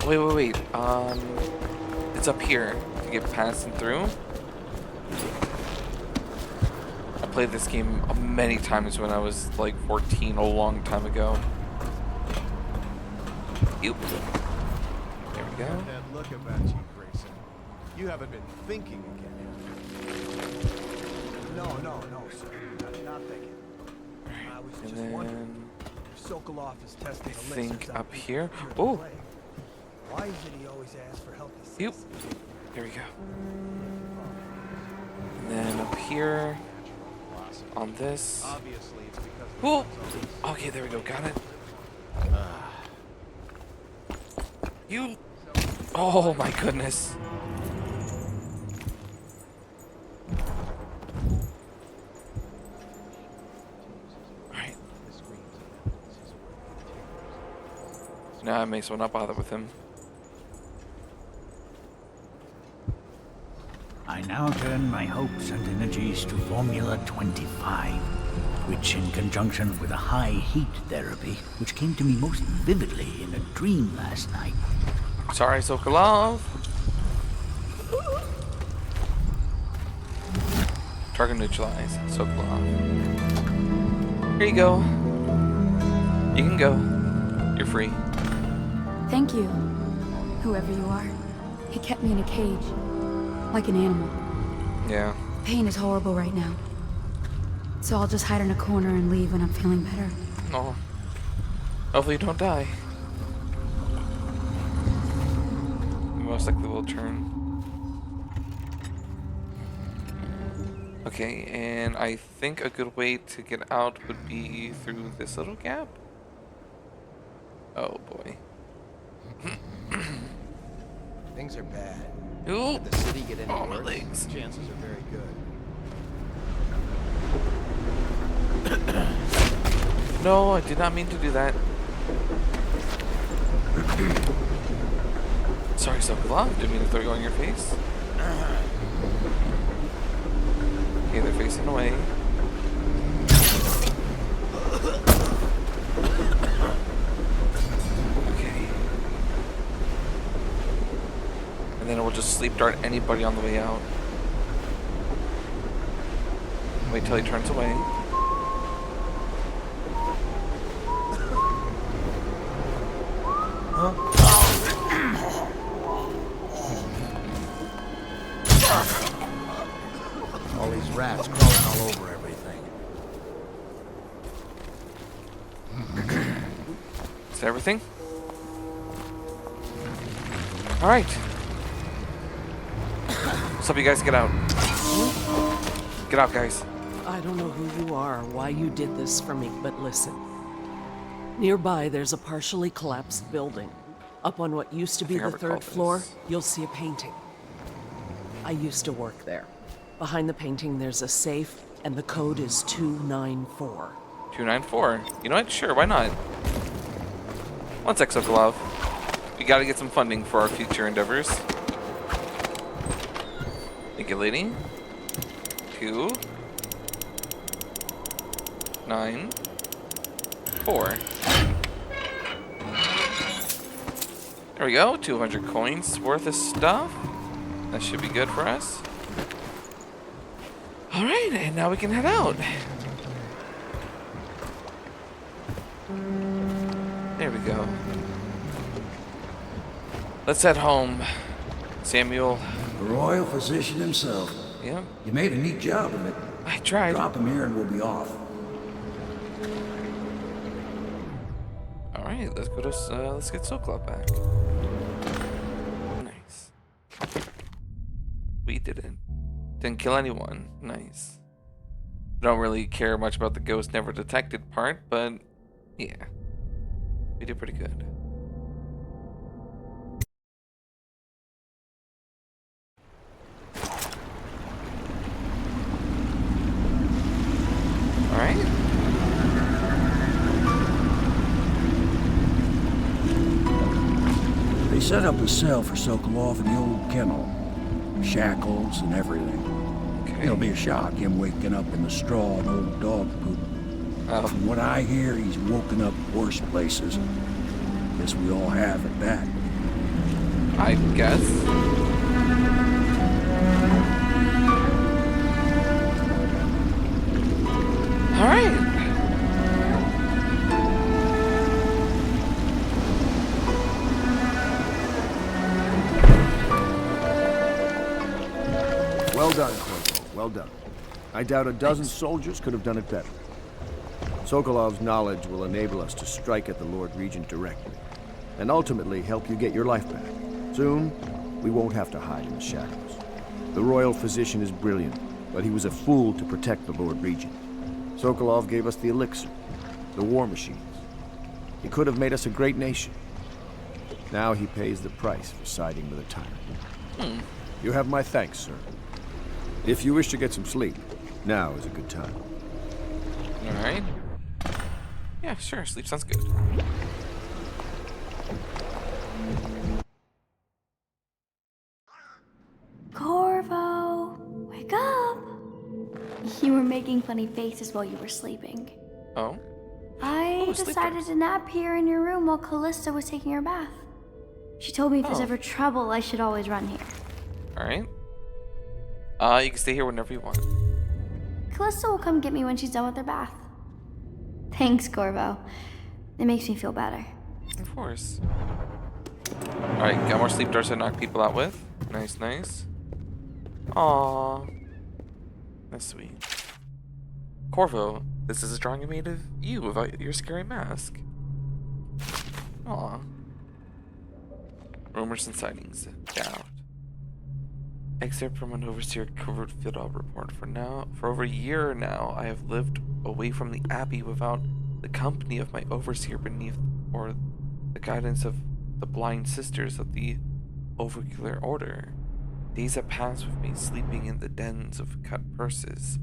Wait. It's up here to get past and through. I played this game many times when I was like 14, a long time ago. Oop. There we go. That look about you, Grayson. You haven't been thinking again. No, sir. Not thinking. I was just wondering. Sokolov is testing I think up here. Oh. Why is it he always asks for help? Yep. There we go. And then up here on this. Obviously, it's because Oh. Okay, there we go. Got it. You. Oh my goodness. Alright. Nah, I may as well not bother with him. I now turn my hopes and energies to Formula 25, which in conjunction with a high heat therapy, which came to me most vividly in a dream last night. Sorry, Sokolov. Target neutralized. Sokolov. Here you go. You can go. You're free. Thank you, whoever you are. He kept me in a cage, like an animal. Yeah. Pain is horrible right now. So I'll just hide in a corner and leave when I'm feeling better. Oh. Hopefully you don't die. Most likely will turn. Okay, and I think a good way to get out would be through this little gap. Oh boy. Things are bad. Ooh. Did the city get any Oh, my worse? legs. Chances are very good. No, I did not mean to do that. Sorry, Sokolov. Didn't mean to throw you on your face. Okay, they're facing away. Okay. And then we'll just sleep dart anybody on the way out. Wait till he turns away. All these rats crawling all over everything. Is that everything? Alright. What's up, you guys? Get out. Get out, guys. I don't know who you are or why you did this for me, but listen. Nearby, there's a partially collapsed building. Up on what used to be the third floor, you'll see a painting. I used to work there. Behind the painting, there's a safe, and the code is 294. 294. You know what? Sure, why not? One sec, Sokolov. We gotta get some funding for our future endeavors. Thank you, lady. 2 9 4. There we go. 200 coins worth of stuff. That should be good for us. Alright, and now we can head out. There we go. Let's head home, Samuel. The royal physician himself. Yeah. You made a neat job of it. I tried. Drop him here and we'll be off. Alright, let's go to, let's get Sokolov back. Nice. We didn't kill anyone. Nice. don't really care much about the ghost never detected part, but yeah, we did pretty good. Alright. They set up a cell for Sokolov in the old kennel. Shackles and everything. Okay. It'll be a shock, him waking up in the straw and old dog poop. Oh. From what I hear, he's woken up worse places. Guess we all have at that. I guess. Alright. Well done, Corvo. Well done. I doubt a dozen soldiers could have done it better. Sokolov's knowledge will enable us to strike at the Lord Regent directly, and ultimately help you get your life back. Soon, we won't have to hide in the shadows. The royal physician is brilliant, but he was a fool to protect the Lord Regent. Sokolov gave us the elixir, the war machines. He could have made us a great nation. Now he pays the price for siding with a tyrant. You have my thanks, sir. If you wish to get some sleep, now is a good time. Alright. Yeah, sure. Sleep sounds good. Corvo, wake up! You were making funny faces while you were sleeping. Oh? I decided to nap here in your room while Callista was taking her bath. She told me if there's ever trouble, I should always run here. Alright. You can stay here whenever you want. Callista will come get me when she's done with her bath. Thanks, Corvo. It makes me feel better. Of course. Alright, got more sleep darts to knock people out with. Nice, nice. Aww. That's sweet. Corvo, this is a drawing I made of you without your scary mask. Aww. Rumors and sightings. Doubt. Excerpt from an overseer covert field op report. For over a year now, I have lived away from the Abbey without the company of my overseer beneath, or the guidance of the blind sisters of the Overcular Order. Days have passed with me sleeping in the dens of cut purses,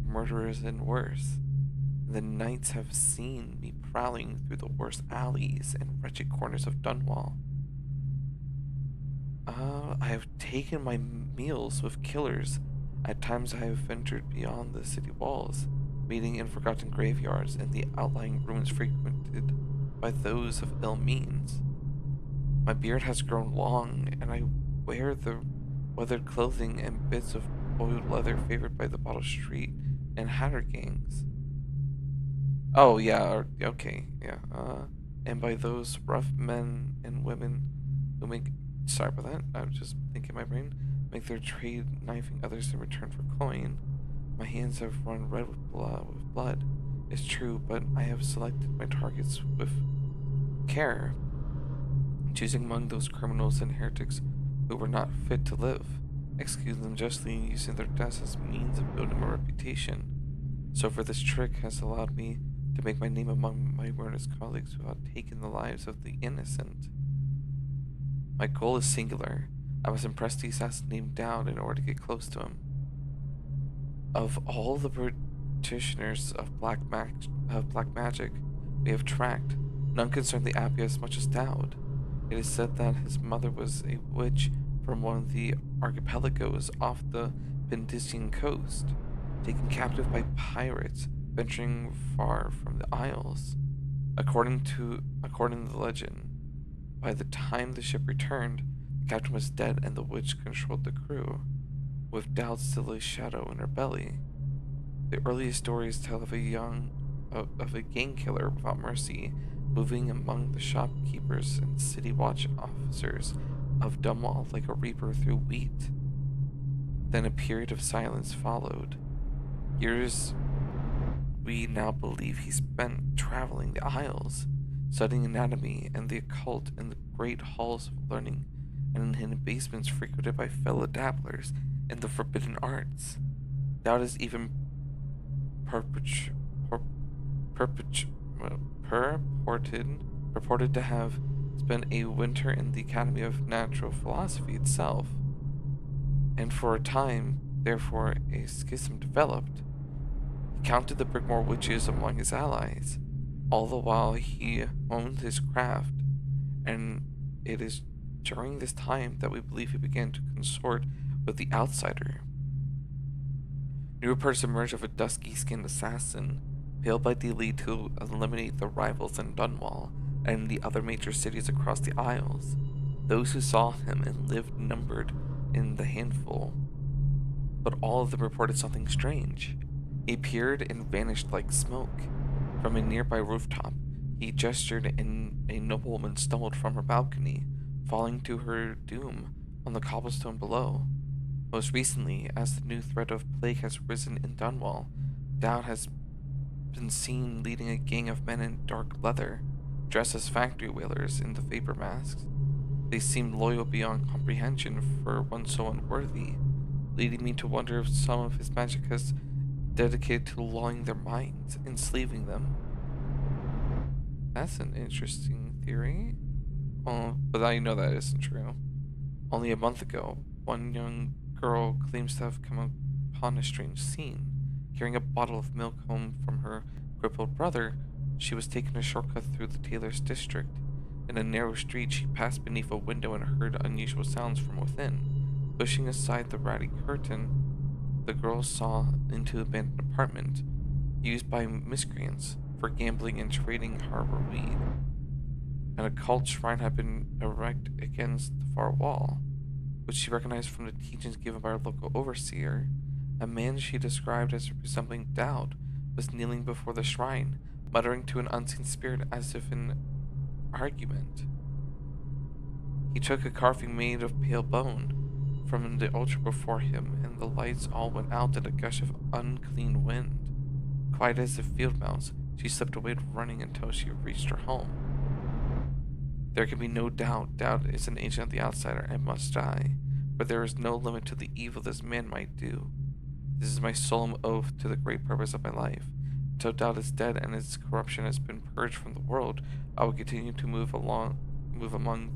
murderers and worse. The nights have seen me prowling through the worst alleys and wretched corners of Dunwall. I have taken my meals with killers. At times I have ventured beyond the city walls, meeting in forgotten graveyards and the outlying ruins frequented by those of ill means. My beard has grown long, and I wear the weathered clothing and bits of oiled leather favored by the Bottle Street and Hatter gangs. Oh, yeah, okay, yeah. And by those rough men and women who make... Sorry about that, I was just thinking in my brain. Make their trade knifing others in return for coin. My hands have run red with blood. It's true, but I have selected my targets with care, choosing among those criminals and heretics who were not fit to live, executing them justly and using their deaths as means of building a reputation. So for this trick has allowed me to make my name among my murderous colleagues without taking the lives of the innocent. My goal is singular. I must impress the assassin named Dowd in order to get close to him. Of all the practitioners of black magic we have tracked, none concern the Abbey as much as Dowd. It is said that his mother was a witch from one of the archipelagos off the Bendician coast, taken captive by pirates venturing far from the Isles. According to the legend, by the time the ship returned, the captain was dead and the witch controlled the crew, with Dowd still a shadow in her belly. The earliest stories tell of a gang killer without mercy, moving among the shopkeepers and city watch officers of Dunwall like a reaper through wheat. Then a period of silence followed. Years we now believe he spent traveling the Isles, studying anatomy and the occult in the great halls of learning and in hidden basements frequented by fellow dabblers in the forbidden arts. Dowd is even purported to have spent a winter in the Academy of Natural Philosophy itself, and for a time, therefore, a schism developed. He counted the Brickmore witches among his allies, all the while he owned his craft, and it is during this time that we believe he began to consort with the outsider. New reports emerged of a dusky-skinned assassin, hailed by the elite to eliminate the rivals in Dunwall and in the other major cities across the Isles. Those who saw him and lived numbered in the handful, but all of them reported something strange. He appeared and vanished like smoke. From a nearby rooftop, he gestured and a noblewoman stumbled from her balcony, falling to her doom on the cobblestone below. Most recently, as the new threat of plague has risen in Dunwall, Dowd has been seen leading a gang of men in dark leather, dressed as factory whalers in the vapor masks. They seemed loyal beyond comprehension for one so unworthy, leading me to wonder if some of his magic is dedicated to lulling their minds, enslaving them. That's an interesting theory. But I know that isn't true. Only a month ago, one young girl claims to have come upon a strange scene. Carrying a bottle of milk home from her crippled brother, she was taking a shortcut through the tailor's district. In a narrow street, she passed beneath a window and heard unusual sounds from within. Pushing aside the ratty curtain, the girl saw into an abandoned apartment, used by miscreants for gambling and trading harbor weed. An occult shrine had been erected against the far wall, which she recognized from the teachings given by our local overseer. A man she described as resembling Dowd was kneeling before the shrine, muttering to an unseen spirit as if in argument. He took a carving made of pale bone from the altar before him, and the lights all went out in a gush of unclean wind. Quiet as a field mouse, she slipped away running until she reached her home. There can be no doubt Dowd is an agent of the outsider and must die, but there is no limit to the evil this man might do. This is my solemn oath to the great purpose of my life. Until Dowd is dead and his corruption has been purged from the world, I will continue to move among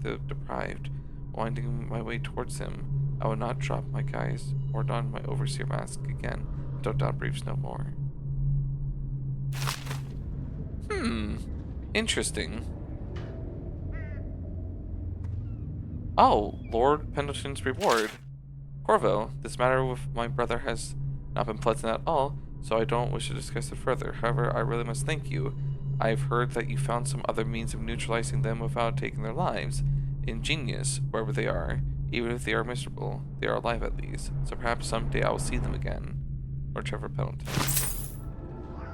the deprived, winding my way towards him. I will not drop my guise or don my overseer mask again until Dowd breathes no more. Interesting. Oh, Lord Pendleton's reward. Corvo, this matter with my brother has not been pleasant at all, so I don't wish to discuss it further. However, I really must thank you. I've heard that you found some other means of neutralizing them without taking their lives. Ingenious, wherever they are. Even if they are miserable, they are alive at least. So perhaps someday I will see them again. Lord Trevor Pendleton.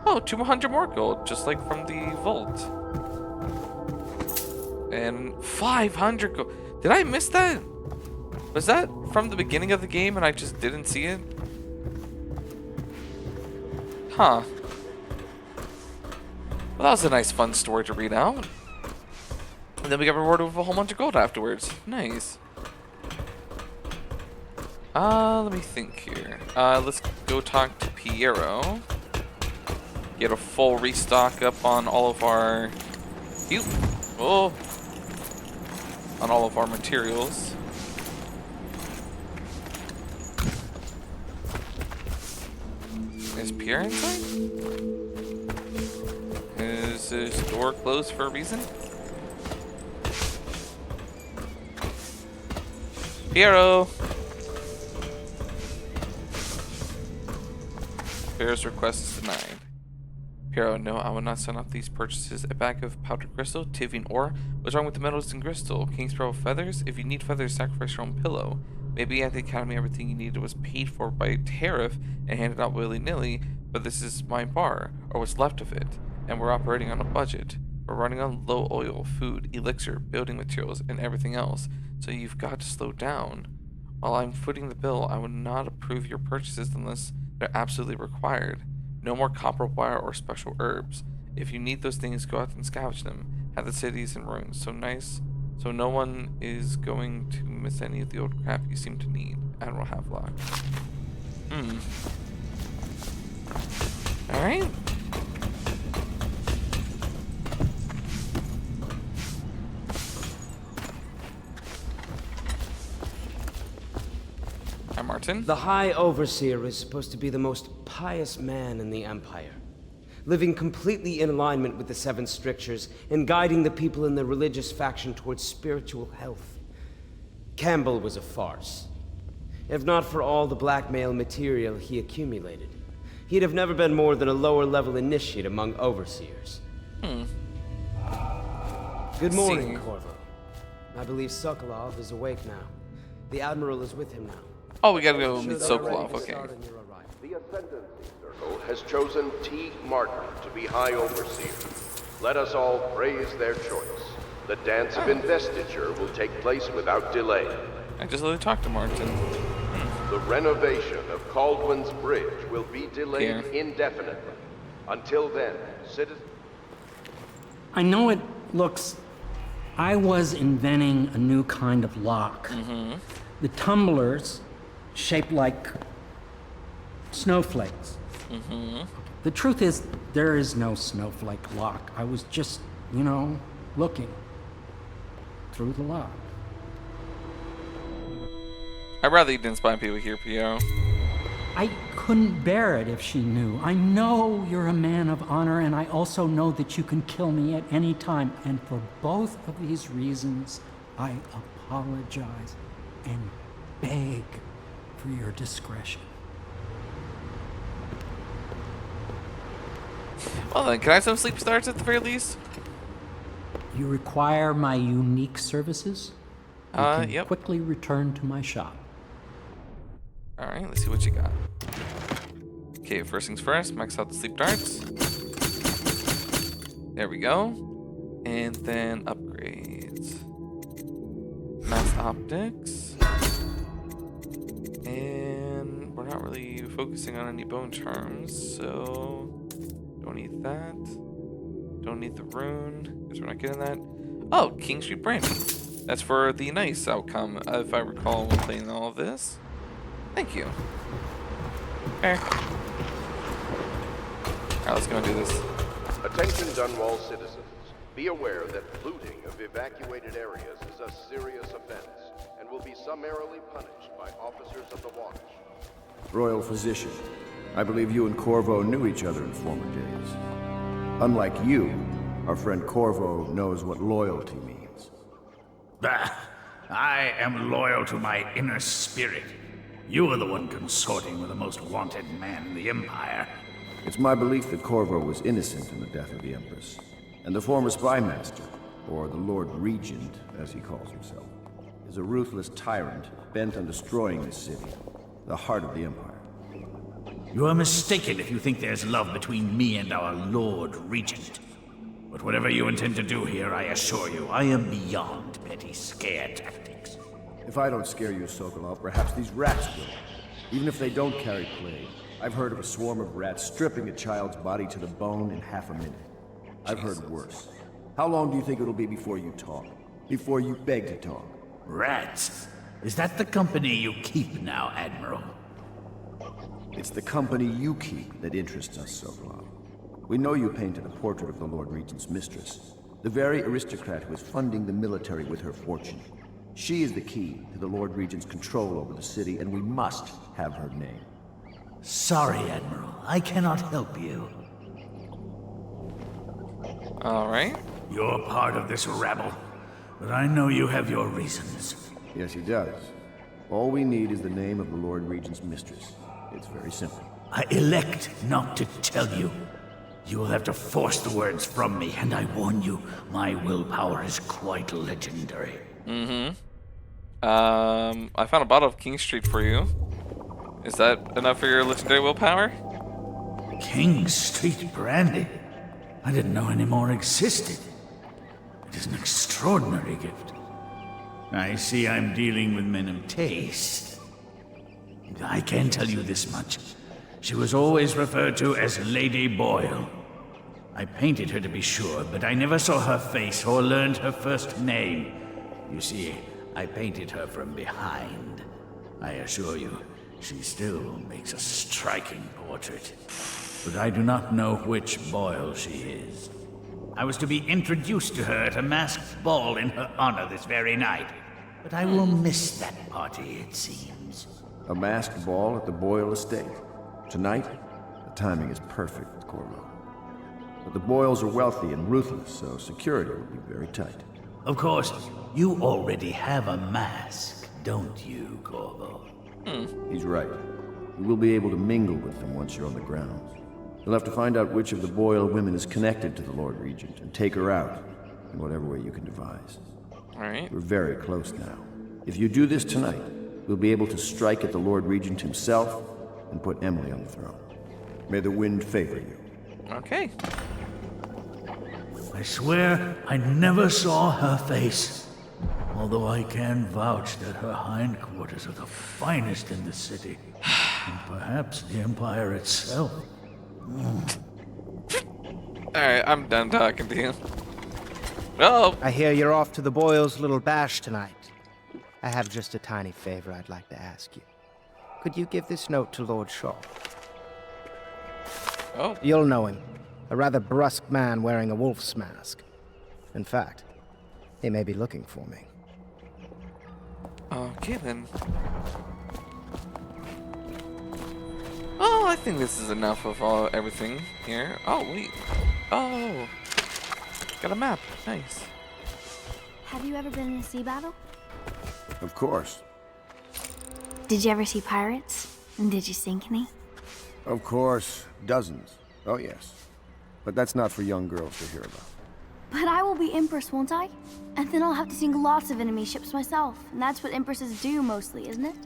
Oh, 200 more gold, just like from the vault. And 500 gold. Did I miss that? Was that from the beginning of the game and I just didn't see it? Huh. Well, that was a nice fun story to read out. And then we got rewarded with a whole bunch of gold afterwards. Nice. Let me think here. Let's go talk to Piero. Get a full restock up on all of our... on all of our materials. Is Pierre inside? Is this door closed for a reason? Piero! Piero's request is denied. Piero, no, I will not sign off these purchases. A bag of powdered crystal, Tivian ore. What's wrong with the metals and crystal? Kingsborough feathers? If you need feathers, sacrifice your own pillow. Maybe at the academy everything you needed was paid for by a tariff and handed out willy-nilly, but this is my bar, or what's left of it, and we're operating on a budget. We're running on low oil, food, elixir, building materials, and everything else, so you've got to slow down. While I'm footing the bill, I would not approve your purchases unless they're absolutely required. No more copper wire or special herbs. If you need those things, go out and scavenge them. Have the cities in ruins. So no one is going to miss any of the old crap you seem to need. Admiral Havelock. Alright. Hi, Martin. The High Overseer is supposed to be the most pious man in the Empire, living completely in alignment with the Seven Strictures and guiding the people in the religious faction towards spiritual health. Campbell was a farce. If not for all the blackmail material he accumulated, he'd have never been more than a lower-level initiate among overseers. Good morning, Corvo. I believe Sokolov is awake now. The Admiral is with him now. Oh, we gotta go meet Sokolov, okay. The Ascendancy Circle has chosen T. Martin to be High Overseer. Let us all praise their choice. The dance of investiture will take place without delay. I just literally talked to Martin. The renovation of Caldwell's Bridge will be delayed indefinitely. Until then, citizens... I know it looks... I was inventing a new kind of lock. The tumblers, shaped like snowflakes. The truth is, there is no snowflake lock. I was just, you know, looking through the lock. I'd rather you didn't spy on people here, Piero. I couldn't bear it if she knew. I know you're a man of honor, and I also know that you can kill me at any time. And for both of these reasons, I apologize and beg for your discretion. Well then, can I have some sleep starts at the very least? You require my unique services? You can yep. quickly return to my shop. Alright, let's see what you got. Okay, first things first, max out the sleep darts. There we go. And then upgrades. Max optics. And we're not really focusing on any bone charms, so don't need that. Don't need the rune, because we're not getting that. Oh, King Street Brandy. That's for the nice outcome, if I recall when playing all of this. Thank you. Okay. Alright, let's go and do this. Attention Dunwall citizens. Be aware that looting of evacuated areas is a serious offense and will be summarily punished by officers of the watch. Royal Physician, I believe you and Corvo knew each other in former days. Unlike you, our friend Corvo knows what loyalty means. Bah! I am loyal to my inner spirit. You are the one consorting with the most wanted man in the Empire. It's my belief that Corvo was innocent in the death of the Empress, and the former spy master, or the Lord Regent, as he calls himself, is a ruthless tyrant bent on destroying this city, the heart of the Empire. You are mistaken if you think there's love between me and our Lord Regent. But whatever you intend to do here, I assure you, I am beyond petty scare tactics. If I don't scare you, Sokolov, perhaps these rats will. Even if they don't carry plague. I've heard of a swarm of rats stripping a child's body to the bone in half a minute. I've heard worse. How long do you think it'll be before you talk? Before you beg to talk? Rats? Is that the company you keep now, Admiral? It's the company you keep that interests us, Sokolov. We know you painted a portrait of the Lord Regent's mistress, the very aristocrat who is funding the military with her fortune. She is the key to the Lord Regent's control over the city, and we must have her name. Sorry, Admiral. I cannot help you. Alright. You're part of this rabble, but I know you have your reasons. Yes, he does. All we need is the name of the Lord Regent's mistress. It's very simple. I elect not to tell you. You will have to force the words from me, and I warn you, my willpower is quite legendary. I found a bottle of King Street for you. Is that enough for your legendary willpower? King Street brandy? I didn't know any more existed. It is an extraordinary gift. I see I'm dealing with men of taste. I can tell you this much. She was always referred to as Lady Boyle. I painted her to be sure, but I never saw her face or learned her first name. You see, I painted her from behind. I assure you, she still makes a striking portrait. but I do not know which Boyle she is. I was to be introduced to her at a masked ball in her honor this very night, but I will miss that party, it seems. A masked ball at the Boyle estate. Tonight? The timing is perfect, Corvo. But the Boyles are wealthy and ruthless, so security will be very tight. Of course, you already have a mask, don't you, Corvo? He's right. You will be able to mingle with them once you're on the grounds. You'll have to find out which of the Boyle women is connected to the Lord Regent and take her out in whatever way you can devise. Alright. We're very close now. If you do this tonight, we'll be able to strike at the Lord Regent himself and put Emily on the throne. May the wind favor you. Okay. I swear I never saw her face. Although I can vouch that her hindquarters are the finest in the city. And perhaps the Empire itself. Alright, I'm done talking to you. Oh! I hear you're off to the Boyles' little bash tonight. I have just a tiny favor I'd like to ask you. Could you give this note to Lord Shaw? Oh. You'll know him. A rather brusque man wearing a wolf's mask. In fact, he may be looking for me. Okay then. Oh, I think this is enough of everything here. Oh, wait. Oh. Got a map. Nice. Have you ever been in a sea battle? Of course. Did you ever see pirates? And did you sink any? Of course. Dozens. Oh, yes. But that's not for young girls to hear about. But I will be Empress, won't I? And then I'll have to sink lots of enemy ships myself. And that's what Empresses do mostly, isn't it?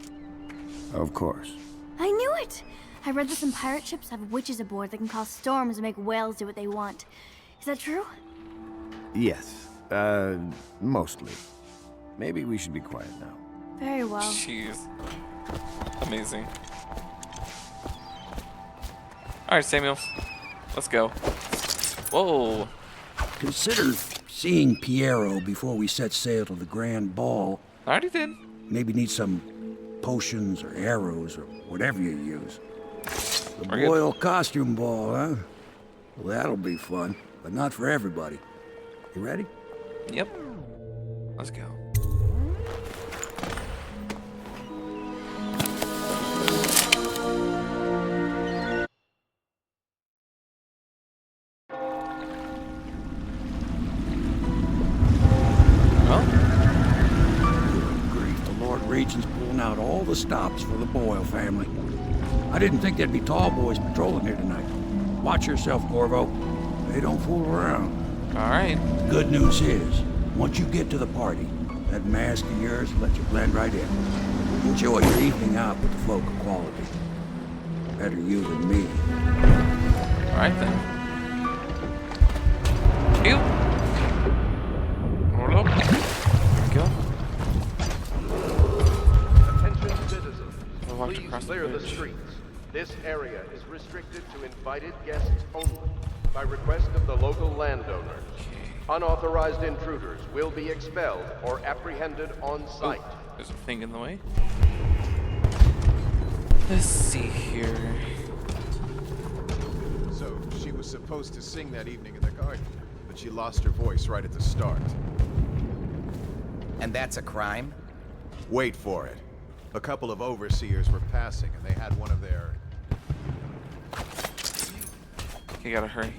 Of course. I knew it! I read that some pirate ships have witches aboard that can cause storms and make whales do what they want. Is that true? Yes. Mostly. Maybe we should be quiet now. Very well. Jeez. Amazing. Alright, Samuel. Let's go. Whoa. Consider seeing Piero before we set sail to the grand ball. Already did. Maybe need some potions or arrows or whatever you use. The We're Boyle costume ball, huh? Well, that'll be fun, but not for everybody. You ready? Yep. Let's go. Regent's pulling out all the stops for the Boyle family. I didn't think there'd be tall boys patrolling here tonight. Watch yourself, Corvo. They don't fool around. All right. Good news is, once you get to the party, that mask of yours will let you blend right in. Enjoy your evening out with the folk of quality. Better you than me. All right then. You. Hold up. There we go. Please clear the streets. This area is restricted to invited guests only, by request of the local landowner. Unauthorized intruders will be expelled or apprehended on site. Oh, there's a thing in the way. Let's see here. So, she was supposed to sing that evening in the garden, but she lost her voice right at the start. And that's a crime? Wait for it. A couple of overseers were passing, and they had one of their... You gotta hurry.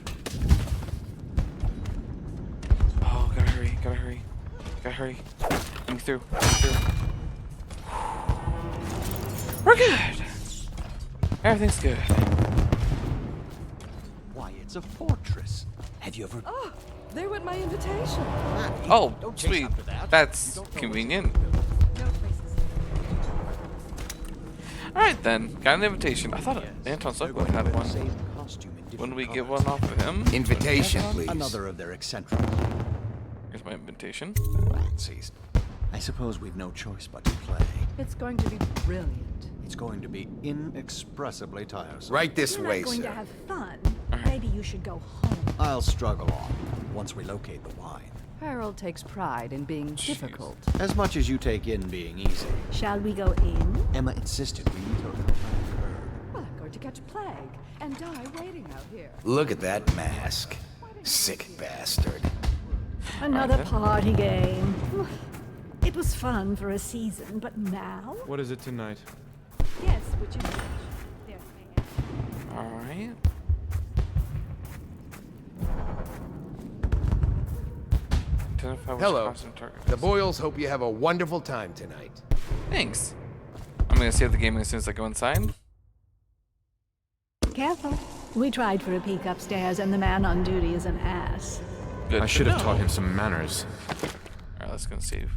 Oh, gotta hurry, gotta hurry. Gotta hurry. Let me through, let me through. We're good! Everything's good. Why, it's a fortress. Have you ever... Oh, there went my invitation. Oh, sweet. That's convenient. Alright then, got an invitation. I thought Anton Sokol had one. When do we get one off of him? Invitation, please. Another of their eccentrics. Here's my invitation. I suppose we've no choice but to play. It's going to be brilliant. It's going to be inexpressibly tiresome. Right this You're way, not going sir. to have fun. Maybe you should go home. I'll struggle on once we locate the wine. Harold takes pride in being difficult. As much as you take in being easy. Shall we go in? Emma insisted we meet her. Well, I'm going to get catch plague and die waiting out here. Look at that mask. Sick bastard. Another party game. It was fun for a season, but now? What is it tonight? Yes, which is which. Alright. Hello. The Boyles hope you have a wonderful time tonight. Thanks. I'm gonna save the game as soon as I go inside. Careful. We tried for a peek upstairs, and the man on duty is an ass. Good I should have taught him some manners. Alright, let's go and save.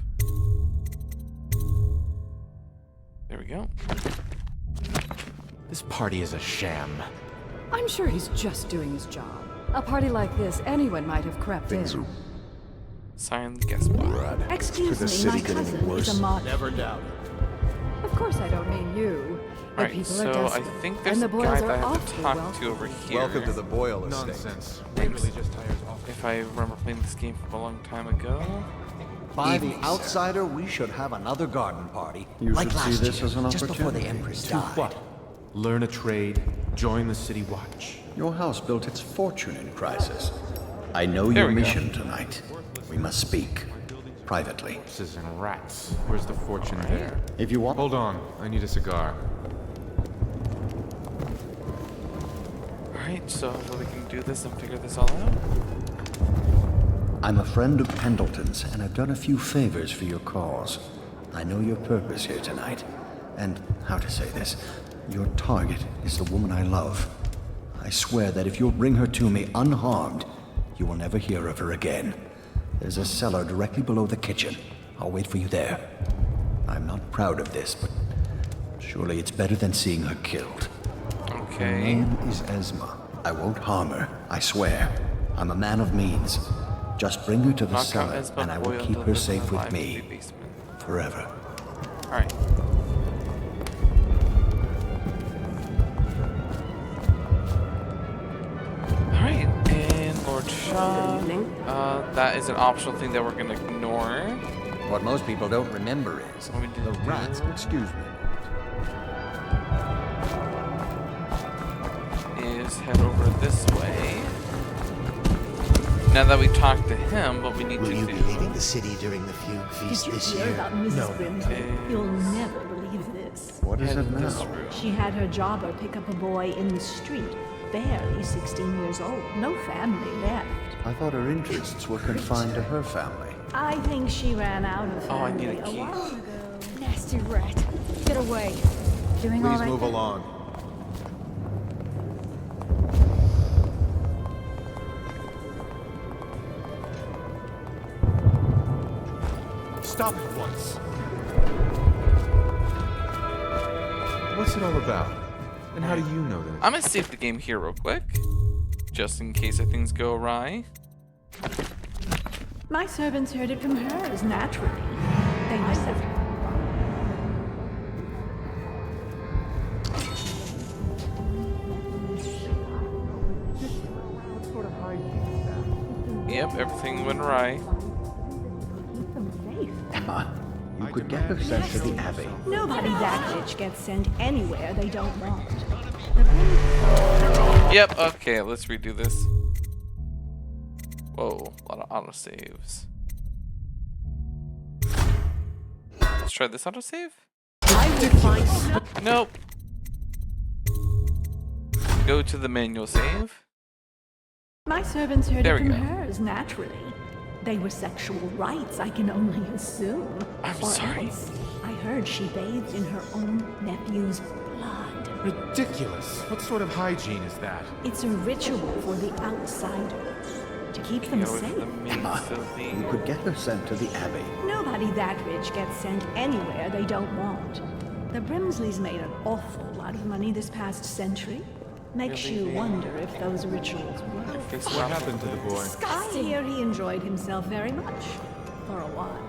There we go. This party is a sham. I'm sure he's just doing his job. A party like this, anyone might have crept in. Sign the guest book. Excuse me, my cousin is a mod. Never doubt it. Of course I don't mean you. The Alright, people so are I desperate, think there's and a the guy Boyles that I are have to awfully talk wealthy. to over here. Welcome to the Boyle estate. Nonsense. Thanks. Really just hires off. If I remember playing this game from a long time ago. By the outsider, we should have another garden party. You like should see last this year, as an just before the opportunity. Empress To died. what? Learn a trade, join the City Watch. Your house built its fortune in crisis. I know There your we go. mission tonight. We must speak. Privately. Horses and rats. Where's the fortune there? If you want... Hold on, I need a cigar. Alright, so we can do this and figure this all out. I'm a friend of Pendleton's, and I've done a few favors for your cause. I know your purpose here tonight. And, how to say this, your target is the woman I love. I swear that if you'll bring her to me unharmed, you will never hear of her again. There's a cellar directly below the kitchen. I'll wait for you there. I'm not proud of this, but surely it's better than seeing her killed. Her Okay. name is Esma. I won't harm her, I swear. I'm a man of means. Just bring her to the Knock out cellar, Esma and I will Boyle keep to her live safe alive with to me. the basement. Forever. Alright. Alright, and Lord Shaw. That is an optional thing that we're gonna ignore. What most people don't remember is What we did the do- rats. Excuse me. Is head over this way. Now that we talked to him, what we need Will to you do. be leaving the city during the feast Did you this hear year? about Mrs. No. Brimsley? You'll never believe this. What is Head it in this now? room. She had her jobber pick up a boy in the street, barely 16 years old, no family left. I thought her interests were confined to her family. I think she ran out of Oh, I family need a key. while ago. Nasty rat. Get away. Doing Please all right? move along. Stop at once. What's it all about? And how do you know that? I'm gonna save the game here real quick. Just in case things go awry. My servants heard it from hers, naturally. They were separate. Yep, everything went right. Emma, you could get her sent to the Abbey. Nobody that rich gets sent anywhere they don't want. Yep, okay, let's redo this. Whoa, a lot of autosaves. Let's try this autosave. Nope. Go to the manual save. My servants heard There it we from go. hers, naturally. They were sexual rights, I can only assume. I'm Or sorry. else, I heard she bathed in her own nephew's blood. Ridiculous. What sort of hygiene is that? It's a ritual for the outsider, to keep them Go to safe. the main facility. You could get her sent to the Abbey. Nobody that rich gets sent anywhere they don't want. The Brimsleys made an awful lot of money this past century. Makes you wonder if those rituals work. What happened to the boy? I hear he enjoyed himself very much, for a while.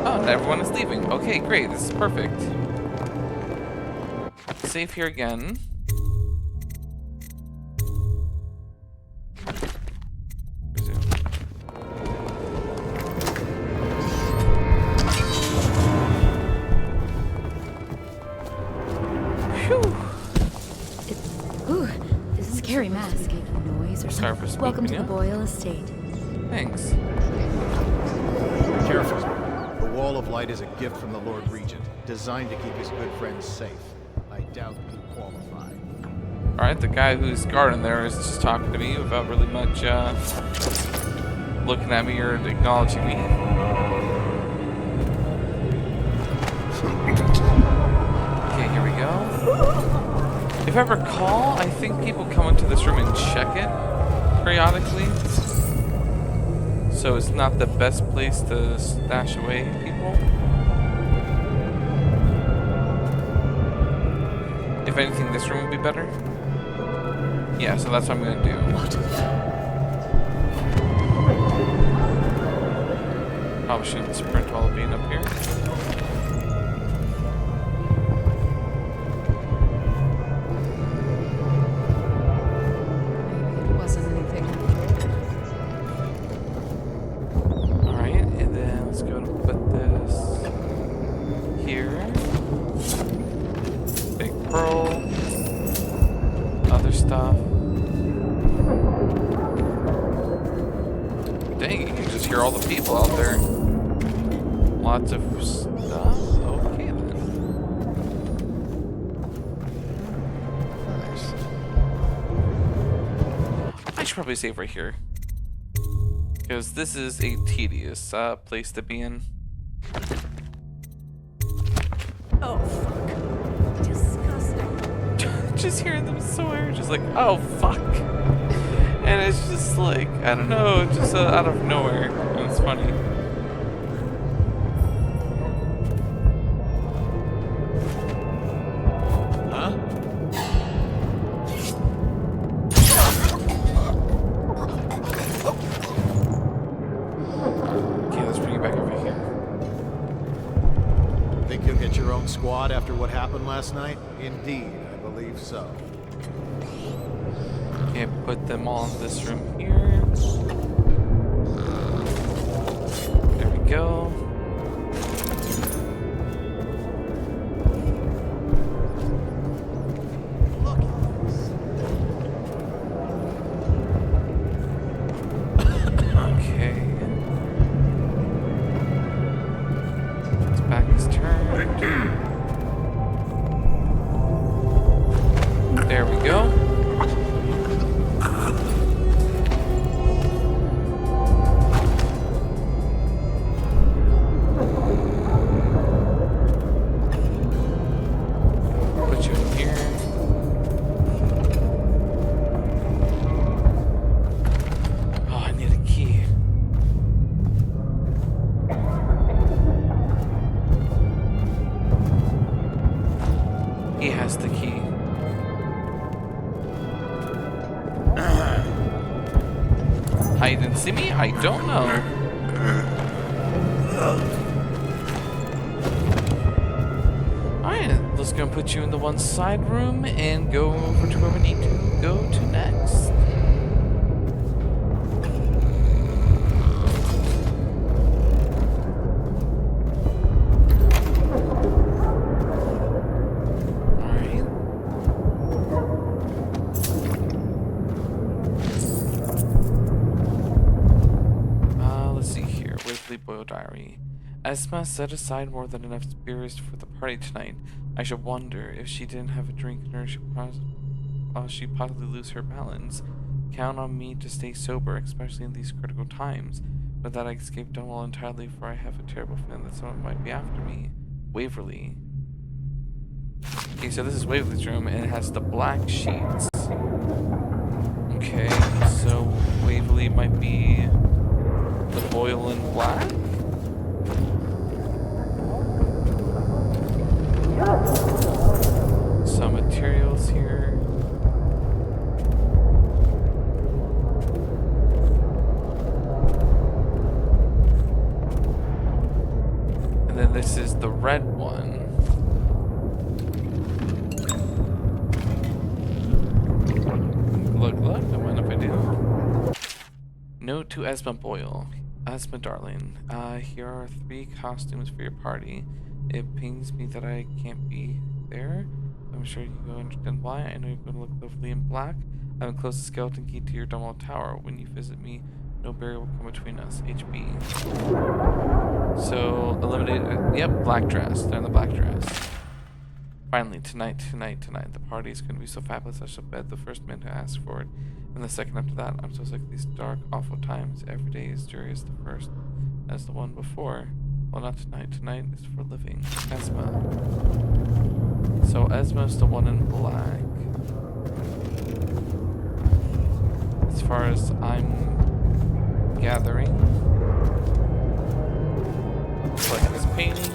Oh, and everyone is leaving. Okay, great. This is perfect. Save here again. Resume. to be making noise or Sorry something. for Welcome to speaking the up. Boyle Estate. Thanks. Careful. The Wall of Light is a gift from the Lord Regent, designed to keep his good friends safe. I doubt you qualify. Alright, the guy who's guarding there is just talking to me without really much looking at me or acknowledging me. Okay, here we go. If I recall, I think people come into this room and check it periodically. So it's not the best place to stash away people. If anything, this room would be better. Yeah, so that's what I'm gonna do. Probably shouldn't sprint while being up here. Maybe it wasn't anything. Alright, and then let's go and put this here. Big pearl. Other stuff. Dang, you can just hear all the people out there. Lots of stuff. Okay then. Nice. I should probably save right here. Because this is a tedious place to be in. Oh, fuck. Disgusting. Just hearing them swear, just like, oh fuck. And it's just like, I don't know, just out of nowhere. And it's funny. Huh? Okay, let's bring it back over here. Think you'll get your own squad after what happened last night? Indeed, I believe so. Okay, put them all in this room here. There we go. Okay. His back is turned. There we go. Put you in here. Oh, I need a key. He has the key. How you didn't see me? I don't know. Alright, let's go and put you in the one side room and go over to where we need to go to next. Alright. Let's see here. Wesley Boyle Diary. Esma set aside more than enough spirits for the party tonight. I should wonder if she didn't have a drink in her, she'd possibly lose her balance. Count on me to stay sober, especially in these critical times. But that I escape Dunwall entirely, for I have a terrible feeling that someone might be after me. Waverly. Okay, so this is Waverly's room, and it has the black sheets. Okay, so Waverly might be the Boyle in black? Some materials here. And then this is the red one. Look, don't mind if I do. Note to Esma Boyle. Esma darling, here are 3 costumes for your party. It pains me that I can't be there. I'm sure you understand why. I know you're going to look lovely in black. Having closed the skeleton key to your Dunwall Tower. When you visit me, no barrier will come between us. HB. So, eliminate... yep, black dress. They're in the black dress. Finally, tonight. The party is going to be so fabulous I shall bet the first man to ask for it. And the second after that. I'm so sick of these dark, awful times. Every day is dreary as the first, as the one before. Well, not tonight. Tonight is for living. Esma. So, Esma's the one in black. As far as I'm gathering. Like this painting.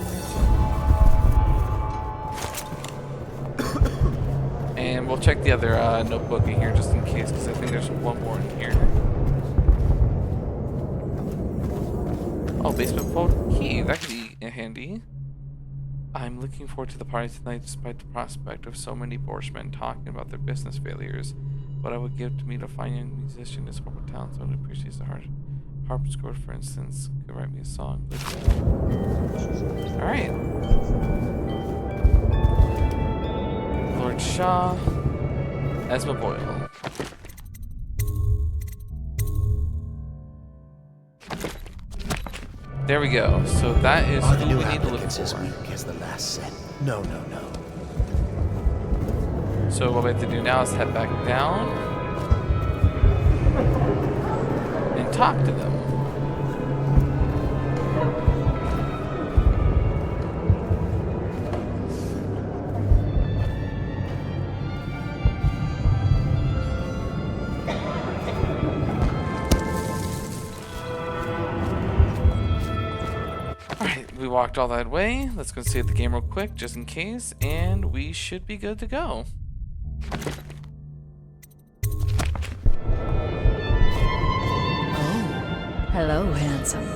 And we'll check the other notebook in here just in case, because I think there's one more in here. Oh, basement vault key. That could be handy. I'm looking forward to the party tonight despite the prospect of so many Borsmen talking about their business failures. What I would give to meet a fine young musician in this horrible town, someone who appreciates the harpsichord, for instance, could write me a song. Alright. Lord Shaw, Esma Boyle. There we go. So that is who we need to look for. As weak as the last set. No. So what we have to do now is head back down and talk to them. We walked all that way. Let's go save the game real quick just in case, and we should be good to go. Oh, hello, handsome.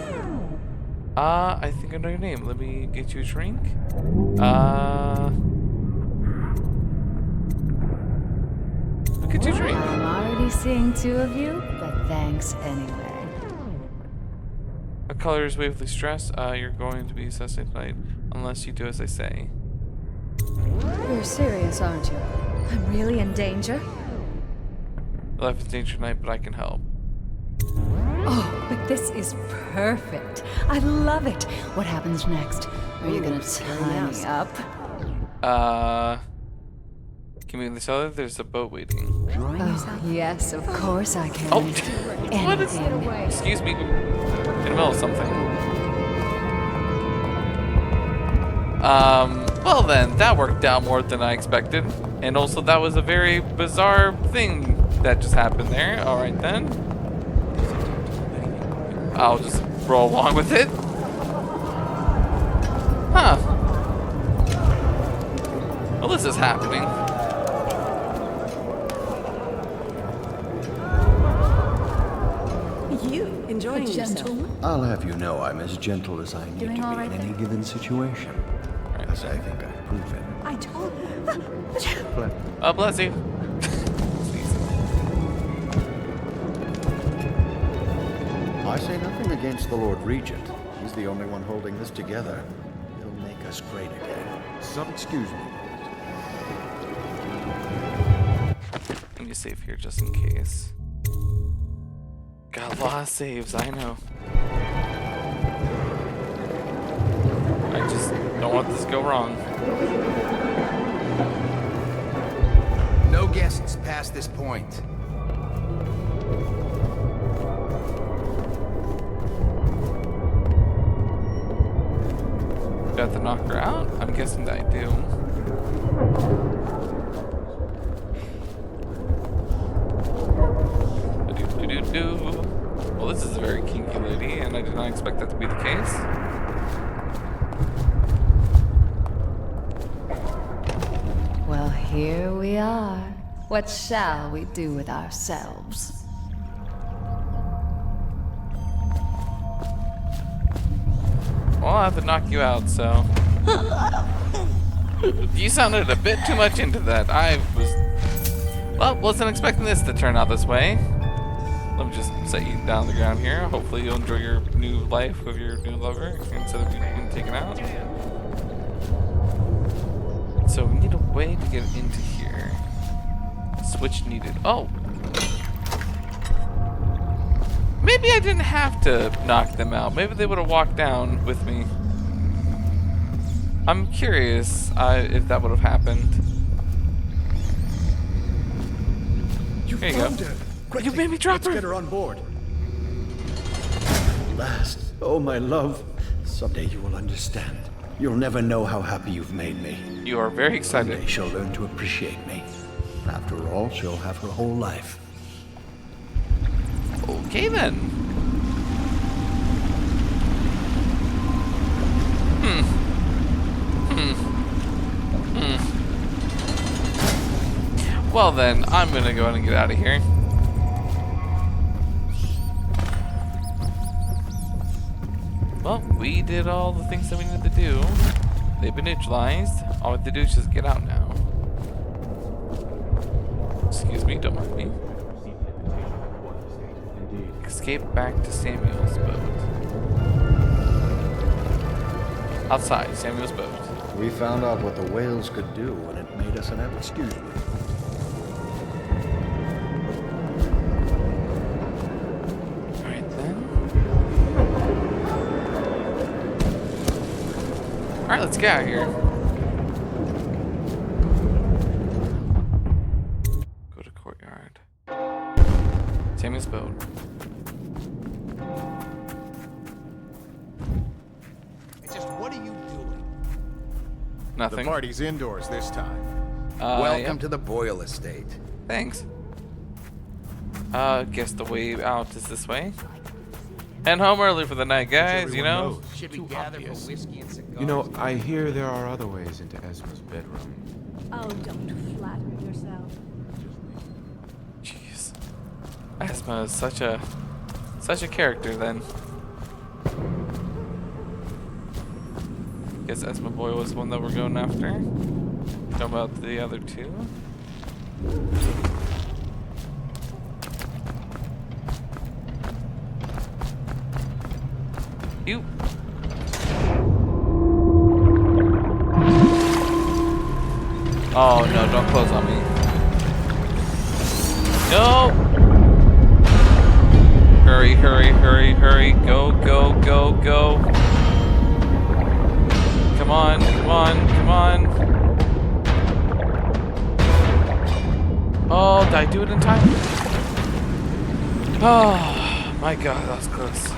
I think I know your name. Let me get you a drink. Get you a drink. I'm already seeing two of you, but thanks anyway. A color is Waverly Stress. You're going to be assassinated tonight unless you do as I say. You're serious, aren't you? I'm really in danger? Life is danger tonight, but I can help. Oh, but this is perfect. I love it. What happens next? Are you gonna tie me up? Can we in this other? There's a boat waiting. Oh, yes, of course I can. Oh, what is... Excuse me. In the middle of something. Well then, that worked out more than I expected. And also that was a very bizarre thing that just happened there. Alright then. I'll just roll along with it. Huh. Well, this is happening. You enjoying yourself? I'll have you know I'm as gentle as I need to be in any given situation. As I think I've proven. I told you. Oh, bless you. I say nothing against the Lord Regent. He's the only one holding this together. He'll make us great again. Excuse me. Let me save here just in case. Got a lot of saves, I know. I just don't want this to go wrong. No guests past this point. Do I have to knock her out? I'm guessing that I do. Well, this is a very kinky lady, and I did not expect that to be the case. Well, here we are. What shall we do with ourselves? Well, I'll have to knock you out, so... You sounded a bit too much into that. Well, wasn't expecting this to turn out this way. Let me just set you down on the ground here. Hopefully you'll enjoy your new life with your new lover instead of you being taken out. So we need a way to get into here. Switch needed. Oh! maybe I didn't have to knock them out. Maybe they would have walked down with me. I'm curious if that would have happened. There you go. Quickly, You made me drop let's her. get her on board. At last, oh my love. Someday you will understand. You'll never know how happy you've made me. You are very excited. Someday she'll learn to appreciate me. After all, she'll have her whole life. Okay then. Well then, I'm gonna go ahead and get out of here. Well, we did all the things that we needed to do. They've been neutralized. All we have to do is just get out now. Excuse me, don't mind me. Escape back to Samuel's boat. Outside, Samuel's boat. We found out what the whales could do, and it made us an excuse me. Alright then. Alright, let's get out of here. Go to courtyard. Samuel's boat. Just what are you doing? Nothing. The party's indoors this time. Welcome to the Boyle Estate. Thanks. Guess the way out is this way. And home early for the night, guys, you know? Should we gather for whiskey and cigars? You know, I hear there are other ways into Esma's bedroom. Oh, don't flatter yourself. Jeez. Esma is such a character then. Guess Esma Boy was the one that we're going after. How about the other two? You. Oh no, don't close on me. No! Hurry, hurry, hurry, hurry. Go, go, go, go. Come on, come on, come on. Oh, did I do it in time? Oh, my God, that was close.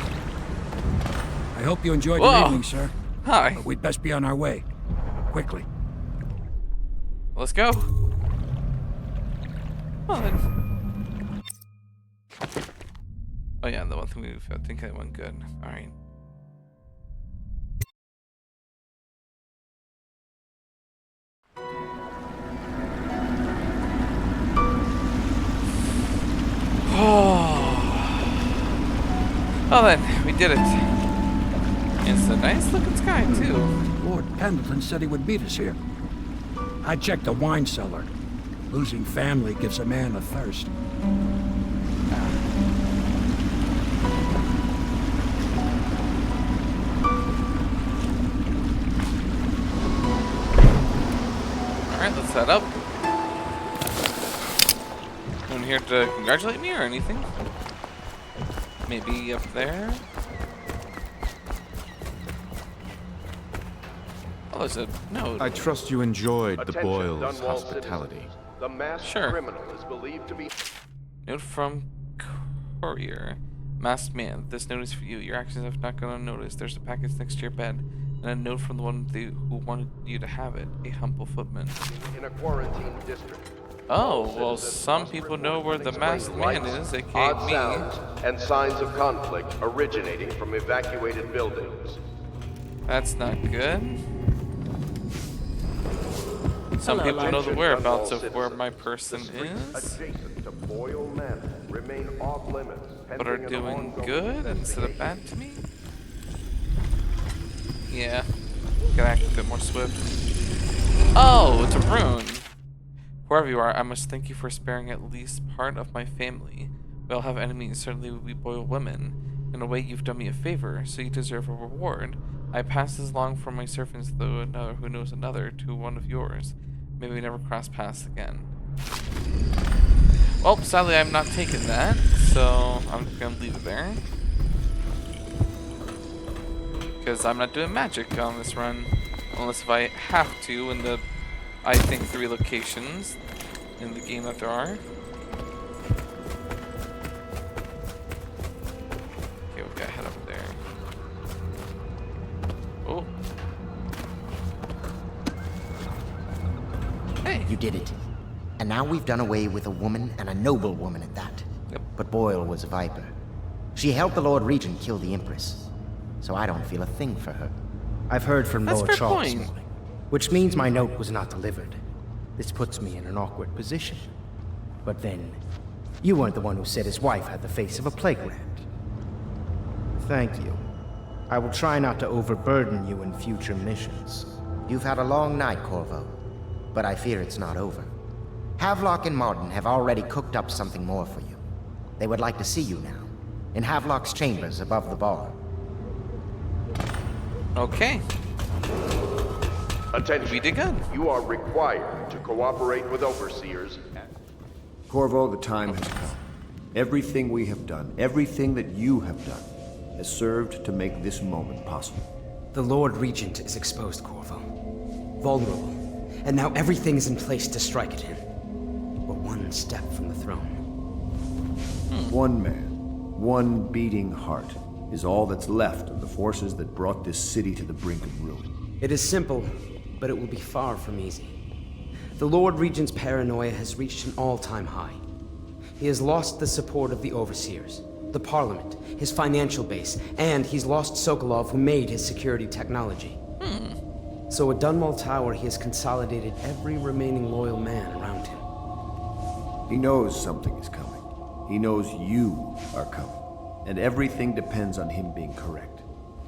I hope you enjoyed Whoa. your evening, sir. Hi. But we'd best be on our way. Quickly. Let's go. Well, then. Oh yeah, the one thing I think that went good. All right. Oh. Well then, we did it. It's a nice looking sky too. Lord Pendleton said he would meet us here. I checked the wine cellar. Losing family gives a man a thirst. Alright, let's head up. Anyone here to congratulate me or anything? Maybe up there? Oh, there's a note. I trust you enjoyed the Attention, Boyle's Dunwall hospitality. citizens. The masked Sure. criminal is believed to be... Note from Courier. Masked man, this note is for you. Your actions have not gone unnoticed. There's a package next to your bed. And a note from the one who wanted you to have it. A humble footman. in a quarantine district. Oh, well, some people know where the masked man is, aka Odd me. sounds and signs of conflict originating from evacuated buildings. That's not good. Some Hello, people know the Attention, whereabouts Dunwall of where citizens. my person The streets is, adjacent to Boyle Manor remain off limits. but are pending an doing ongoing good instead of investigation. bad to me. Yeah, gotta act a bit more swift. Oh, it's a rune. Wherever you are, I must thank you for sparing at least part of my family. We all have enemies, certainly we Boyle women. In a way, you've done me a favor, so you deserve a reward. I pass this along from my servants, though another who knows another, to one of yours. Maybe we never cross paths again. Well, sadly I'm not taking that, so I'm gonna leave it there. Because I'm not doing magic on this run. Unless if I have to in the, I think, 3 locations in the game that there are. Okay, we gotta head up there. Oh. Hey. You did it. And now we've done away with a woman, and a noble woman at that. Yep. But Boyle was a viper. She helped the Lord Regent kill the Empress. So I don't feel a thing for her. I've heard from That's Lord fair Charles point. this morning, which means my note was not delivered. This puts me in an awkward position. But then, you weren't the one who said his wife had the face of a playground. Thank you. I will try not to overburden you in future missions. You've had a long night, Corvo, but I fear it's not over. Havelock and Martin have already cooked up something more for you. They would like to see you now, in Havelock's chambers above the bar. Okay. Attention. We did good. You are required to cooperate with overseers. Corvo, the time has come. Everything we have done, everything that you have done, has served to make this moment possible. The Lord Regent is exposed, Corvo. Vulnerable. And now everything is in place to strike at him. We're one step from the throne. One man, one beating heart, is all that's left of the forces that brought this city to the brink of ruin. It is simple, but it will be far from easy. The Lord Regent's paranoia has reached an all-time high. He has lost the support of the Overseers, the Parliament, his financial base, and he's lost Sokolov, who made his security technology. So at Dunwall Tower, he has consolidated every remaining loyal man around him. He knows something is coming. He knows you are coming. And everything depends on him being correct.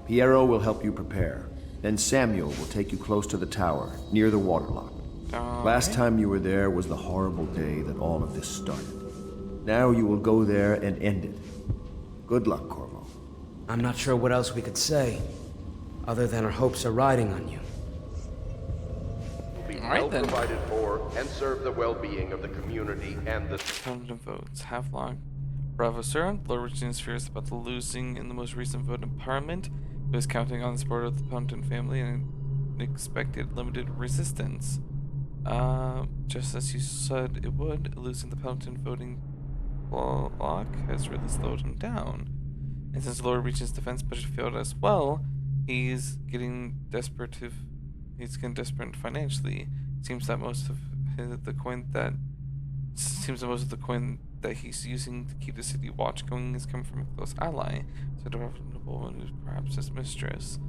Piero will help you prepare. Then Samuel will take you close to the tower, near the waterlock. Last time you were there was the horrible day that all of this started. Now you will go there and end it. Good luck, Corvo. I'm not sure what else we could say, other than our hopes are riding on you. Be well provided for and serve the well-being of the community and the... Fountain votes. Havelock. Bravo, sir. Lord Regent is furious about the losing in the most recent vote in Parliament. He was counting on the support of the Fountain family and expected limited resistance. Just as you said it would, losing the Fountain voting block has really slowed him down. And since Lord Regent's defense budget failed as well, he's getting desperate financially. Seems that most of the coin that he's using to keep the city watch going is coming from a close ally, so a nobleman who's perhaps his mistress.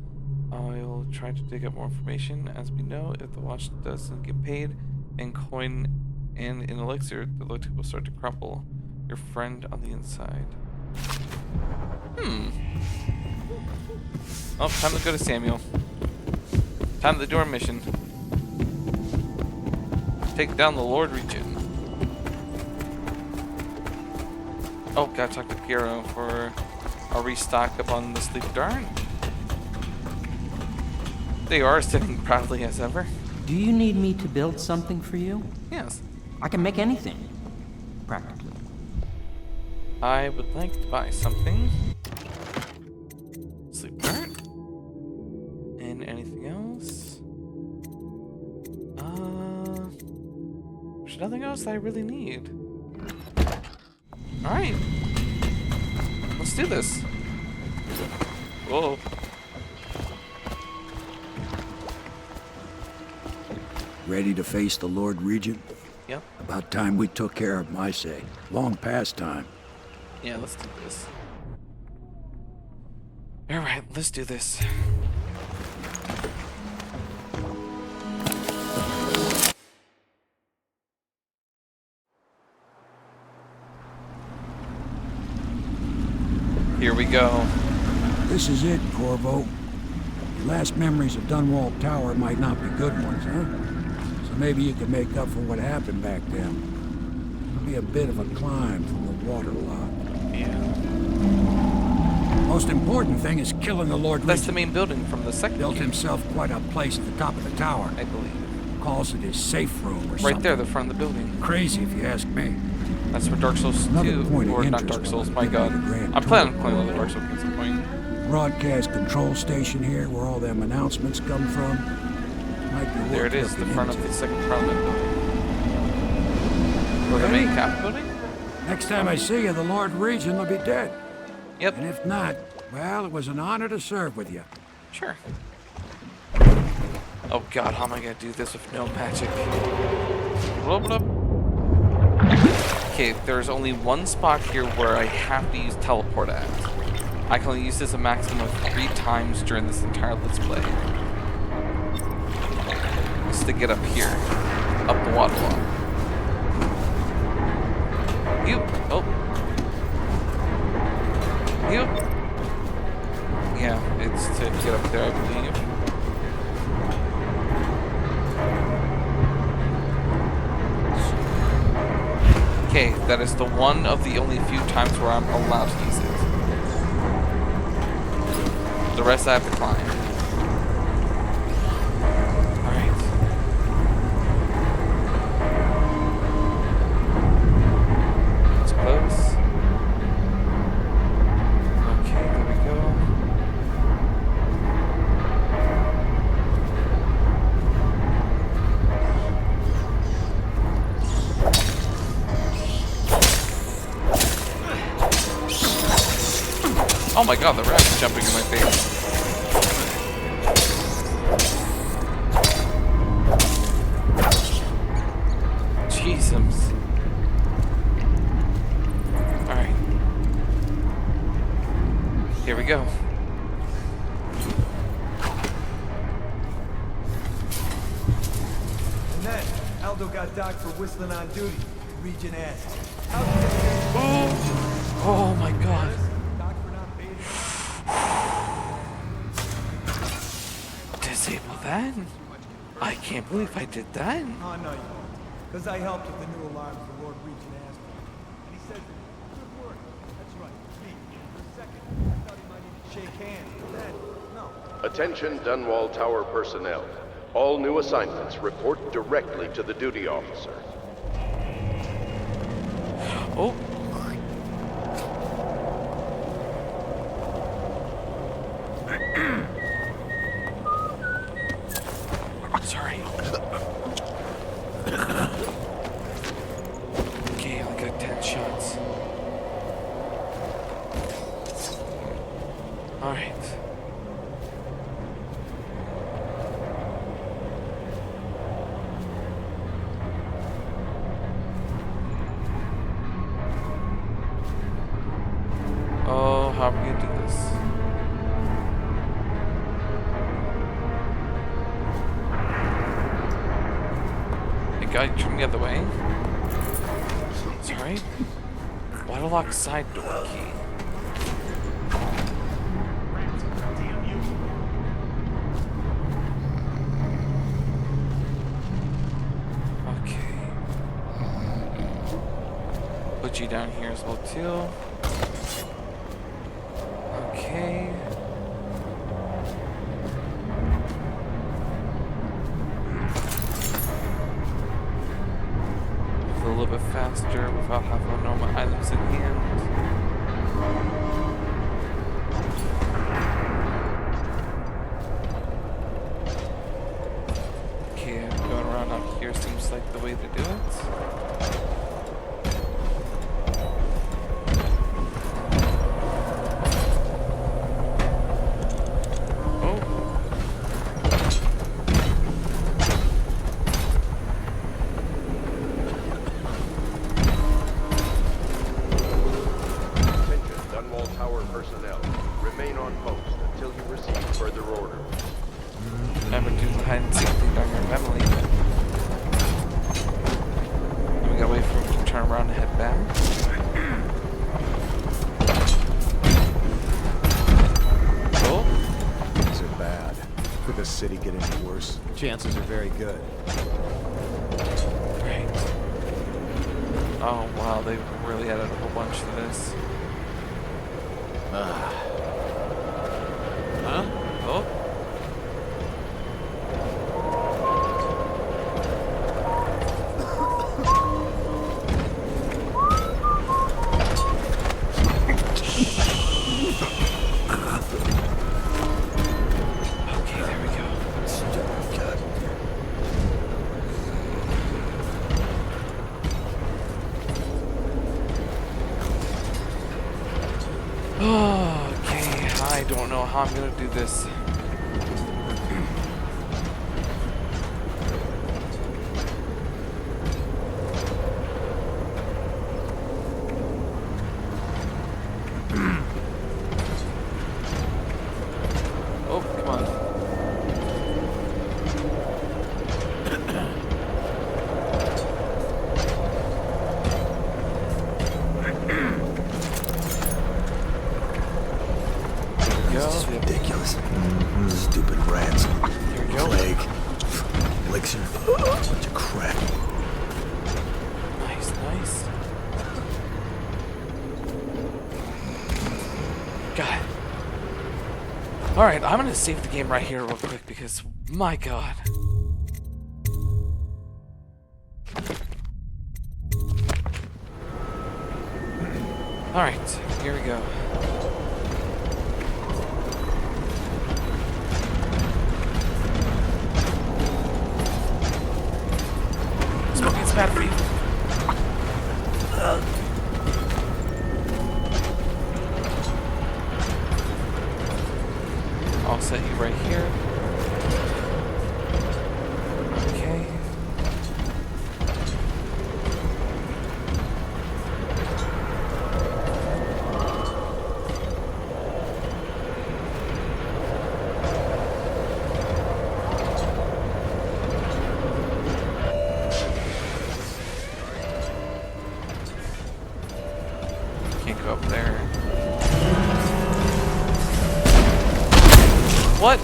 I'll try to dig up more information. As we know, if the watch doesn't get paid in coin and in elixir, the loyalty will start to crumble. Your friend on the inside. Oh, time to go to Samuel. Time to do our mission. Take down the Lord Regent. Oh, gotta talk to Piero for a restock up on the sleep dart. They are sitting proudly as ever. Do you need me to build something for you? Yes. I can make anything, practically. I would like to buy something. Sleep dart. And anything else? There's nothing else that I really need. Alright. Let's do this. Whoa. Ready to face the Lord Regent? Yep. About time we took care of him, I say. Long past time. Yeah, let's do this. Alright, let's do this. Here we go. This is it, Corvo. Your last memories of Dunwall Tower might not be good ones, huh? So maybe you can make up for what happened back then. It'll be a bit of a climb from the waterlock. Yeah. Most important thing is killing the Lord Regent. That's the main building from the second Built game. himself quite a place at the top of the tower. I believe. calls it his safe room or something. Right there, the front of the building. Crazy if you ask me. That's what Dark Souls 2, or not Dark Souls, my god. I'm planning on playing all the Dark Souls at some point. Broadcast control station here, where all them announcements come from. Might be There it is, the front of the second Parliament building. Or the main cap building? Next time I see you, the Lord Regent will be dead. Yep. And if not, well, it was an honor to serve with you. Sure. Oh god, how am I gonna do this with no magic? Okay, there's only one spot here where I have to use teleport at. I can only use this a maximum of 3 times during this entire Let's Play. Just to get up here. Up the water wall. You. Oh. You. Yeah, it's to get up there, I believe. Okay, that is the one of the only few times where I'm allowed to use it. The rest I have to climb. Alright. It's close. Okay, there we go. Oh my god, the rat's jumping in my face. Jesus. Alright. Here we go. And then, Aldo got docked for whistling on duty. The Regent asked. Oh my god. Disable that? I can't believe I did that. Oh, no, you won't. Because I helped with the new alarms the Lord Regent asked me. And he said, good work. That's right. Me. For a second, I thought he might need to shake hands. But then, no. Attention Dunwall Tower personnel. All new assignments report directly to the duty officer. Oh. Sorry. Okay, I only got 10 shots. Alright. Oh, how are we gonna do this? Hey, guy, turn the other way. Sorry. Why to lock side door key? Okay. Put you down here as well too. Okay. A little bit faster without having all my items in hand. Okay, going around up here seems like the way to do it. City get any worse? Chances are very good. Right. Oh wow, they've really added a whole bunch to this. Huh? Oh. don't know how I'm gonna do this. Oh, come on. This is ridiculous. Stupid rats. Here we go. Plague. Elixir. Bunch of crap. Nice, nice. God. Alright, I'm gonna save the game right here real quick because, my god. Alright, here we go. Smoking's bad for you. I'll set you right here. Okay. Can't go up there. What?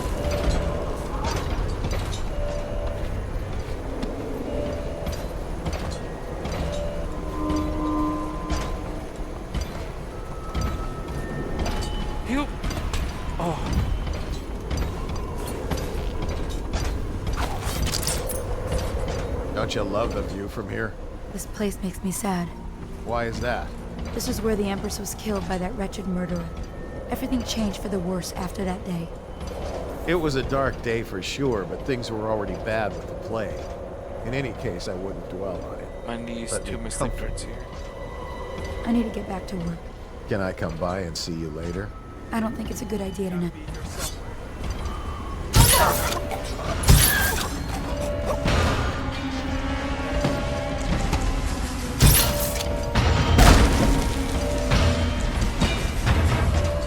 You. Oh. Don't you love the view from here? This place makes me sad. Why is that? This is where the Empress was killed by that wretched murderer. Everything changed for the worse after that day. It was a dark day for sure, but things were already bad with the plague. In any case, I wouldn't dwell on it. My knees Let too me much comfort secrets here. I need to get back to work. Can I come by and see you later? I don't think it's a good idea tonight.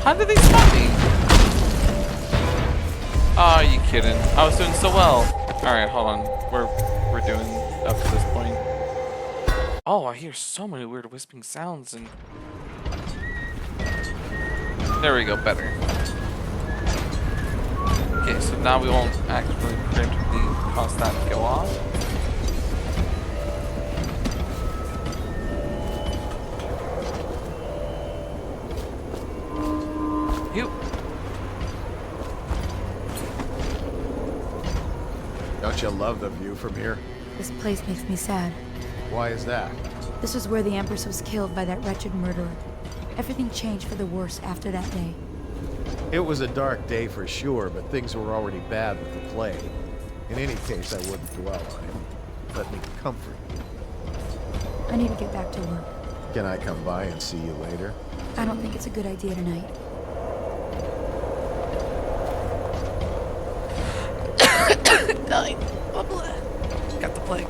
How did they spot me? Oh, are you kidding? I was doing so well. Alright, hold on. We're doing up to this point. Oh, I hear so many weird whispering sounds and... There we go, better. Okay, so now we won't actually preemptively cause that to go off. You. Don't you love the view from here? This place makes me sad. Why is that? This is where the Empress was killed by that wretched murderer. Everything changed for the worse after that day. It was a dark day for sure, but things were already bad with the plague. In any case, I wouldn't dwell on it. Let me comfort you. I need to get back to work. Can I come by and see you later? I don't think it's a good idea tonight. Dying. Got the plague.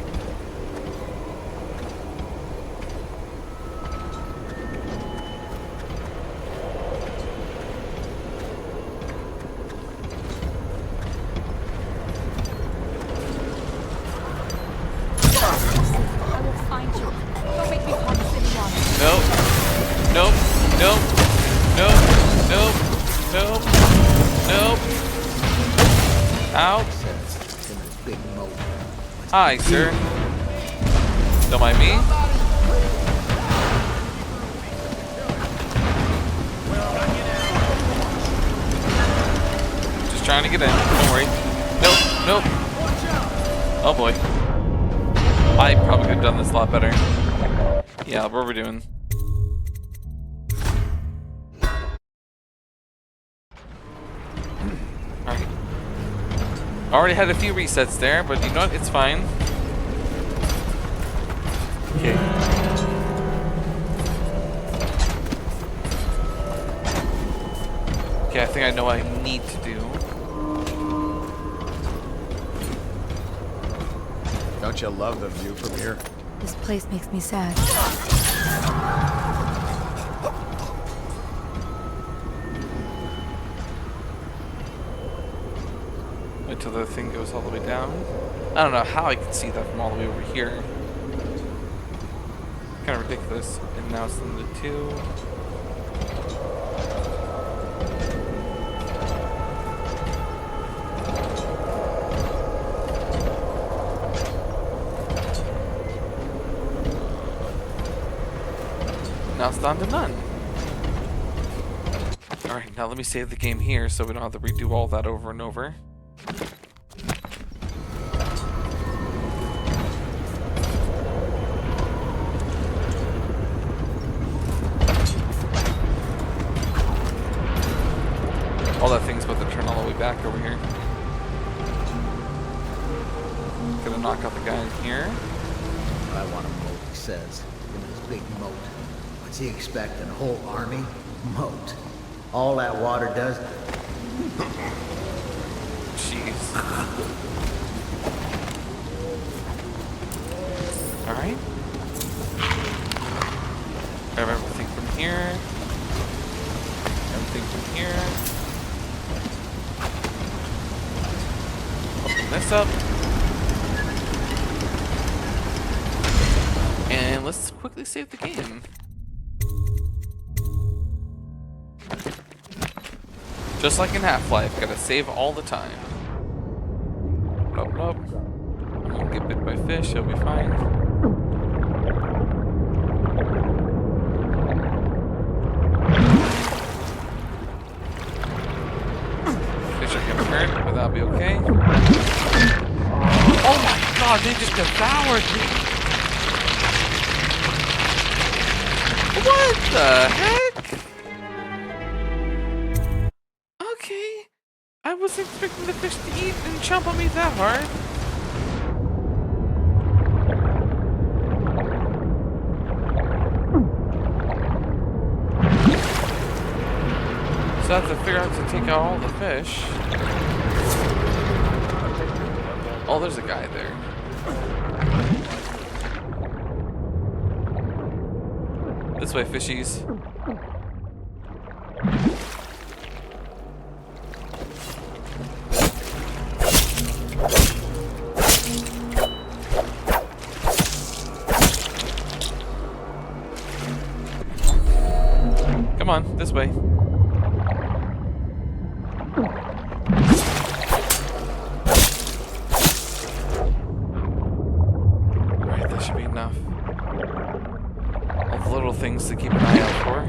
I will find you. Don't make me harm the city water. Nope. Nope. Nope. Nope. Nope. Nope. Nope. Out. Hi, sir. Don't mind me. Just trying to get in. Don't worry. Nope. Nope. Oh boy. I probably could have done this a lot better. Yeah, what are we doing? Alright. Already had a few resets there, but you know what? It's fine. Okay. Okay, I think I know what I need to do. Don't you love the view from here? This place makes me sad. Wait till the thing goes all the way down. I don't know how I can see that from all the way over here. Kind of ridiculous. And now it's limited to 2. Now it's down to none. Alright, now let me save the game here so we don't have to redo all that over and over. All that thing's about to turn all the way back over here. Gonna knock out the guy in here. I want a moat, he says. Give him his big moat. What's he expecting? A whole army? Moat. All that water does. Jeez. Alright. Grab everything from here. Everything from here. Open this up. And let's quickly save the game. Just like in Half-Life, gotta save all the time. Nope, nope. I won't get bit by fish, it'll be fine. Fish are gonna hurt, but that'll be okay. Oh my god, they just devoured me! What the heck? Okay. I wasn't expecting the fish to eat and chomp on me that hard. So I have to figure out to take out all the fish. Oh, there's a guy there. This way, fishies. Come on, this way. Alright, that should be enough. All the little things to keep an eye out for.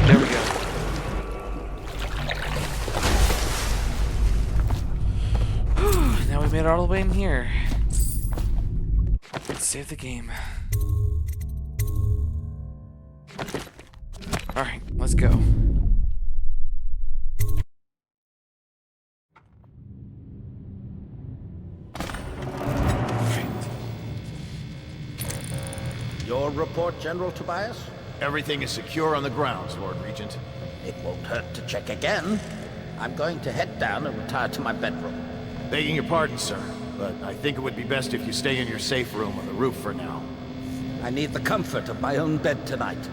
There we go. Now we made it all the way in here. Let's save the game. Alright, let's go. Your report, General Tobias? Everything is secure on the grounds, Lord Regent. It won't hurt to check again. I'm going to head down and retire to my bedroom. Begging your pardon, sir, but I think it would be best if you stay in your safe room on the roof for now. I need the comfort of my own bed tonight.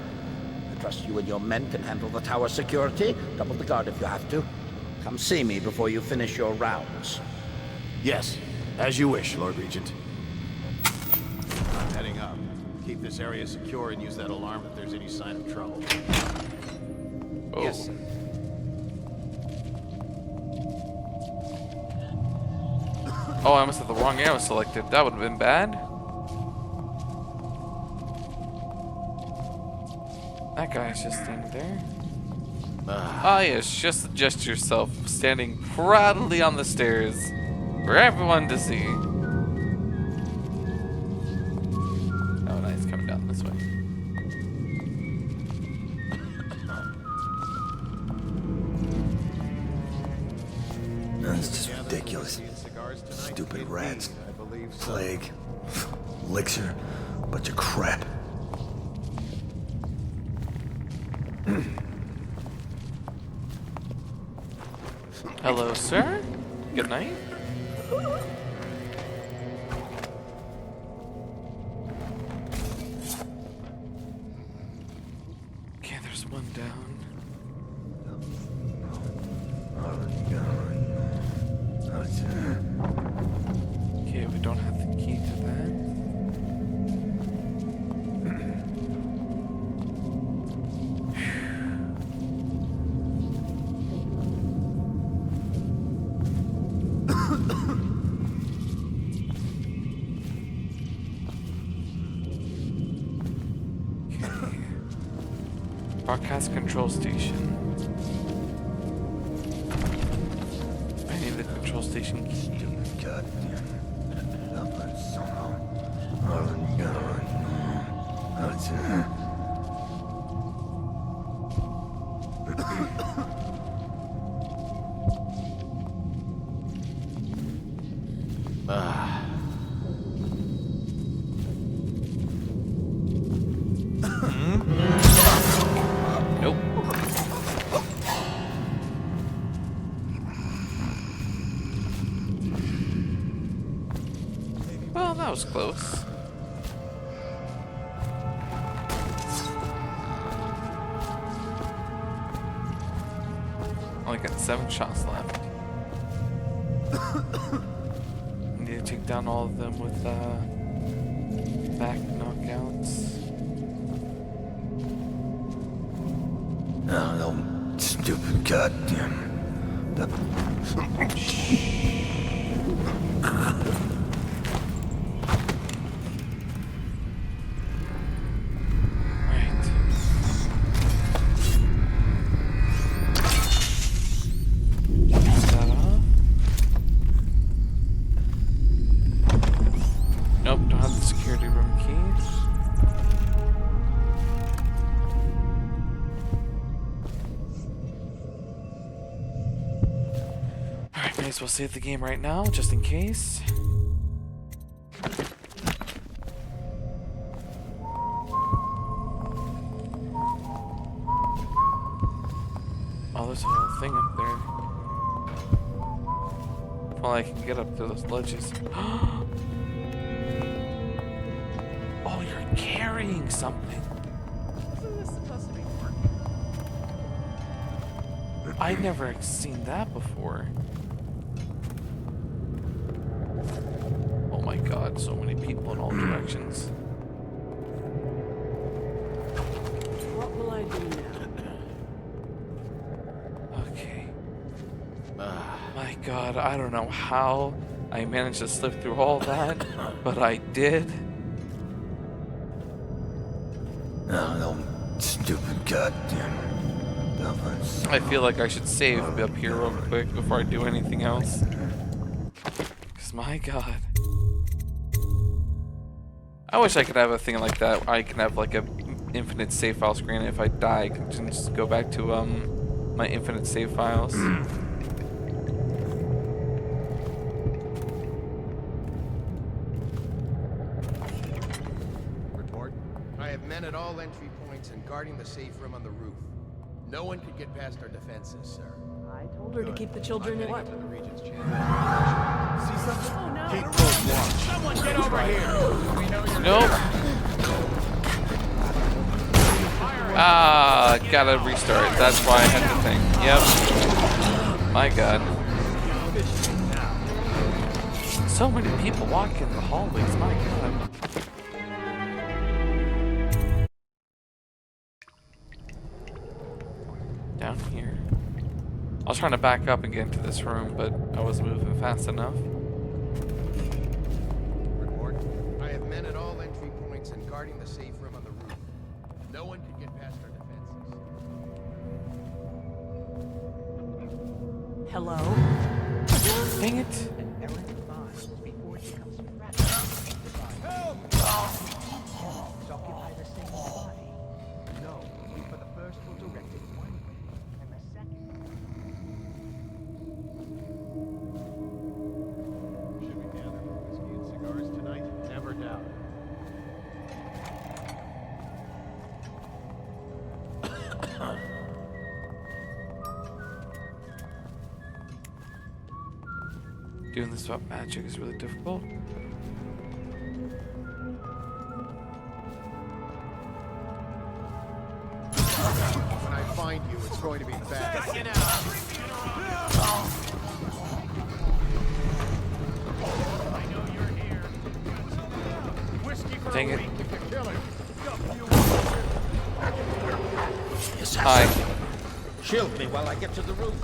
I trust you and your men can handle the tower security. Double the guard if you have to. Come see me before you finish your rounds. Yes, as you wish, Lord Regent. I'm heading up. Keep this area secure and use that alarm if there's any sign of trouble. Oh. Yes. Oh, I must have the wrong arrow selected. That would have been bad. That guy's just standing there. Ah, yes, just adjust yourself, standing proudly on the stairs for everyone to see. Oh, nice, coming down this way. That's just ridiculous. Stupid rats. Plague. Elixir. A bunch of crap. Hello, sir. Good night. Okay, there's one down. Okay, we don't have the key to that. Broadcast control station. I need the control station key. God. Nope. Well, that was close. Only got 7 shots left. Need to take down all of them with back knockouts. Oh, no, stupid goddamn. Nope, don't have the security room keys. Alright, may as well save the game right now, just in case. Oh, there's a whole thing up there. Well, I can get up to those ledges. Oh, you're carrying something. Isn't this supposed to be work? I've never seen that before. Oh my god, so many people in all directions. What will I do now? Okay. My god, I don't know how I managed to slip through all that, but I did. Oh, no, stupid goddamn. I feel like I should save up here real quick before I do anything else. Cause my god. I wish I could have a thing like that. I can have like a infinite save file screen. If I die, I can just go back to my infinite save files. Report. I have men at all entry points and guarding the safe room on the roof. No one could get past our defenses, sir. I told her to keep the children in. What? The Regent's chambers. See something? Oh no! Keep close watch. Someone get over here! We know you're Nope. Ah, gotta restart. That's why I had the thing. Yep. My god. So many people walking in the hallways. My god. Down here. I was trying to back up and get into this room, but I wasn't moving fast enough. Report. I have men at all entry points and guarding the safe room on the roof. No one could get past our defenses. Hello? Dang it. Occupy the same body. No, we for the first will direct it one way, and the second. Should we gather for whiskey and cigars tonight? Never doubt. Doing this without magic is really difficult. When I find you, it's going to be bad. Dang it. Hi. Shield me while I get to the roof.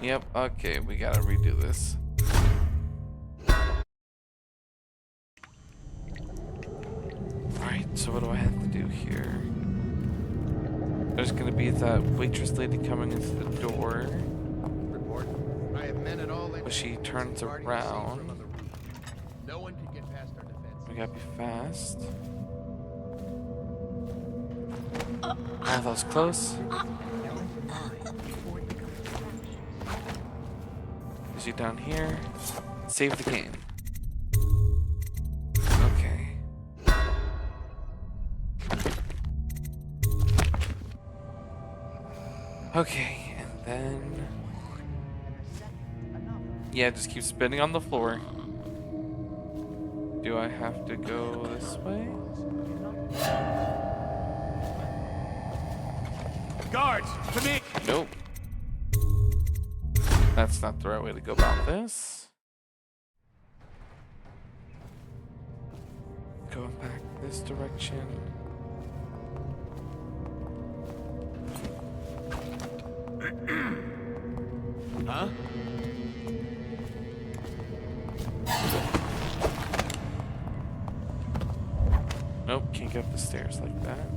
Yep, okay, we gotta redo this. Alright, so what do I have to do here? There's gonna be that waitress lady coming into the door. Report. I have men at all But she turns around. No one can get past our defense. We gotta be fast. Ah, that was close. Is he down here? Save the game. Okay. Okay, and then... Yeah, just keep spinning on the floor. Do I have to go this way? Guards, to me! Nope. That's not the right way to go about this. Going back this direction. Huh? Nope, can't get up the stairs like that.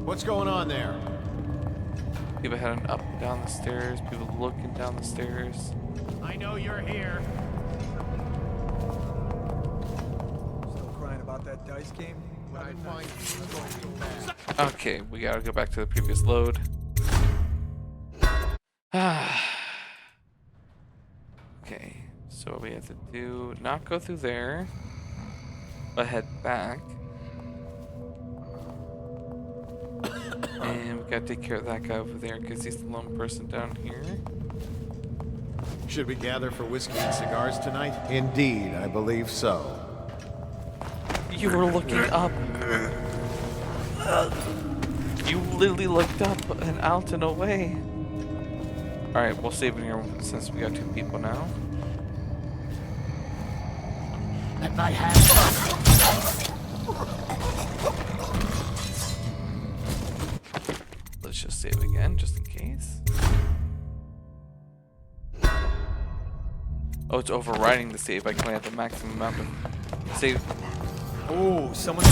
What's going on there? People heading up and down the stairs, people looking down the stairs. I know you're here. Still crying about that dice game? When I find you, it's going to be bad. Okay, we gotta go back to the previous load. Okay, so what we have to do, not go through there, but head back. And we gotta take care of that guy over there because he's the lone person down here. Should we gather for whiskey and cigars tonight? Indeed, I believe so. You were looking up. You literally looked up and out and away. Alright, we'll save it here since we got 2 people now. Let my hands go. Let's just save again, just in case. Oh, it's overriding the save. I can only have the maximum amount of save. Oh, someone.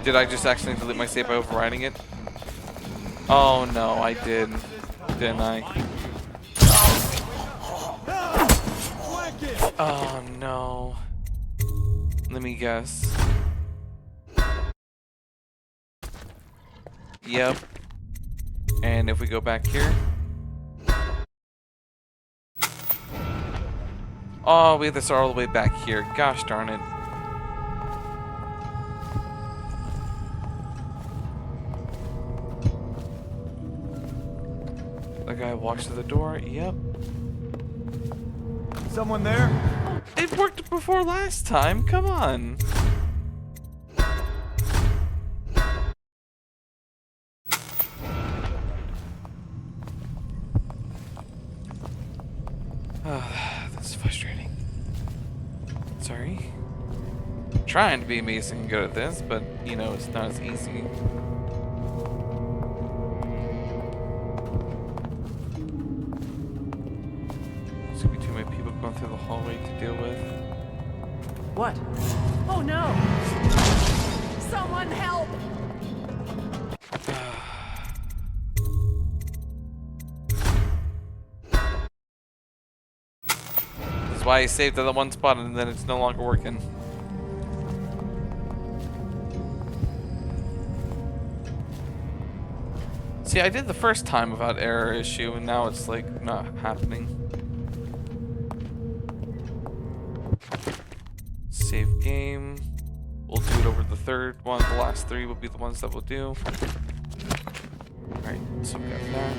Did I just accidentally delete my save by overriding it? Oh no, I did. Didn't I? Oh no. Let me guess. Yep. And if we go back here. Oh, we have to start all the way back here. Gosh darn it. The guy walks to the door. Yep. Someone there? It worked before last time. Come on. That's frustrating. Sorry. I'm trying to be amazing and good at this, but you know, it's not as easy. There's gonna be too many people going through the hallway to deal with. What? Oh no! Someone help! That's why I saved at the one spot and then it's no longer working. See, I did the first time without error issue, and now it's like not happening. Save game. We'll do it over the third one. The last three will be the ones that we'll do. Alright, so we got that.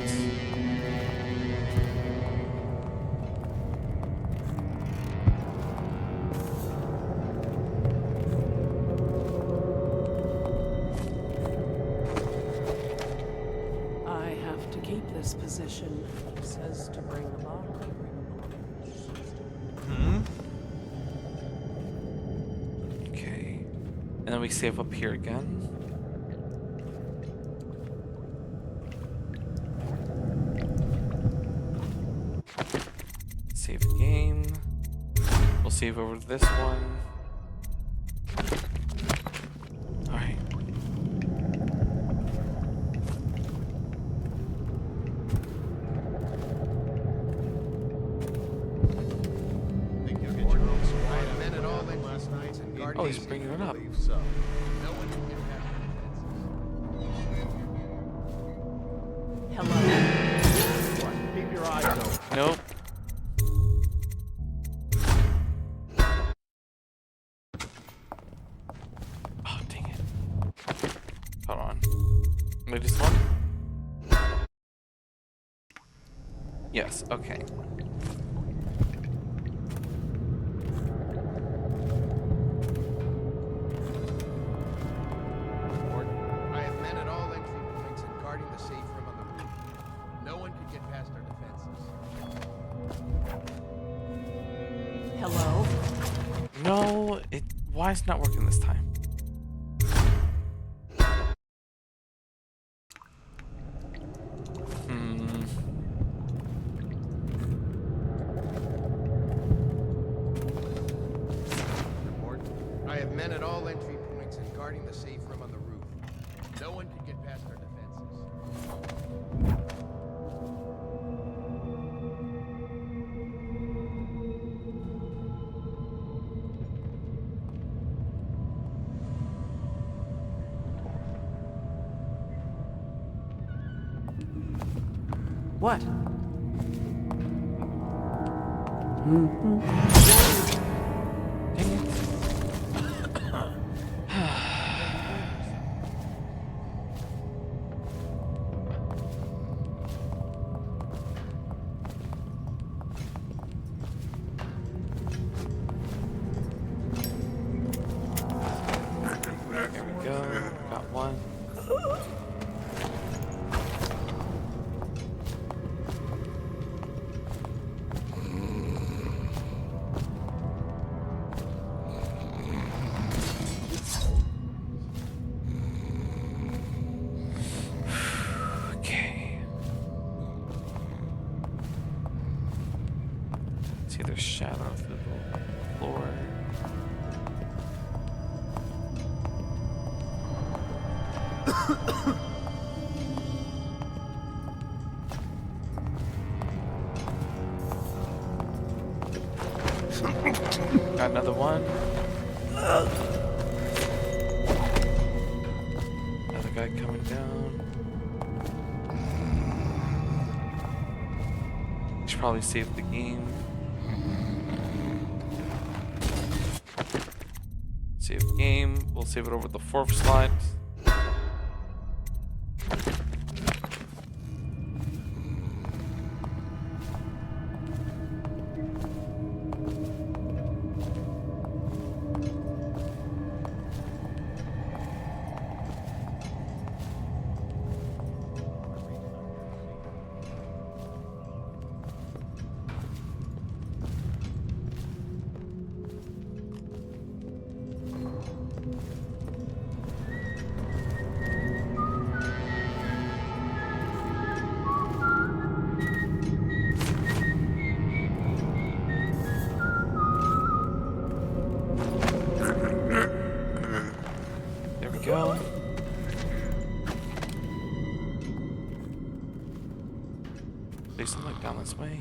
I have to keep this position. It says to bring the bottle. Okay. And then we save up here again. Save game. We'll save over this one. Alright. Think you'll get your own supply of men at all in last night and guard Oh, he's bringing it up. So, no one can get past Hello. Keep your eyes open. Nope. Oh, dang it. Hold on. Wait, this one? Yes, okay. I have men at all entry points and guarding the safe room on the roof. No one can get past our defenses. Hello. No, why is it not working this time? I have men at all entry points and guarding the safe room on the roof. No one can get past our defenses. What? There we go. Got one. Okay. See, there's shadow through the floor. Got another one. Another guy coming down. Should probably save the game. Save game. We'll save it over the fourth slide. Go. There's something down this way.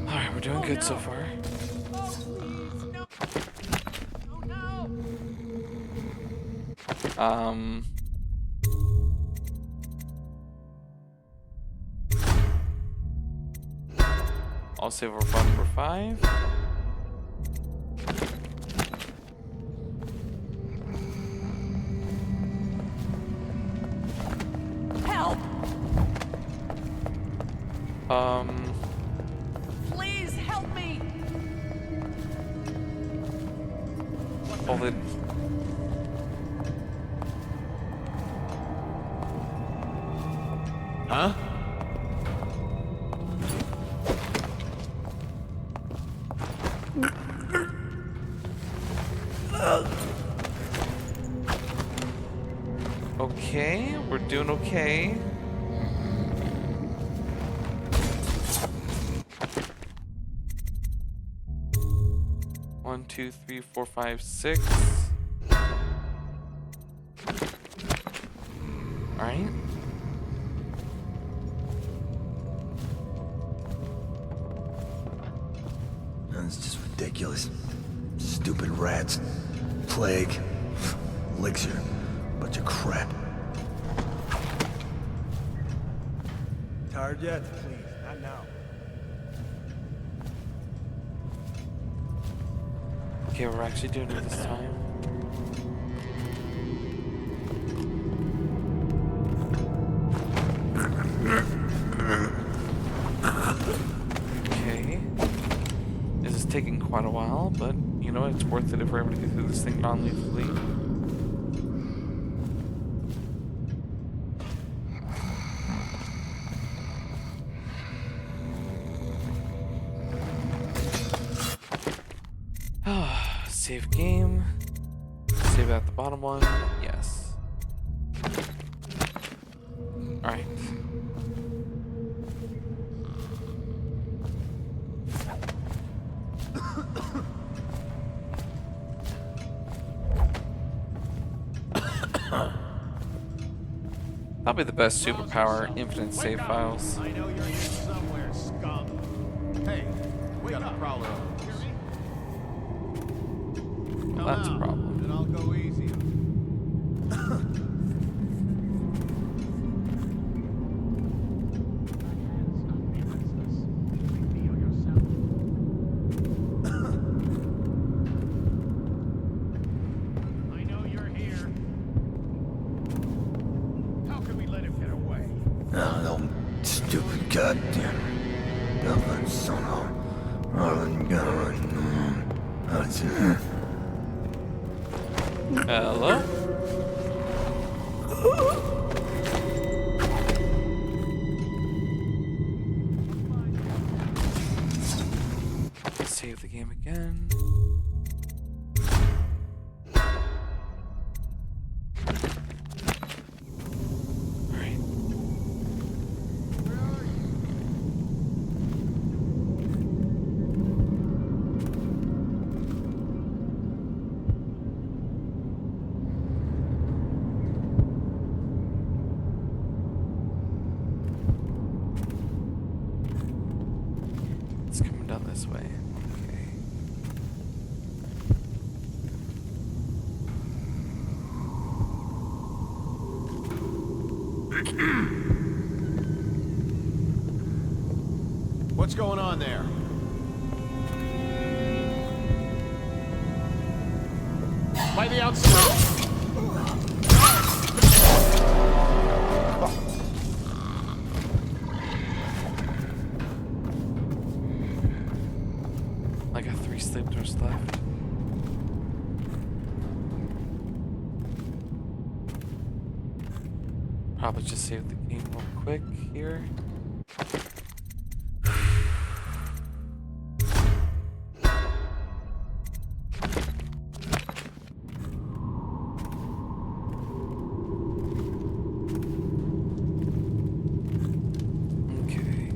Alright, we're doing good so far. I'll save our file number 5. Help! Please help me! Hold it. Huh? Okay, we're doing okay. One, 2, 3, 4, 5, 6. Alright. It's just ridiculous. Stupid rats. Plague. Elixir. Bunch of crap. Tired yet? Please, not now. Okay, we're actually doing it this time. Okay. This is taking quite a while, but you know what? It's worth it if we're able to get through this thing non-lethally. Save game. Save at the bottom one. Yes. Alright. Probably the best superpower, infinite save files. I know you're here somewhere, scum. Hey, we got a prowler on us. Well, that's a problem. And I'll go easy. I know you're here. How can we let him get away? No, stupid goddamn. Dublin son of. Hello? Save the game again. Alright. It's coming down this way. Okay. What's going on there? By the outside. I got 3 sleepers left. Probably just save the game real quick here. Okay.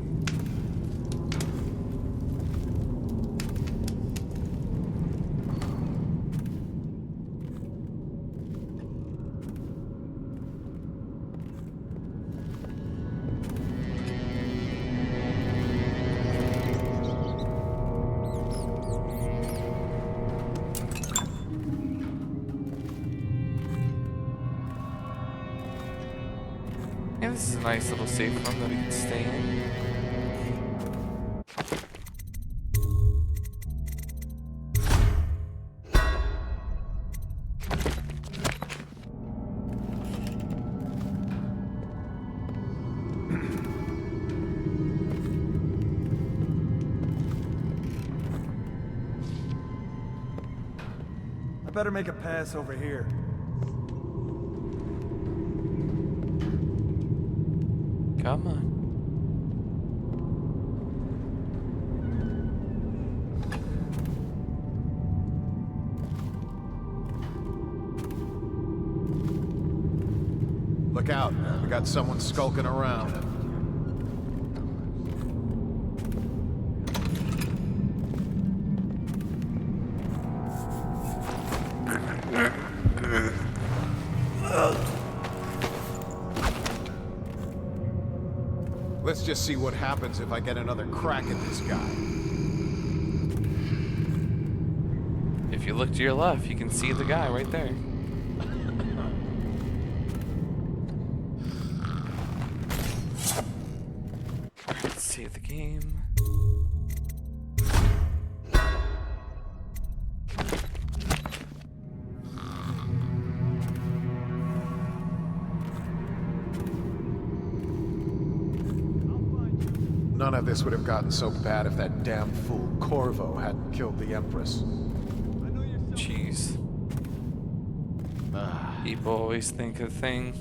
This is a nice little safe room that we can stay in. I better make a pass over here. Come on. Look out. We got someone skulking around. Let's just see what happens if I get another crack at this guy. If you look to your left, you can see the guy right there. Let's save the game. None of this would have gotten so bad if that damn fool Corvo hadn't killed the Empress. Jeez. People always think a thing.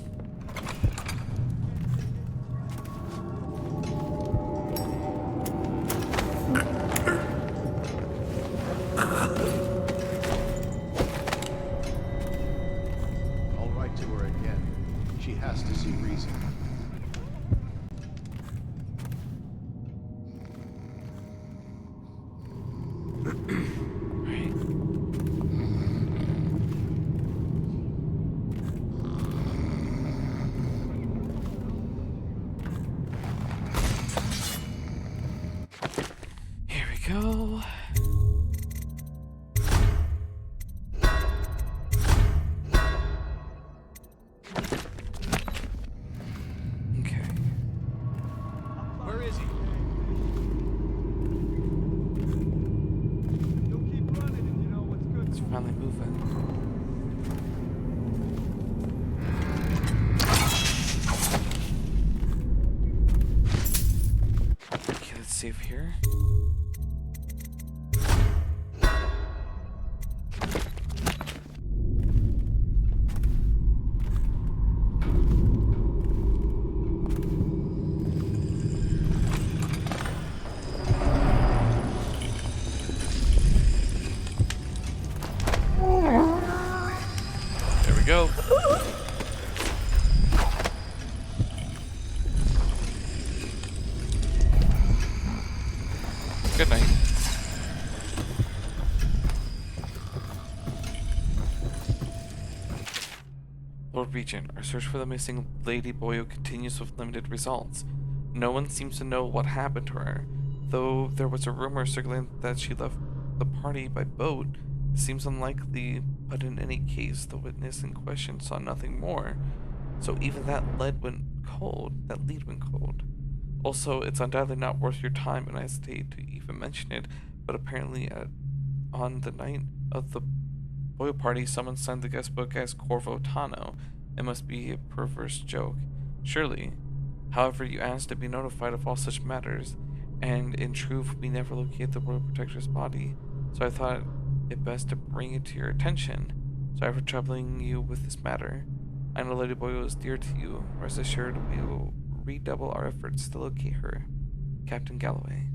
I'll write to her again. She has to see reason. Here we go. Okay. Where is he? It's finally moving. Okay, let's save here. There we go. Good night. Lord Regent, our search for the missing Lady Boyo continues with limited results. No one seems to know what happened to her, though there was a rumor circulating that she left the party by boat. It seems unlikely, but in any case, the witness in question saw nothing more. So even that lead went cold. Also, it's undoubtedly not worth your time, and I hesitate to even mention it, but apparently on the night of the Boyo party, someone signed the guest book as Corvo Tano. It must be a perverse joke. Surely. However, you asked to be notified of all such matters, and in truth, we never located the Royal Protector's body, so I thought it best to bring it to your attention. Sorry for troubling you with this matter. I know Lady Boyo is dear to you. Rest assured, we will redouble our efforts to locate her. Captain Galloway.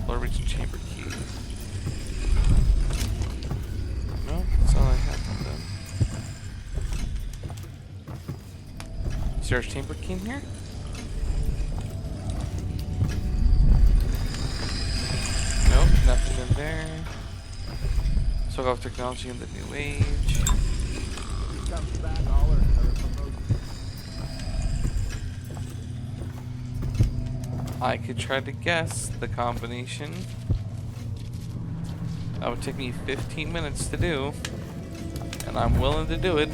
Lord Regent Chamber key. No, that's all I have on them. Is there a chamber key in here? Nope, nothing in there. So off technology in the new age. I could try to guess the combination. That would take me 15 minutes to do, and I'm willing to do it.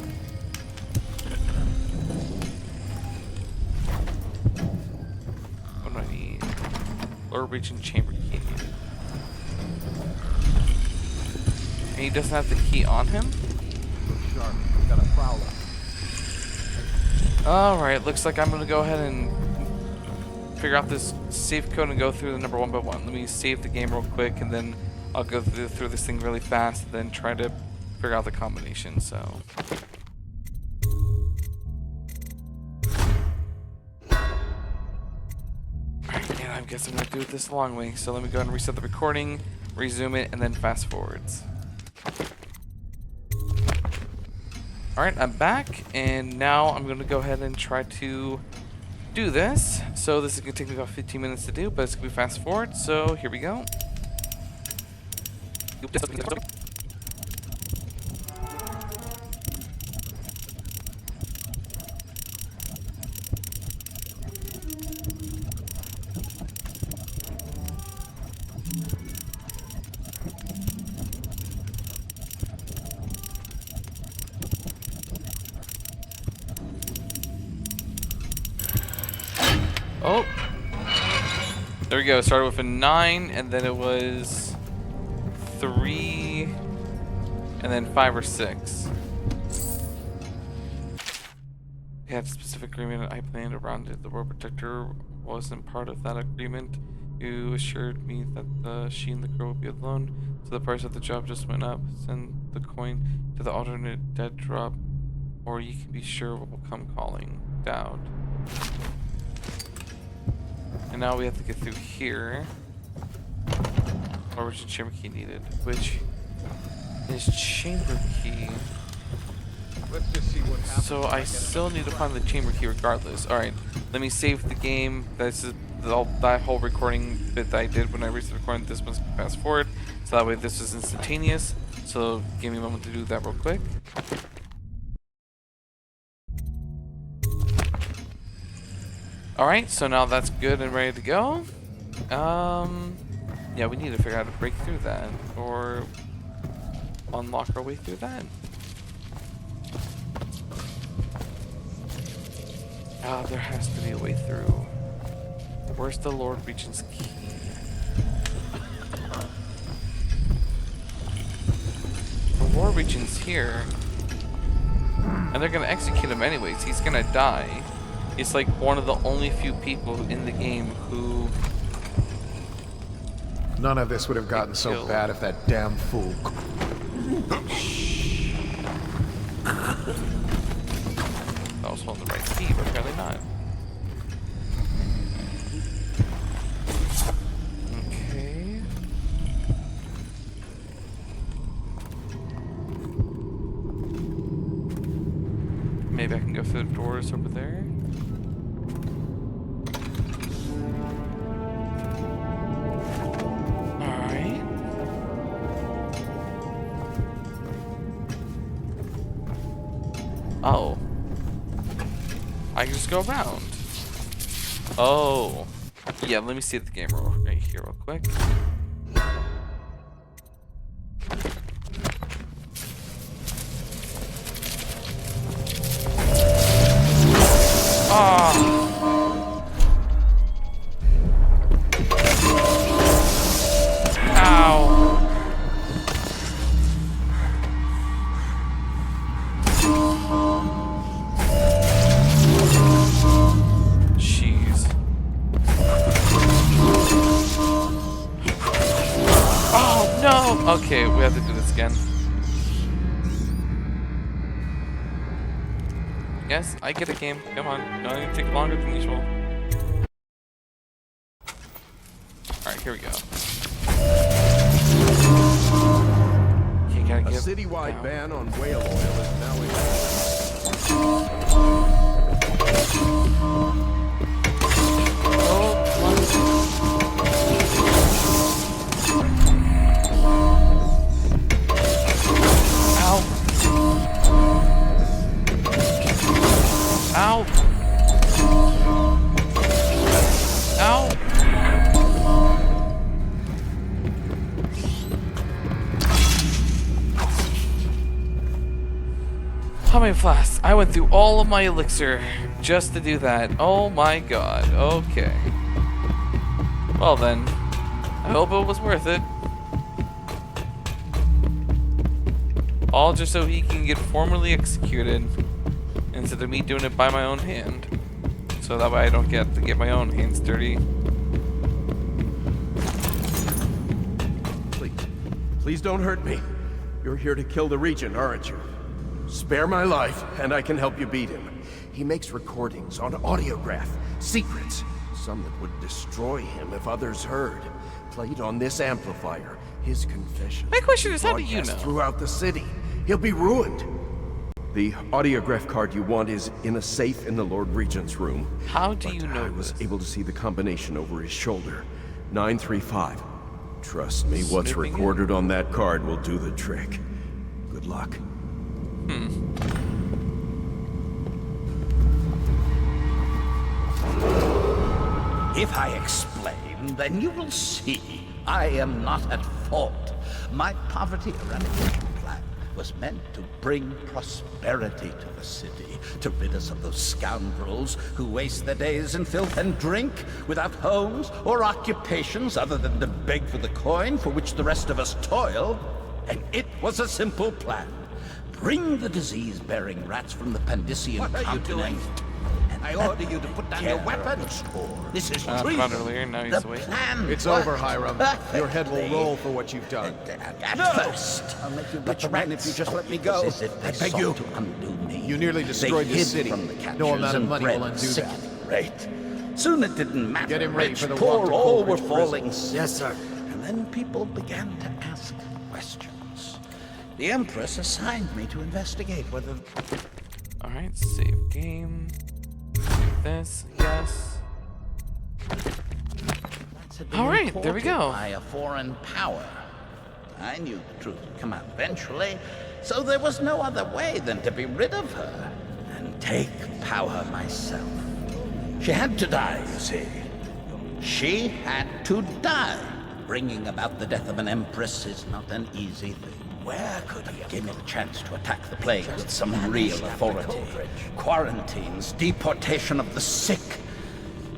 What do I need? Lower region chamber key. And he doesn't have the key on him? Sharp. Got a prowler. Alright, looks like I'm gonna go ahead and figure out this safe code and go through the number one by one. Let me save the game real quick, and then I'll go through this thing really fast, and then try to figure out the combination, so. Alright, yeah, I guess I'm gonna do it this long way. So let me go ahead and reset the recording, resume it, and then fast forwards. Alright, I'm back, and now I'm gonna go ahead and try to do this. So this is gonna take me about 15 minutes to do, but it's gonna be fast forward, so here we go. Oh, there we go. Started with a 9, and then it was 3, and then 5 or 6. We had a specific agreement I planned around it. The World Protector wasn't part of that agreement. You assured me that she and the girl would be alone, so the price of the job just went up. Send the coin to the alternate dead drop, or you can be sure what will come calling. Dowd. And now we have to get through here. Origin chamber key needed, which is chamber key. Let's just see what happens. So I still need to find the chamber key regardless. Alright, let me save the game. This is that whole recording bit that I did when I reached the recording. This one's fast forward. So that way this is instantaneous. So give me a moment to do that real quick. Alright, so now that's good and ready to go. Yeah, we need to figure out how to break through that, or unlock our way through that. Ah, there has to be a way through. Where's the Lord Regent's key? The Lord Regent's here, and they're gonna execute him anyways. He's gonna die. He's like one of the only few people in the game who... None of this would have gotten so bad if that damn fool... I was holding the right key, but apparently not. Okay. Maybe I can go through the doors over there. Oh. I can just go around. Oh. Yeah, let me see the game right here real quick. Ah. Okay, we have to do this again. Yes, I get a game. Come on. No, it take longer than usual. Alright, here we go. You gotta get a citywide down. ban on whale oil is now in Ow! Ow! my flask. I went through all of my elixir just to do that. Oh my god. Okay. Well then, I hope it was worth it. All just so he can get formally executed instead of me doing it by my own hand. So that way I don't get to get my own hands dirty. Please don't hurt me. You're here to kill the Regent, aren't you? Spare my life, and I can help you beat him. He makes recordings on audiograph, secrets, some that would destroy him if others heard. Played on this amplifier, his confession. My question is, how do you know? Throughout the city, he'll be ruined. The audiograph card you want is in a safe in the Lord Regent's room. How do you know I was this? able to see the combination over his shoulder. 935. Trust me, what's Snooping recorded on that card will do the trick. Good luck. If I explain, then you will see I am not at fault. My poverty eradication plan was meant to bring prosperity to the city, to rid us of those scoundrels who waste their days in filth and drink, without homes or occupations other than to beg for the coin for which the rest of us toil. And it was a simple plan. Bring the disease-bearing rats from the Pandician continent. I order you to put down your weapons. This is treason. Earlier, now he's away. It's over, Hiram. Your head will roll for what you've done. At first, I'll make you but if you just let me go. I beg you to undo me. You nearly destroyed the city. No amount of money will undo that. Right. Soon it didn't matter. Get him ready for the poor, walk to all were Coleridge falling prison. sick. Yes, sir. And then people began to ask questions. The Empress assigned me to investigate whether... Alright, save game. Save this, yes. Alright, there we go. By a foreign power. I knew the truth would come out eventually, so there was no other way than to be rid of her and take power myself. She had to die, you see. She had to die. Bringing about the death of an empress is not an easy thing. Where could he give me the chance to attack the plague with some real authority? Quarantines, deportation of the sick.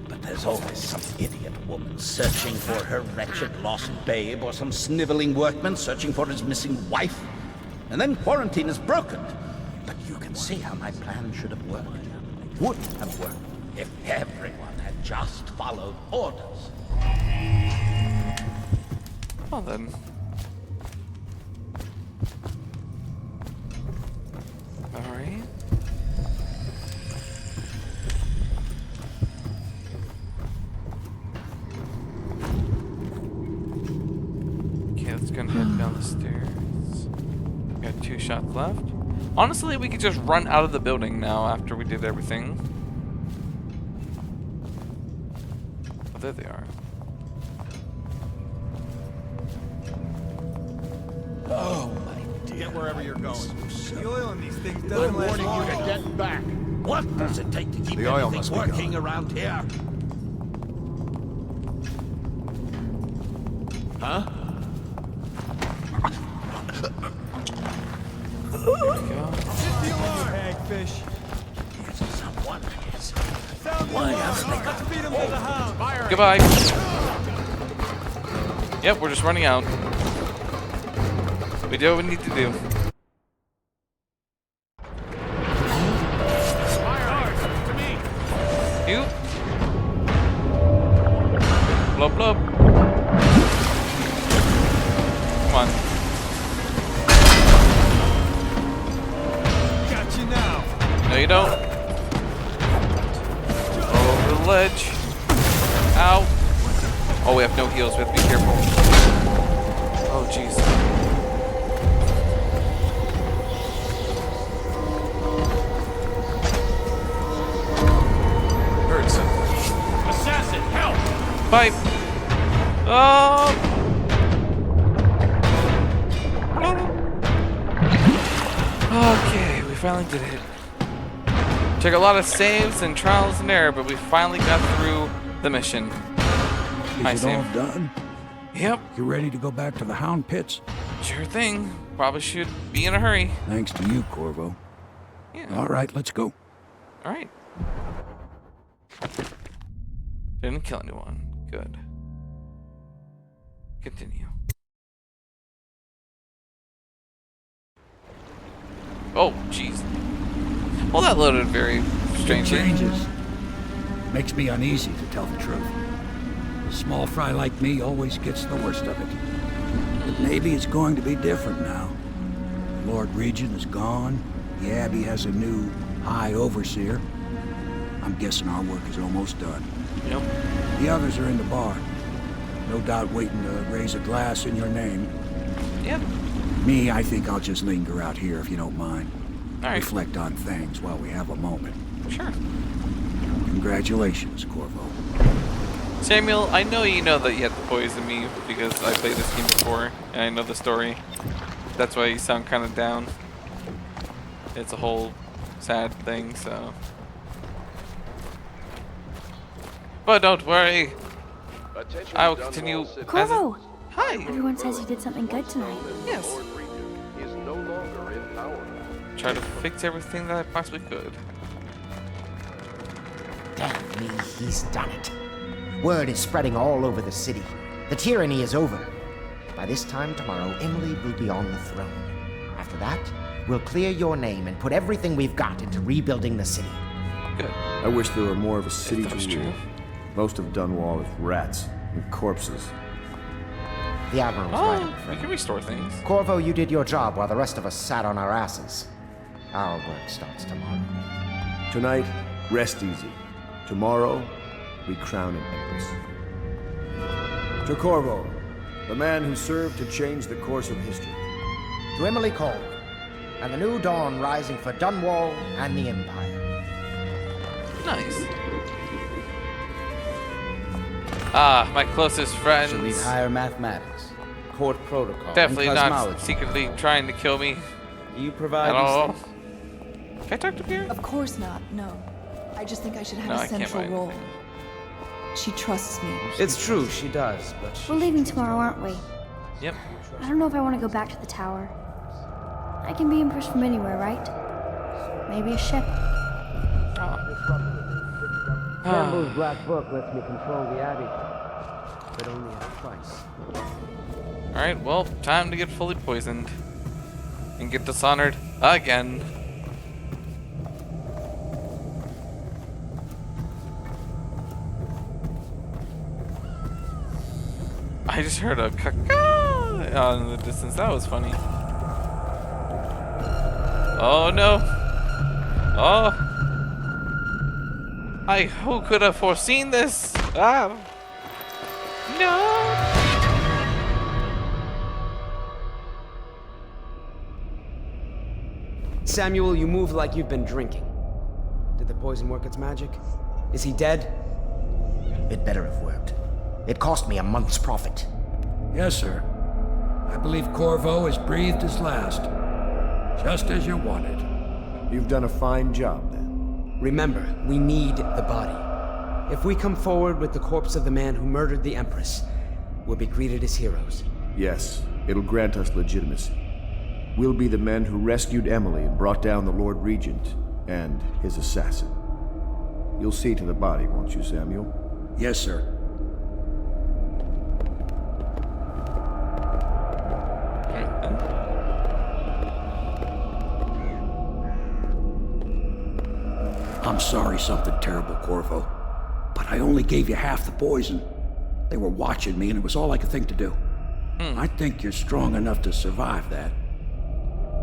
But there's always some idiot woman searching for her wretched lost babe, or some sniveling workman searching for his missing wife. And then quarantine is broken. But you can see how my plan should have worked. Would have worked if everyone had just followed orders. Well then. Alright. Okay, let's go and head down the stairs. We got 2 shots left. Honestly, we could just run out of the building now after we did everything. Oh, there they are. Oh, my dear. Get wherever you're going. The oil in these things Good doesn't last warning long. you to get back. What does it take to keep The oil anything must be working gone. around here? Huh? There we go. Hit the alarm, hagfish. Someone is. Sound the Why alarm. haven't they Let's beat him to the house. Goodbye. Yep, we're just running out. We do what we need to do. You. Blub blub. Come on. Got you now. No, you don't. Over the ledge. Ow. Oh, we have no heals. We have to be careful. Oh, jeez. Heard something. Assassin, help! Pipe. Oh. Okay, we finally did it. Took a lot of saves and trials and error, but we finally got through the mission. Is it all done? Yep. You ready to go back to the Hound Pits? Sure thing. Probably should be in a hurry. Thanks to you, Corvo. Yeah. All right, let's go. All right. Didn't kill anyone. Good. Continue. Oh, jeez. Well, that loaded very strangely. Changes. Makes me uneasy, to tell the truth. A small fry like me always gets the worst of it. But maybe it's going to be different now. The Lord Regent is gone. The Abbey has a new High Overseer. I'm guessing our work is almost done. Yep. The others are in the bar. No doubt waiting to raise a glass in your name. Yep. Me, I think I'll just linger out here if you don't mind. All right. Reflect on things while we have a moment. Sure. Congratulations, Corvo. Samuel, I know you know that you had to poison me because I played this game before and I know the story. That's why you sound kind of down. It's a whole sad thing, so. But don't worry. I will continue. Corvo! Hi! Everyone says you did something good tonight. Yes. Is no longer in power. Try to fix everything that I possibly could. Damn me, he's done it. Word is spreading all over the city. The tyranny is over. By this time tomorrow, Emily will be on the throne. After that, we'll clear your name and put everything we've got into rebuilding the city. Good. I wish there were more of a city to true. rule. Most of Dunwall is rats and corpses. The Admiral's right, I'm We afraid. can restore things. Corvo, you did your job while the rest of us sat on our asses. Our work starts tomorrow. Tonight, rest easy. Tomorrow, we crown an empress. To Corvo, the man who served to change the course of history. To Emily Cole, and the new dawn rising for Dunwall and the Empire. Nice. Ah, my closest friends. She'll need higher mathematics, court protocol, Definitely and not cosmology. secretly trying to kill me. You provide at these all. things? Can I talk to Pierre? Of course not, no. I just think I should have No, a I can't central buy role. She trusts me. It's true, she does, but We're leaving tomorrow, aren't we? Yep. I don't know if I want to go back to the tower. I can be empress from anywhere, right? Maybe a ship. Campbell's Black Book lets me control the Abbey, but only at a price. Alright, well, time to get fully poisoned. And get dishonored again. I just heard a caca in the distance. That was funny. Oh no. Oh. Who could have foreseen this? Ah. No. Samuel, you move like you've been drinking. Did the poison work its magic? Is he dead? It better have worked. It cost me a month's profit. Yes, sir. I believe Corvo has breathed his last. Just as you wanted. You've done a fine job, then. Remember, we need the body. If we come forward with the corpse of the man who murdered the Empress, we'll be greeted as heroes. Yes, it'll grant us legitimacy. We'll be the men who rescued Emily and brought down the Lord Regent and his assassin. You'll see to the body, won't you, Samuel? Yes, sir. I'm sorry something terrible, Corvo. But I only gave you half the poison. They were watching me and it was all I could think to do. I think you're strong enough to survive that.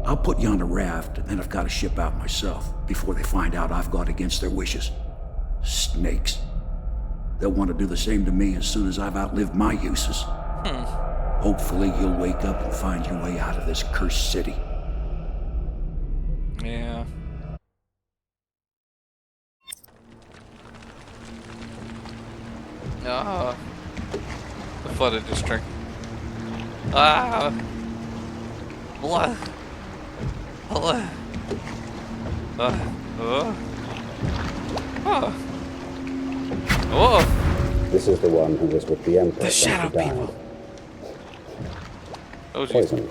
I'll put you on the raft and then I've got to ship out myself before they find out I've gone against their wishes. Snakes. They'll want to do the same to me as soon as I've outlived my uses. Hopefully you'll wake up and find your way out of this cursed city. Yeah. Ah. The flooded district. Ah. Blah. Blah. Oh. Oh. This is the one who was with the Emperor The shadow when he died. people. Oh, geez. Poison.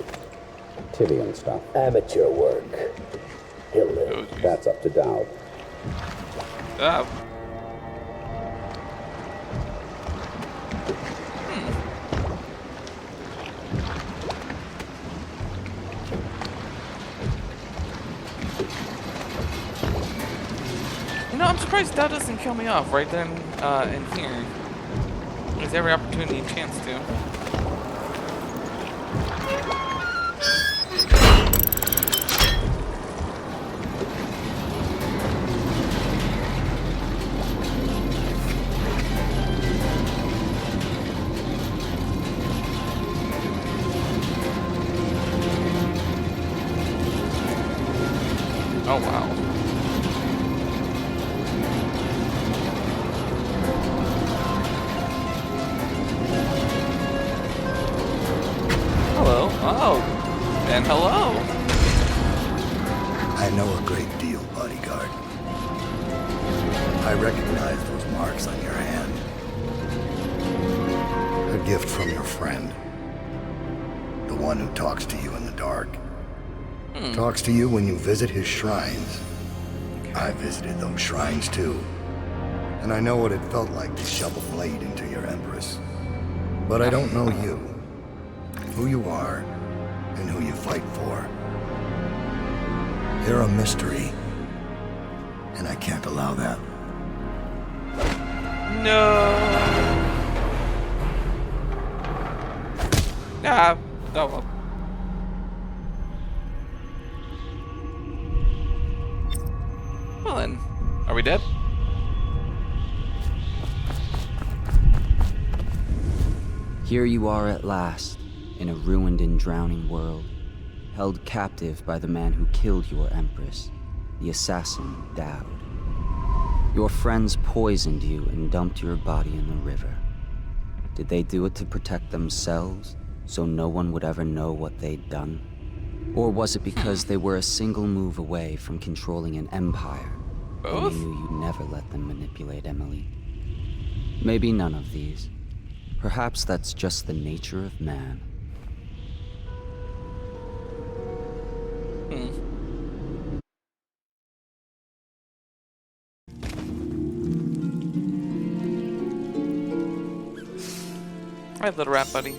Tivian stuff. Amateur work. He'll live. That's up to Dowd. You know, I'm surprised Dowd doesn't kill me off right then in here. There's every opportunity and chance to. Oh, wow. Hello. Oh. And hello. I know a great deal, bodyguard. I recognize those marks on your hand. A gift from your friend. The one who talks to you in the dark. Talks to you when you visit his shrines. I visited those shrines too. And I know what it felt like to shove a blade into your Empress. But I don't know you. Who you are, and who you fight for. You're a mystery. And I can't allow that. No. Ah. Oh well. Well then, are we dead? Here you are at last, in a ruined and drowning world, held captive by the man who killed your Empress, the assassin Dowd. Your friends poisoned you and dumped your body in the river. Did they do it to protect themselves, so no one would ever know what they'd done? Or was it because they were a single move away from controlling an empire, and they knew you'd never let them manipulate Emily? Maybe none of these. Perhaps that's just the nature of man. Alright, little rat buddy.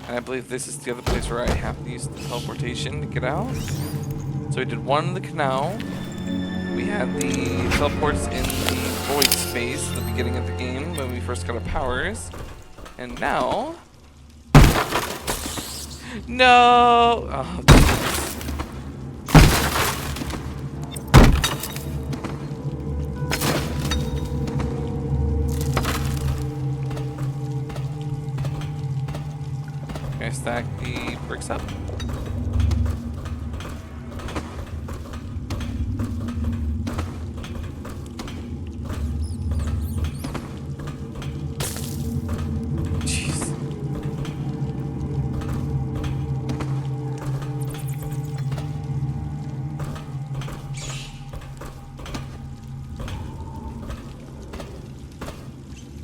And I believe this is the other place where I have to use the teleportation to get out. So we did one in the canal. We had the teleports in the void space at the beginning of the game when we first got our powers. And now... No! Oh, can I stack the bricks up?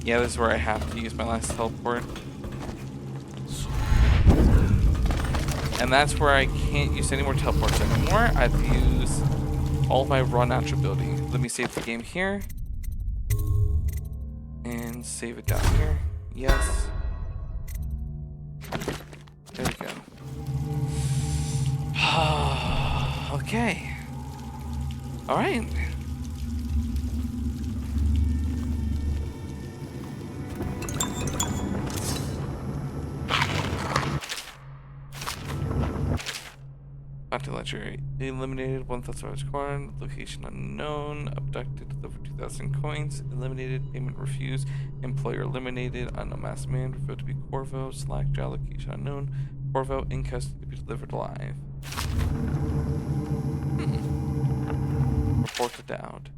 Yeah, this is where I have to use my last teleport. And that's where I can't use any more teleports anymore. I have to use all of my raw natural ability. Let me save the game here. And save it down here. Yes. There we go. Okay. Alright. Ledger eliminated 1,000 coin, location unknown, abducted, delivered 2,000 coins, eliminated, payment refused, employer eliminated, unknown masked man, revealed to be Corvo, Slackjaw, location unknown, Corvo in custody to be delivered alive. Report to Dowd.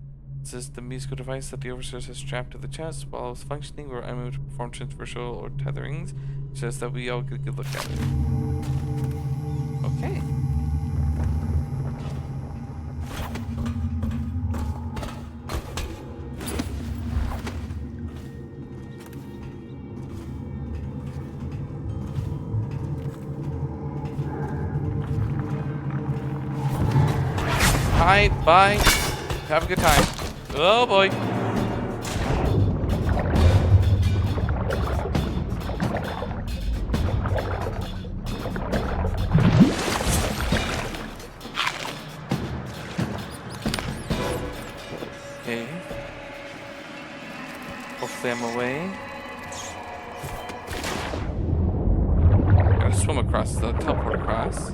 It says the musical device that the Overseer has strapped to the chest while it was functioning were unable to perform transversal or tetherings. It says that we all get a good look at it. Okay. Hi, bye. Have a good time. Oh boy. Okay. Hopefully I'm away. Gotta swim across, teleport across.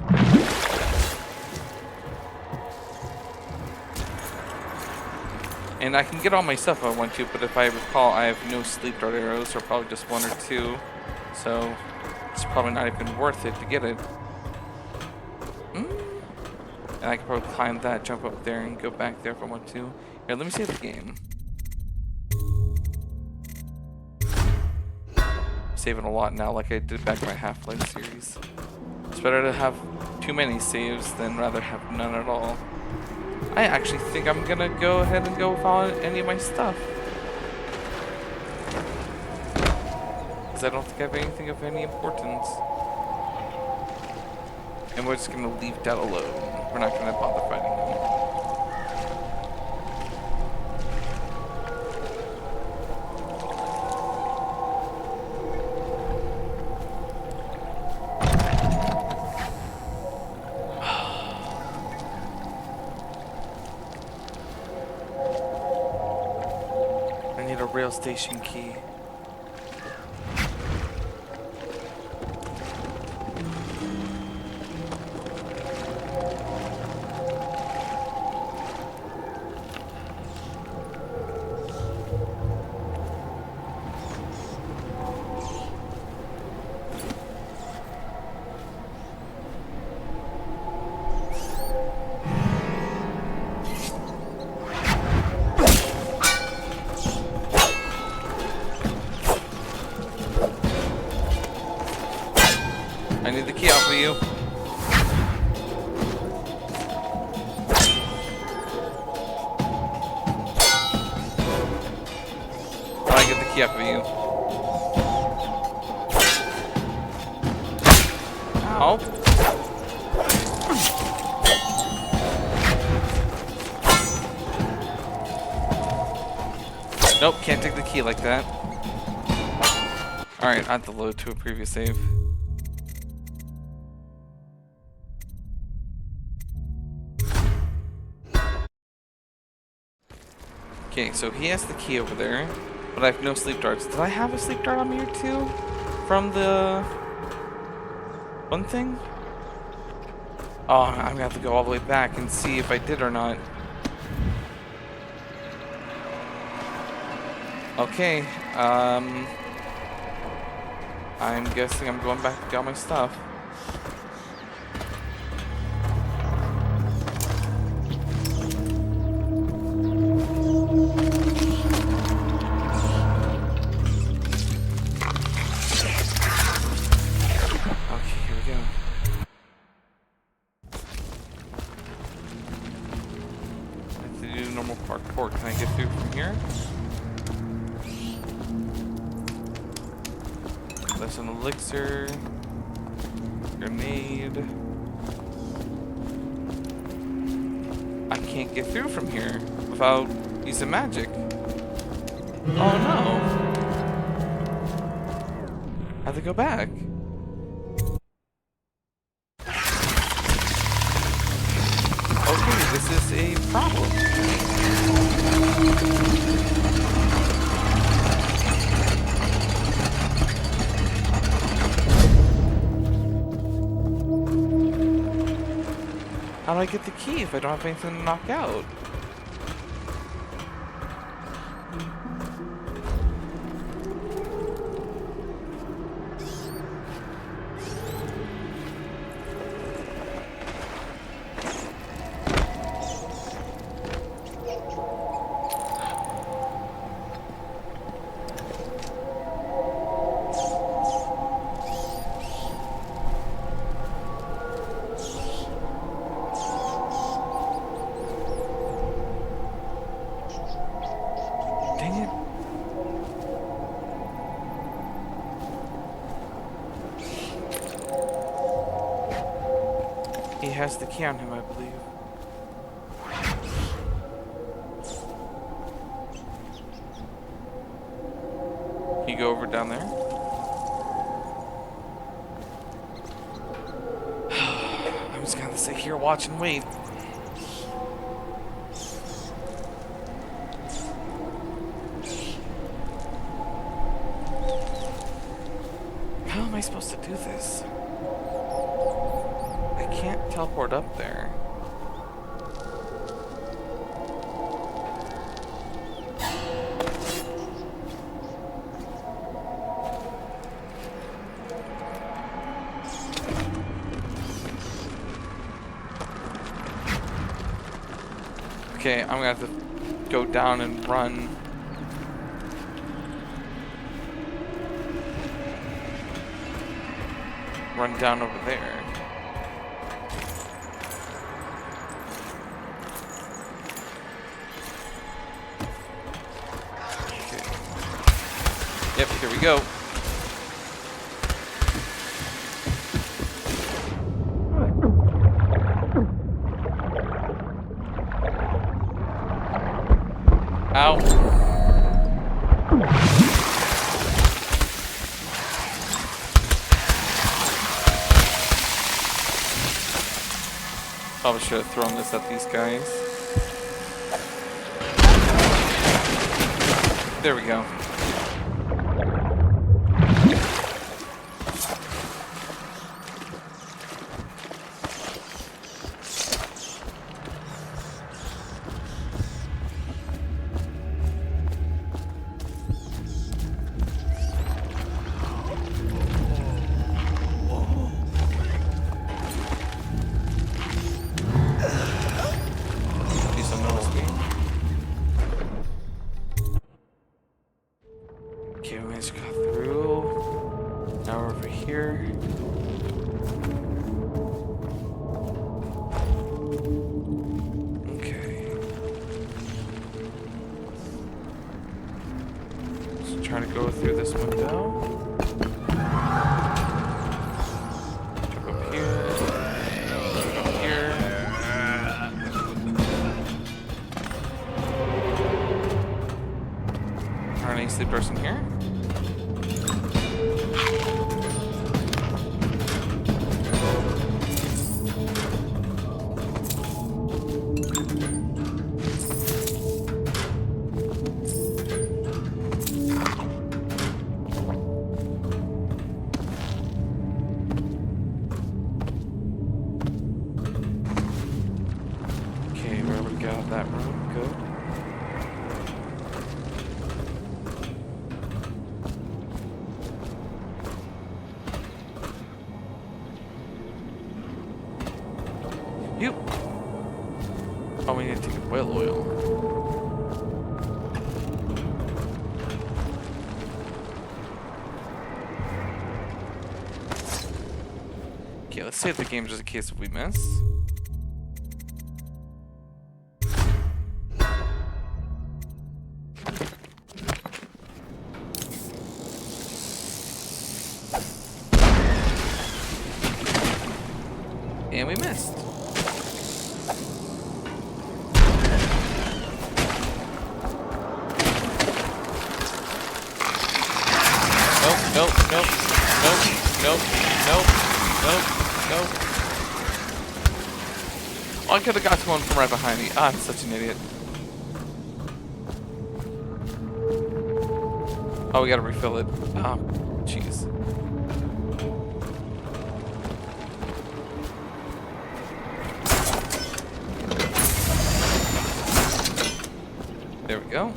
And I can get all my stuff if I want to, but if I recall, I have no sleep dart arrows, or probably just 1 or 2. So it's probably not even worth it to get it. And I can probably climb that, jump up there, and go back there if I want to. Here, let me save the game. I'm saving a lot now, like I did back in my Half-Life series. It's better to have too many saves than rather have none at all. I actually think I'm gonna go ahead and go without any of my stuff. Because I don't think I have anything of any importance. And we're just gonna leave that alone. We're not gonna bother fighting them. I need a rail station key. I need the key off of you. How do I get the key off of you? Oh. Nope, can't take the key like that. Alright, I have to load to a previous save. Okay, so he has the key over there, but I have no sleep darts. Did I have a sleep dart on me or two? From the one thing? Oh, I'm gonna have to go all the way back and see if I did or not. Okay, I'm guessing I'm going back to get all my stuff. Parkour. Can I get through from here? There's an elixir. Grenade. I can't get through from here without using magic. Oh no. I have to go back. Okay, this is a problem. How do I get the key if I don't have anything to knock out? He has the key on him, I believe. over down there. I'm just gonna sit here, watch and wait. How am I supposed to do this? I can't teleport up there. Okay, I'm gonna have to go down and run. Run down over there. Okay. Yep, here we go. Ow. Probably should have thrown this at these guys. There we go. Okay, we just got through. Now we're over here. Okay. Just try to go through this window. Jump up here. Up here. Alright, any sleep person here? Okay, where would we get out of that room? Good. You. Oh, we need to take whale oil. Okay, let's save the game just in case if we miss. And we missed. Nope, nope, nope, nope, nope, nope, nope. Oh, I could have got someone from right behind me. Ah, I'm such an idiot. Oh, we gotta refill it. Oh, jeez. There we go.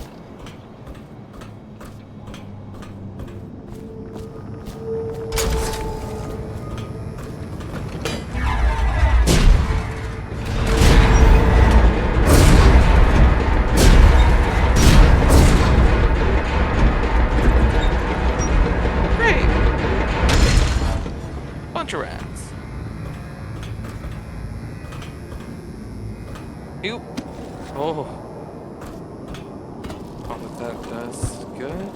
Great. Bunch of rats. Ew. Oh. That does good.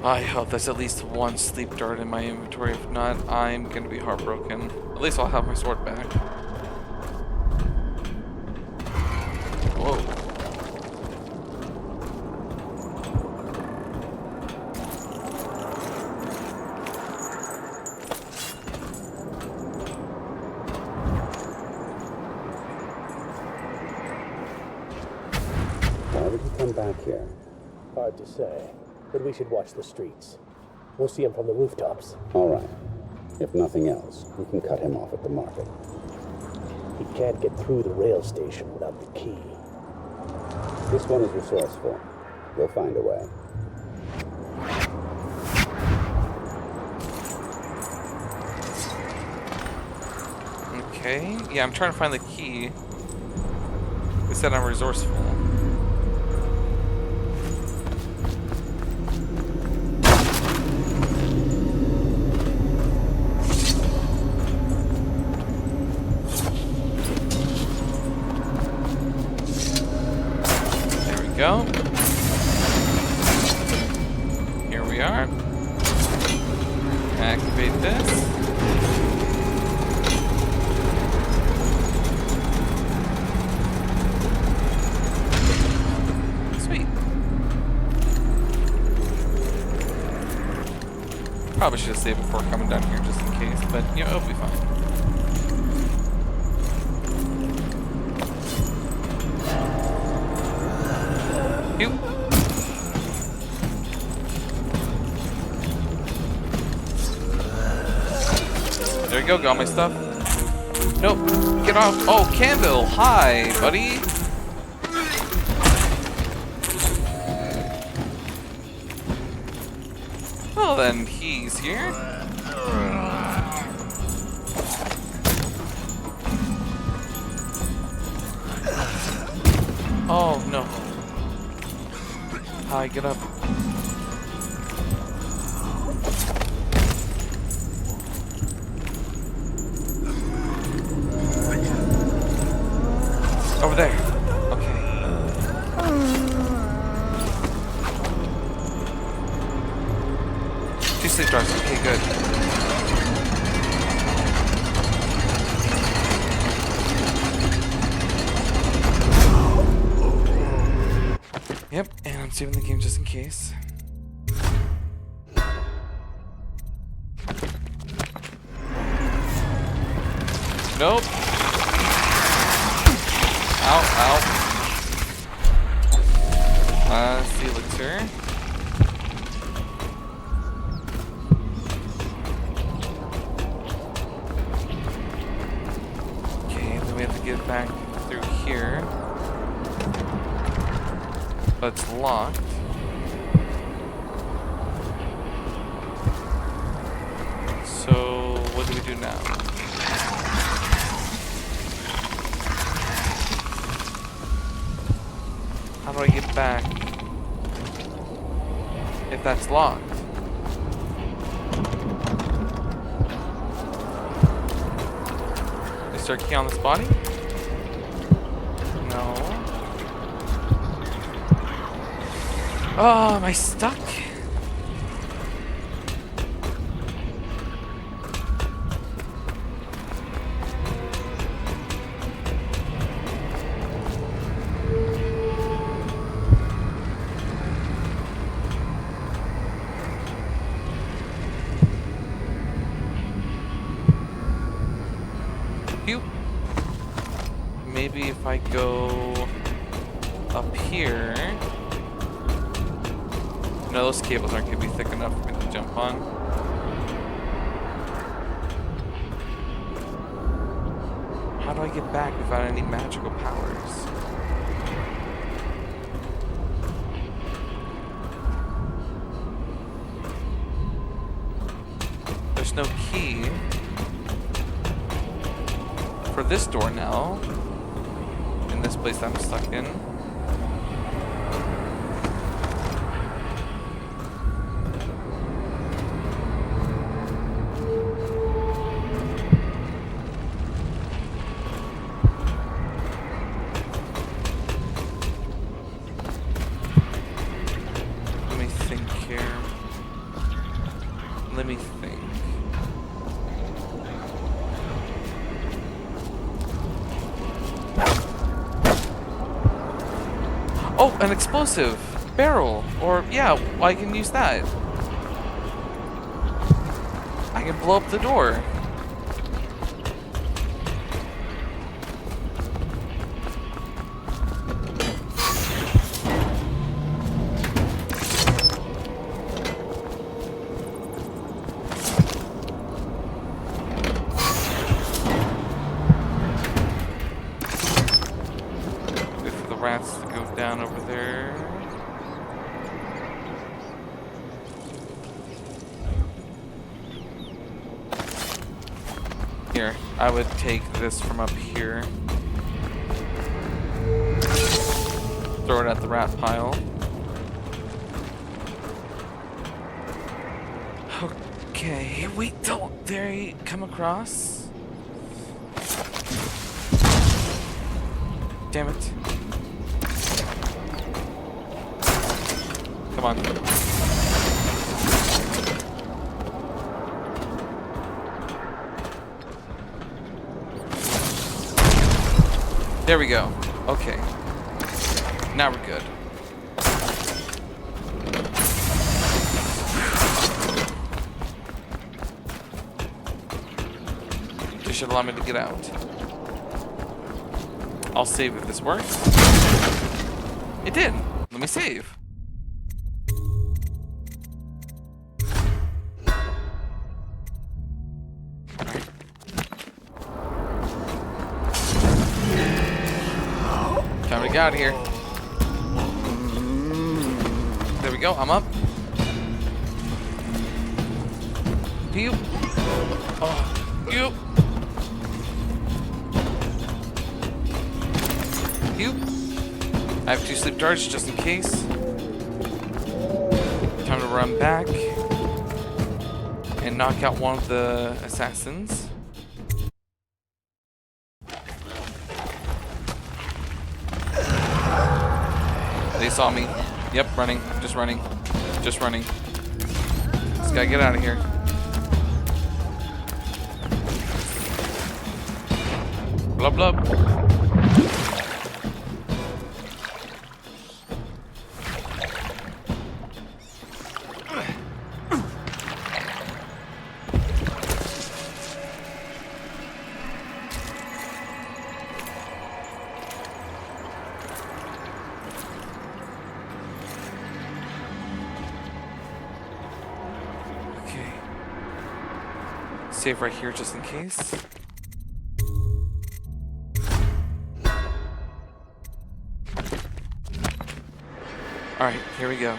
I hope there's at least one sleep dart in my inventory. If not, I'm gonna be heartbroken. At least I'll have my sword back. Whoa. Why would he come back here? Hard to say, but we should watch the streets. We'll see him from the rooftops. All right. If nothing else, we can cut him off at the market. He can't get through the rail station without the key. This one is resourceful. He'll find a way. Okay. Yeah, I'm trying to find the key. They said I'm resourceful. Go. Here we are. Activate this. Sweet. Probably should have saved before coming down here just in case, but you know, it'll be fine. There you go, got my stuff. Nope, get off. Oh, Campbell, hi, buddy. Well, then he's here. Oh, no. Hi, get up. Over there. Okay. Two sleep darts. Okay, good. Yep, and I'm saving the game just in case. Nope. Ow, ow. See elixir. Okay, then we have to get back through here. But it's locked. So, what do we do now? How do I get back if that's locked? Is there a key on this body? No. Oh, am I stuck? Maybe if I go up here. No, those cables aren't going to be thick enough for me to jump on. How do I get back without any magical powers? There's no key for this door now. In this place I'm stuck in. Let me think here. Let me think. Oh, an explosive barrel. Or, yeah, I can use that. I can blow up the door. Wait for the rats to go down over there. Here, I would take this from up here. Throw it at the rat pile. Okay, wait till they come across. Damn it. Come on. There we go. Okay. Now we're good. This should allow me to get out. I'll save if this works. It did. Let me save. Time to get out of here. There we go. I'm up. Pew. Oh, pew. Pew. I have 2 sleep darts just in case. Time to run back and knock out one of the assassins. They saw me. Yep, running. Just running. Just running. Just gotta get out of here. Blub blub. Save right here just in case. Alright, here we go.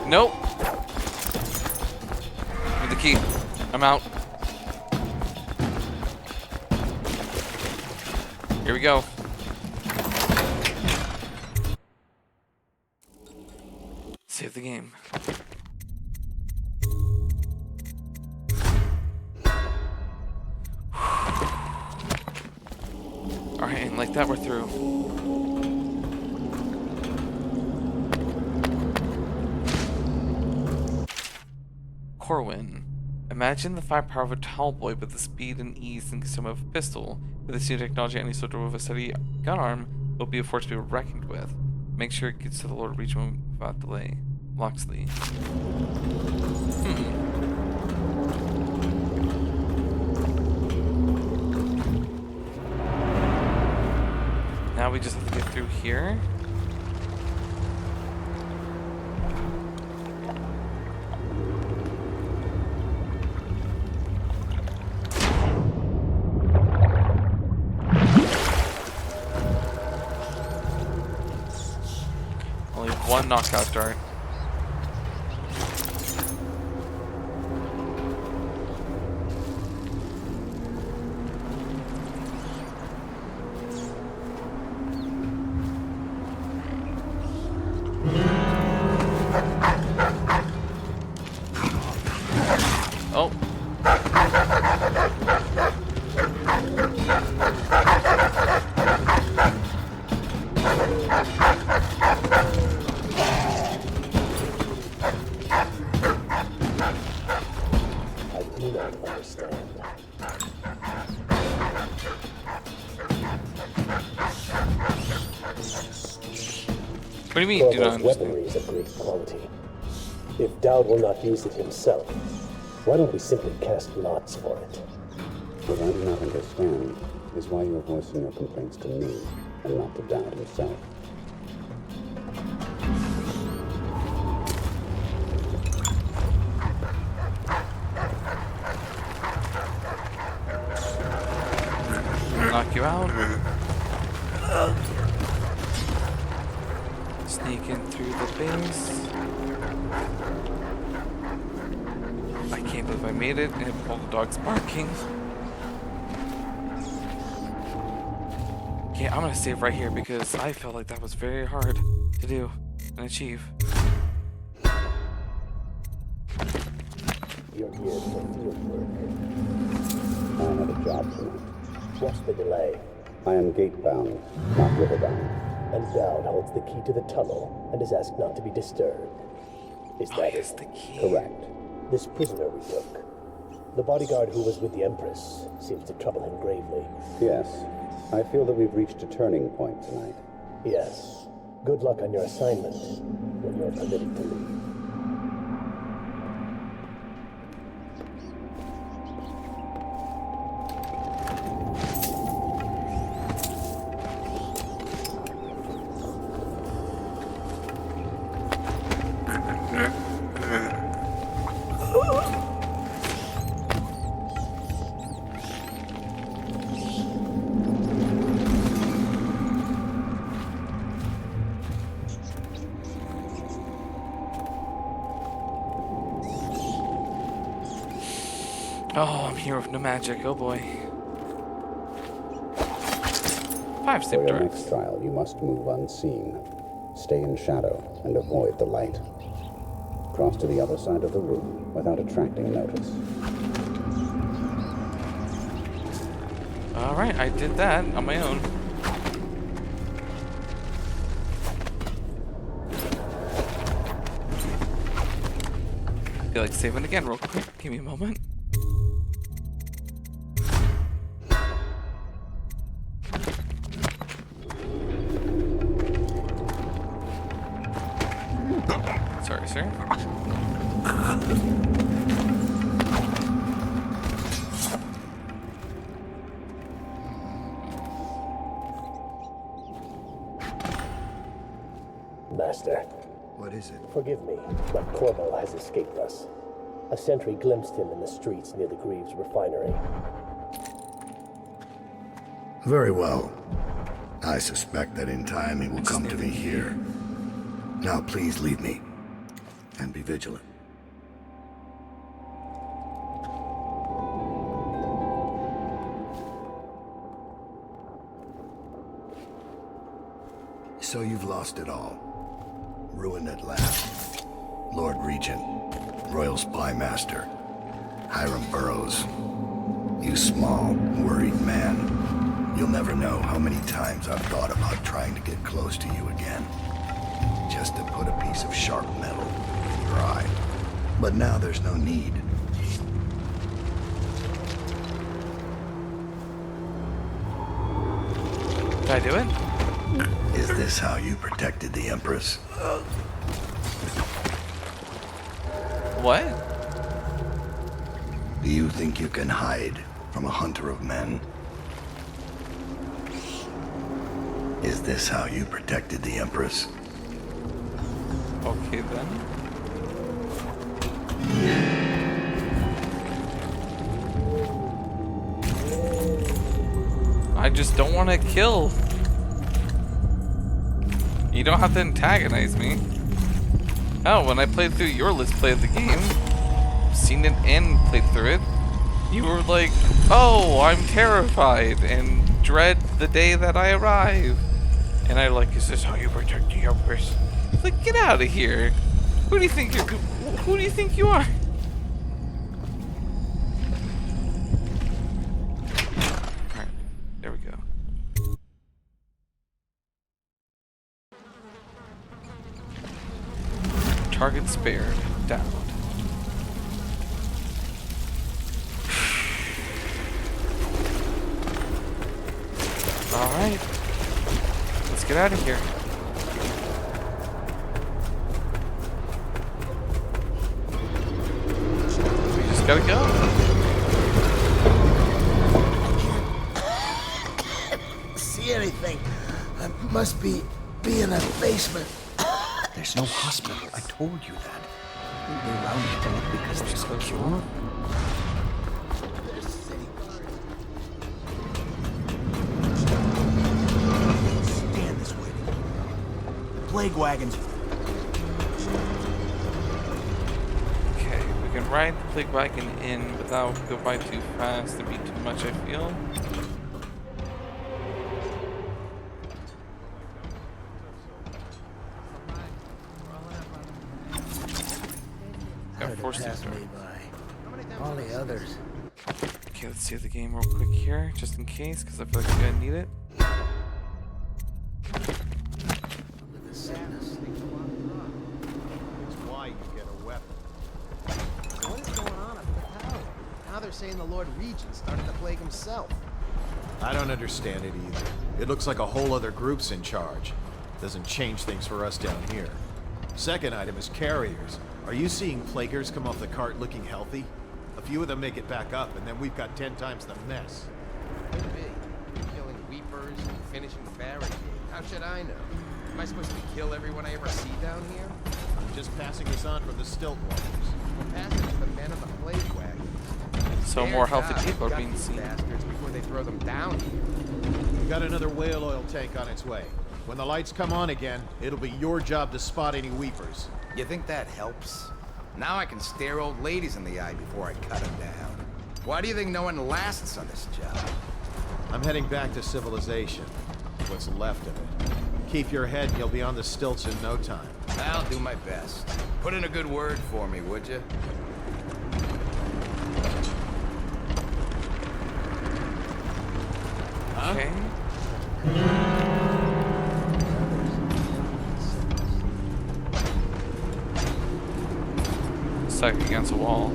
Nope. Give me the key. I'm out. Here we go. Save the game. Alright, and like that we're through. Corwin. Imagine the firepower of a tall boy with the speed and ease and some of a pistol. With this new technology, any soldier with a steady gun arm will be a force to be reckoned with. Make sure it gets to the Lord Region without delay. Loxley. Now we just have to get through here. Only one knockout dart. What do you mean, do not Corvo's weaponry is of great quality. If Dowd will not use it himself, why don't we simply cast lots for it? What I do not understand is why you are voicing your complaints to me and not to Dowd himself. Knock you out. Sneak in through the base. I can't believe I made it, and all the dogs barking. Okay, I'm gonna save right here because I felt like that was very hard to do and achieve. You're here for field work. I have a job tonight. What's the delay? I am gate-bound, not river-bound. And Dowd holds the key to the tunnel and is asked not to be disturbed. Is that it? The key. Correct. This prisoner we took. The bodyguard who was with the Empress seems to trouble him gravely. Yes. I feel that we've reached a turning point tonight. Yes. Good luck on your assignment when you're permitted to leave. Oh, I'm here with no magic. Oh boy. 5 For step your darts. next trial, you must move unseen. Stay in shadow and avoid the light. Cross to the other side of the room without attracting notice. Alright, I did that on my own. I feel like saving again real quick. Give me a moment. Sorry, sir. Master. What is it? Forgive me, but Corvo has escaped us. A sentry glimpsed him in the streets near the Greaves refinery. Very well. I suspect that in time he will come to me here. Now please leave me, and be vigilant. So you've lost it all. Ruined at last. Lord Regent, Royal Spy Master, Hiram Burroughs. You small, worried man. You'll never know how many times I've thought about trying to get close to you again. Just to put a piece of sharp metal in your eye. But now there's no need. Did I do it? Is this how you protected the Empress? What? Do you think you can hide from a hunter of men? Is this how you protected the Empress? Okay then. I just don't want to kill. You don't have to antagonize me. Oh, when I played through your Let's Play of the game, seen it and played through it, you were like, oh, I'm terrified and dread the day that I arrive. And I like, is this how you protect the Empress? Like, get out of here. Who do you think you're? Who do you think you are? Alright, there we go. Target spared. Down. Alright. Let's get out of here. gotta go. See anything? I must be in that basement. There's no hospital. I told you that. They round people up because there's no cure. Stand this way. Plague wagons. Okay, we can ride the plague wagon in without go by too fast and be too much, I feel. Got forced to start. All the others. Okay, let's save the game real quick here, just in case, because I feel like I'm gonna need it. It's why you get a weapon. What is going on up in the tower? Now they're saying the Lord Regent started the plague himself. I don't understand it either. It looks like a whole other group's in charge. Doesn't change things for us down here. Second item is carriers. Are you seeing plaguers come off the cart looking healthy? A few of them make it back up, and then we've got 10 times the mess. Could be. Killing weepers and finishing the barricade. How should I know? Am I supposed to kill everyone I ever see down here? I'm just passing this on from the stilt walkers. We'll pass it to the men of the plague wagon. So more healthy people are being seen. Bastards before they throw them down here. We've got another whale oil tank on its way. When the lights come on again, it'll be your job to spot any weepers. You think that helps? Now I can stare old ladies in the eye before I cut them down. Why do you think no one lasts on this job? I'm heading back to civilization. What's left of it. Keep your head and you'll be on the stilts in no time. I'll do my best. Put in a good word for me, would you? Okay. Stuck against a wall.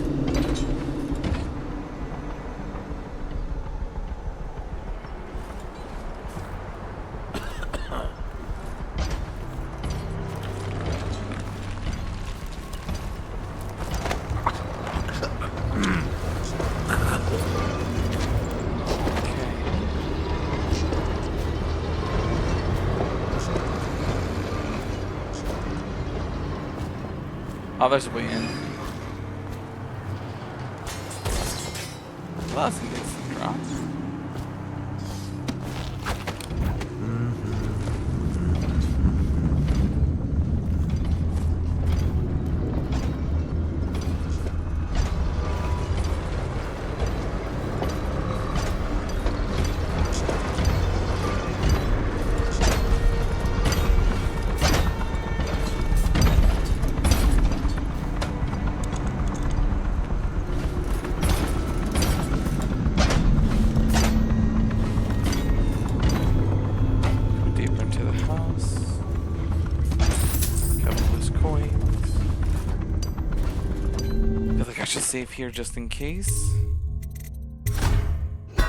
Oh, there's a way in. Well, that's an instant drop. Save here just in case. I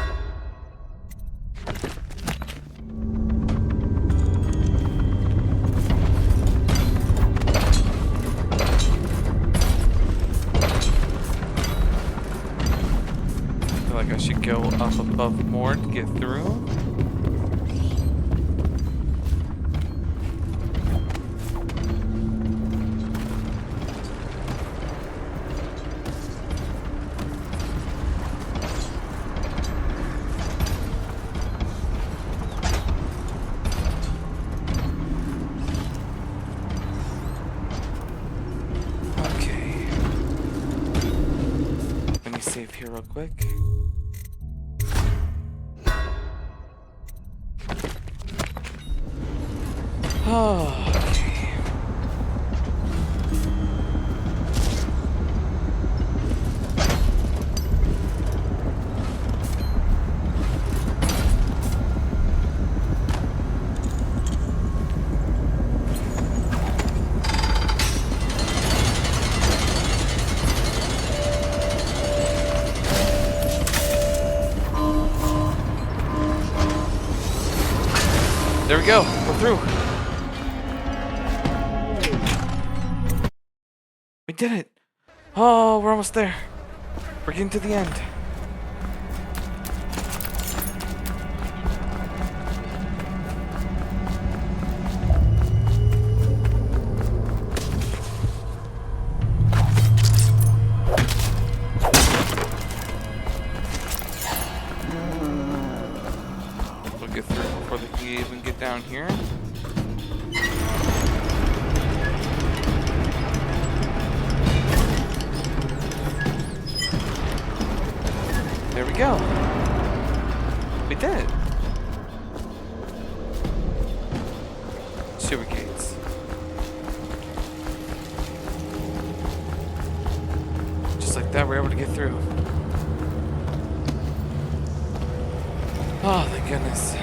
feel like I should go up above more to get through. Save here real quick. Oh, okay. There we go. We're through. We did it. Oh, we're almost there. We're getting to the end. We'll get through before they can even get down here. There we go. We did it. Sewer gates. Just like that, we're able to get through. Oh, thank goodness.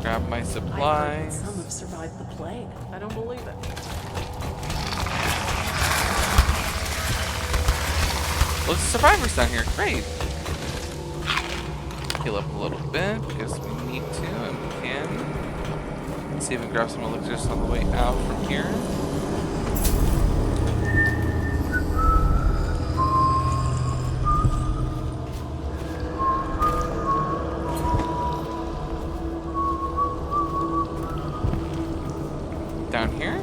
Grab my supplies. Some have survived the plague. I don't believe it. Lots of survivors down here. Great. Heal up a little bit because we need to and we can. Let's see if we can grab some elixirs on the way out from here. Down here?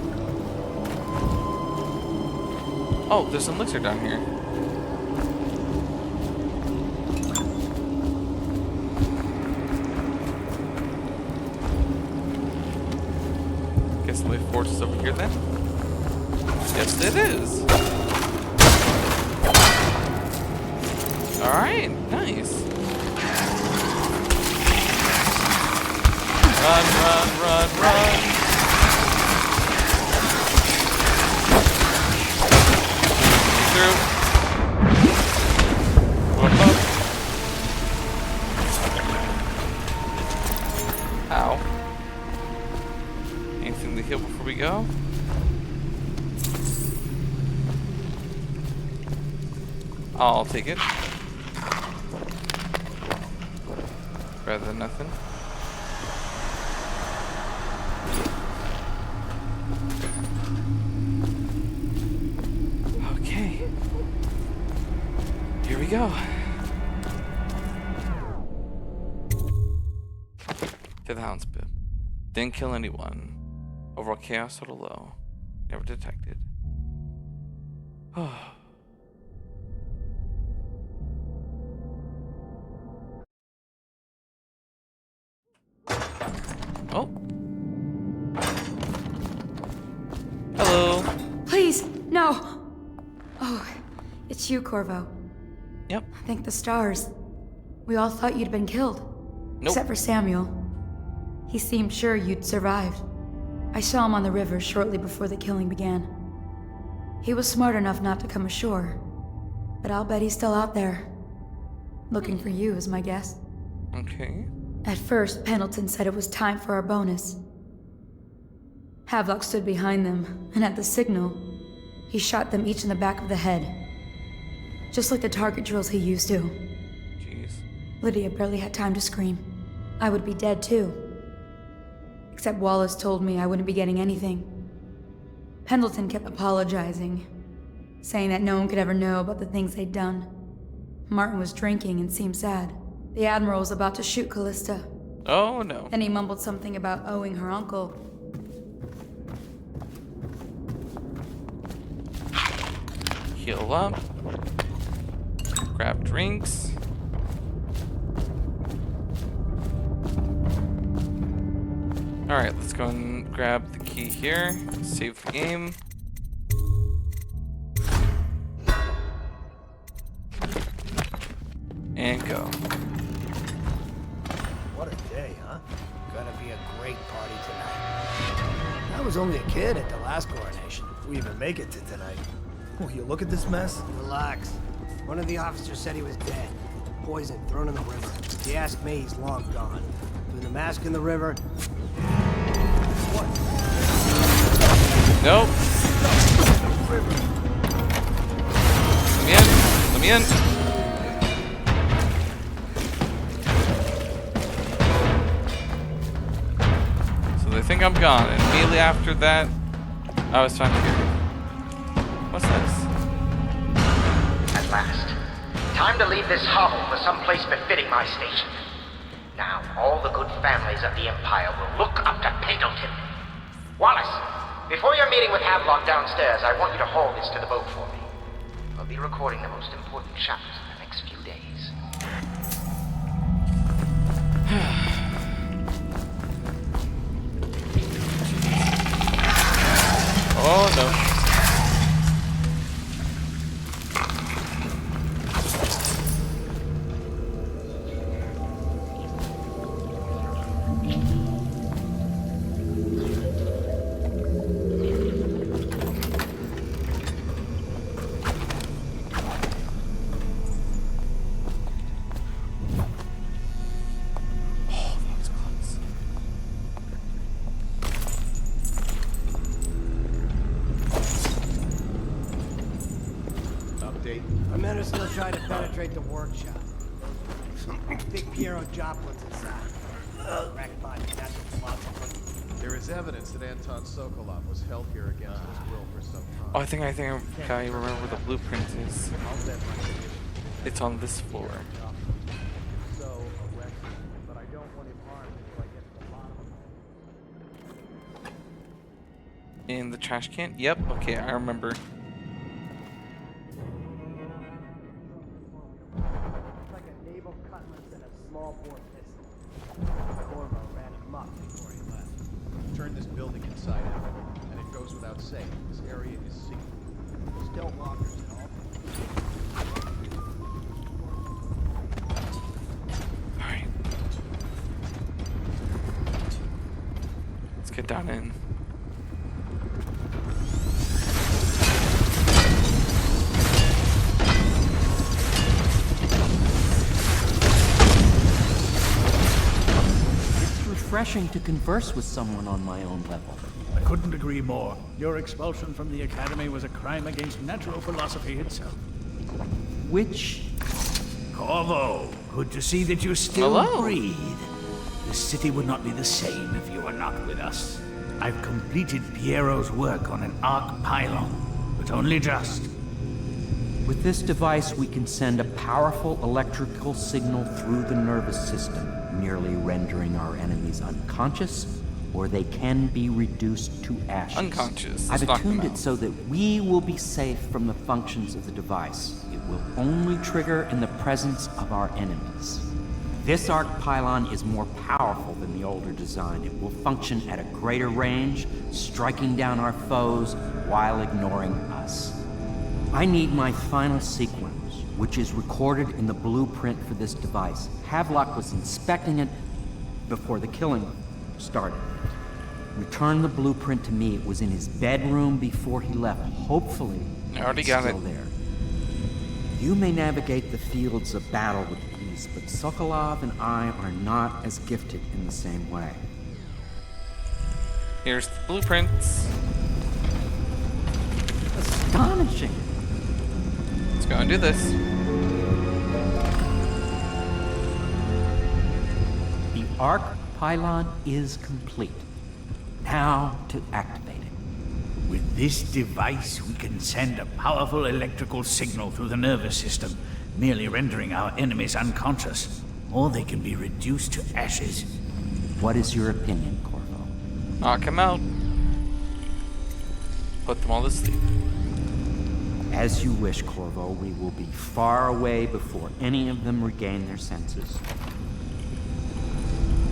Oh, there's an elixir down here. Guess the way forward is over here then? Yes, it is. Alright, nice. Run, run, run, run. Through. Up. Ow. Anything to heal before we go? I'll take it. Rather than nothing. Okay. Here we go. To the hound's bib. Didn't kill anyone. Overall chaos total low. Never detected. Oh. Oh. Hello. Please, no. Oh, it's you, Corvo. Yep. Thank the stars. We all thought you'd been killed. Nope. Except for Samuel. He seemed sure you'd survived. I saw him on the river shortly before the killing began. He was smart enough not to come ashore. But I'll bet he's still out there. Looking for you is my guess. Okay. At first, Pendleton said it was time for our bonus. Havelock stood behind them, and at the signal, he shot them each in the back of the head. Just like the target drills he used to. Jeez. Lydia barely had time to scream. I would be dead too. Except Wallace told me I wouldn't be getting anything. Pendleton kept apologizing, saying that no one could ever know about the things they'd done. Martin was drinking and seemed sad. The Admiral was about to shoot Callista. Oh no. Then he mumbled something about owing her uncle. Heal up. Grab drinks. Alright, let's go and grab the key here. Save the game. And go. What a day, huh? Gonna be a great party tonight. I was only a kid at the last coronation. If we even make it to tonight. Will you look at this mess? Relax. One of the officers said he was dead. Poisoned, thrown in the river. If you ask me, he's long gone. Threw the mask in the river. What? Nope. Let me in. Let me in. So they think I'm gone, and immediately after that, Oh, it's time to get. What's this? At last. Time to leave this hovel for some place befitting my station. Now, all the good families of the Empire will look up to Pendleton. Wallace, before your meeting with Havelock downstairs, I want you to haul this to the boat for me. We'll be recording the most important chapters in the next few days. Oh no. Our men are still trying to penetrate the workshop. I think Piero Joplin's inside. Wrecked by the natural philosopher. There is evidence that Anton Sokolov was held here against his will for some time. Oh, I think I remember where the blueprint is. It's on this floor. So arrested, but I don't want him harmed until I get to the bottom of it. In the trash can? Yep. Okay, I remember. Like a naval cutlass and a small bore pistol. Corvo ran amok before he left. Turn this building inside out, and it goes without saying, this area is secret. Still walkers and all. Alright. Let's get down in. Refreshing to converse with someone on my own level. I couldn't agree more. Your expulsion from the Academy was a crime against natural philosophy itself. Which? Corvo, good to see that you still Hello. breathe. The city would not be the same if you were not with us. I've completed Piero's work on an arc pylon, but only just. With this device, we can send a powerful electrical signal through the nervous system, merely rendering our enemies unconscious, or they can be reduced to ashes. Unconscious. I've Let's knock them attuned it out. so that we will be safe from the functions of the device. It will only trigger in the presence of our enemies. This arc pylon is more powerful than the older design. It will function at a greater range, striking down our foes while ignoring us. I need my final sequence, which is recorded in the blueprint for this device. Havelock was inspecting it before the killing started. Return the blueprint to me. It was in his bedroom before he left. Hopefully, I already it's got still it. there. You may navigate the fields of battle with ease, but Sokolov and I are not as gifted in the same way. Here's the blueprints. Astonishing! Let's go and do this. The arc pylon is complete. Now to activate it. With this device, we can send a powerful electrical signal through the nervous system, merely rendering our enemies unconscious, or they can be reduced to ashes. What is your opinion, Corvo? Knock him out. Put them all to sleep. As you wish, Corvo. We will be far away before any of them regain their senses.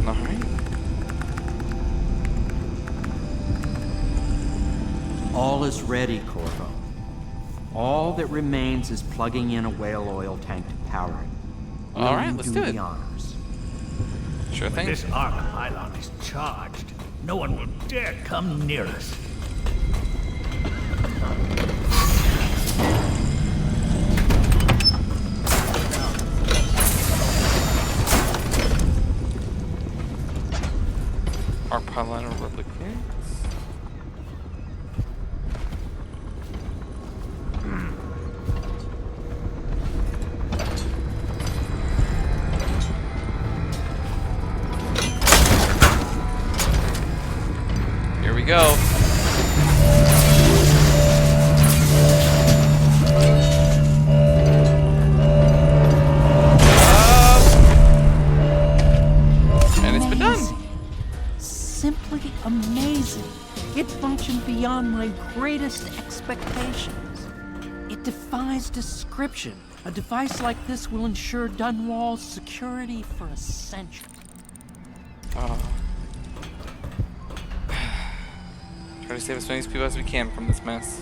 Alright. All is ready, Corvo. All that remains is plugging in a whale oil tank to power it. Will Alright, you let's do it. the honors? Sure When thing. this arc pylon is charged, no one will dare come near us. Our pylon replicates. Here we go. greatest expectations. It defies description. A device like this will ensure Dunwall's security for a century. Try to save as many people as we can from this mess.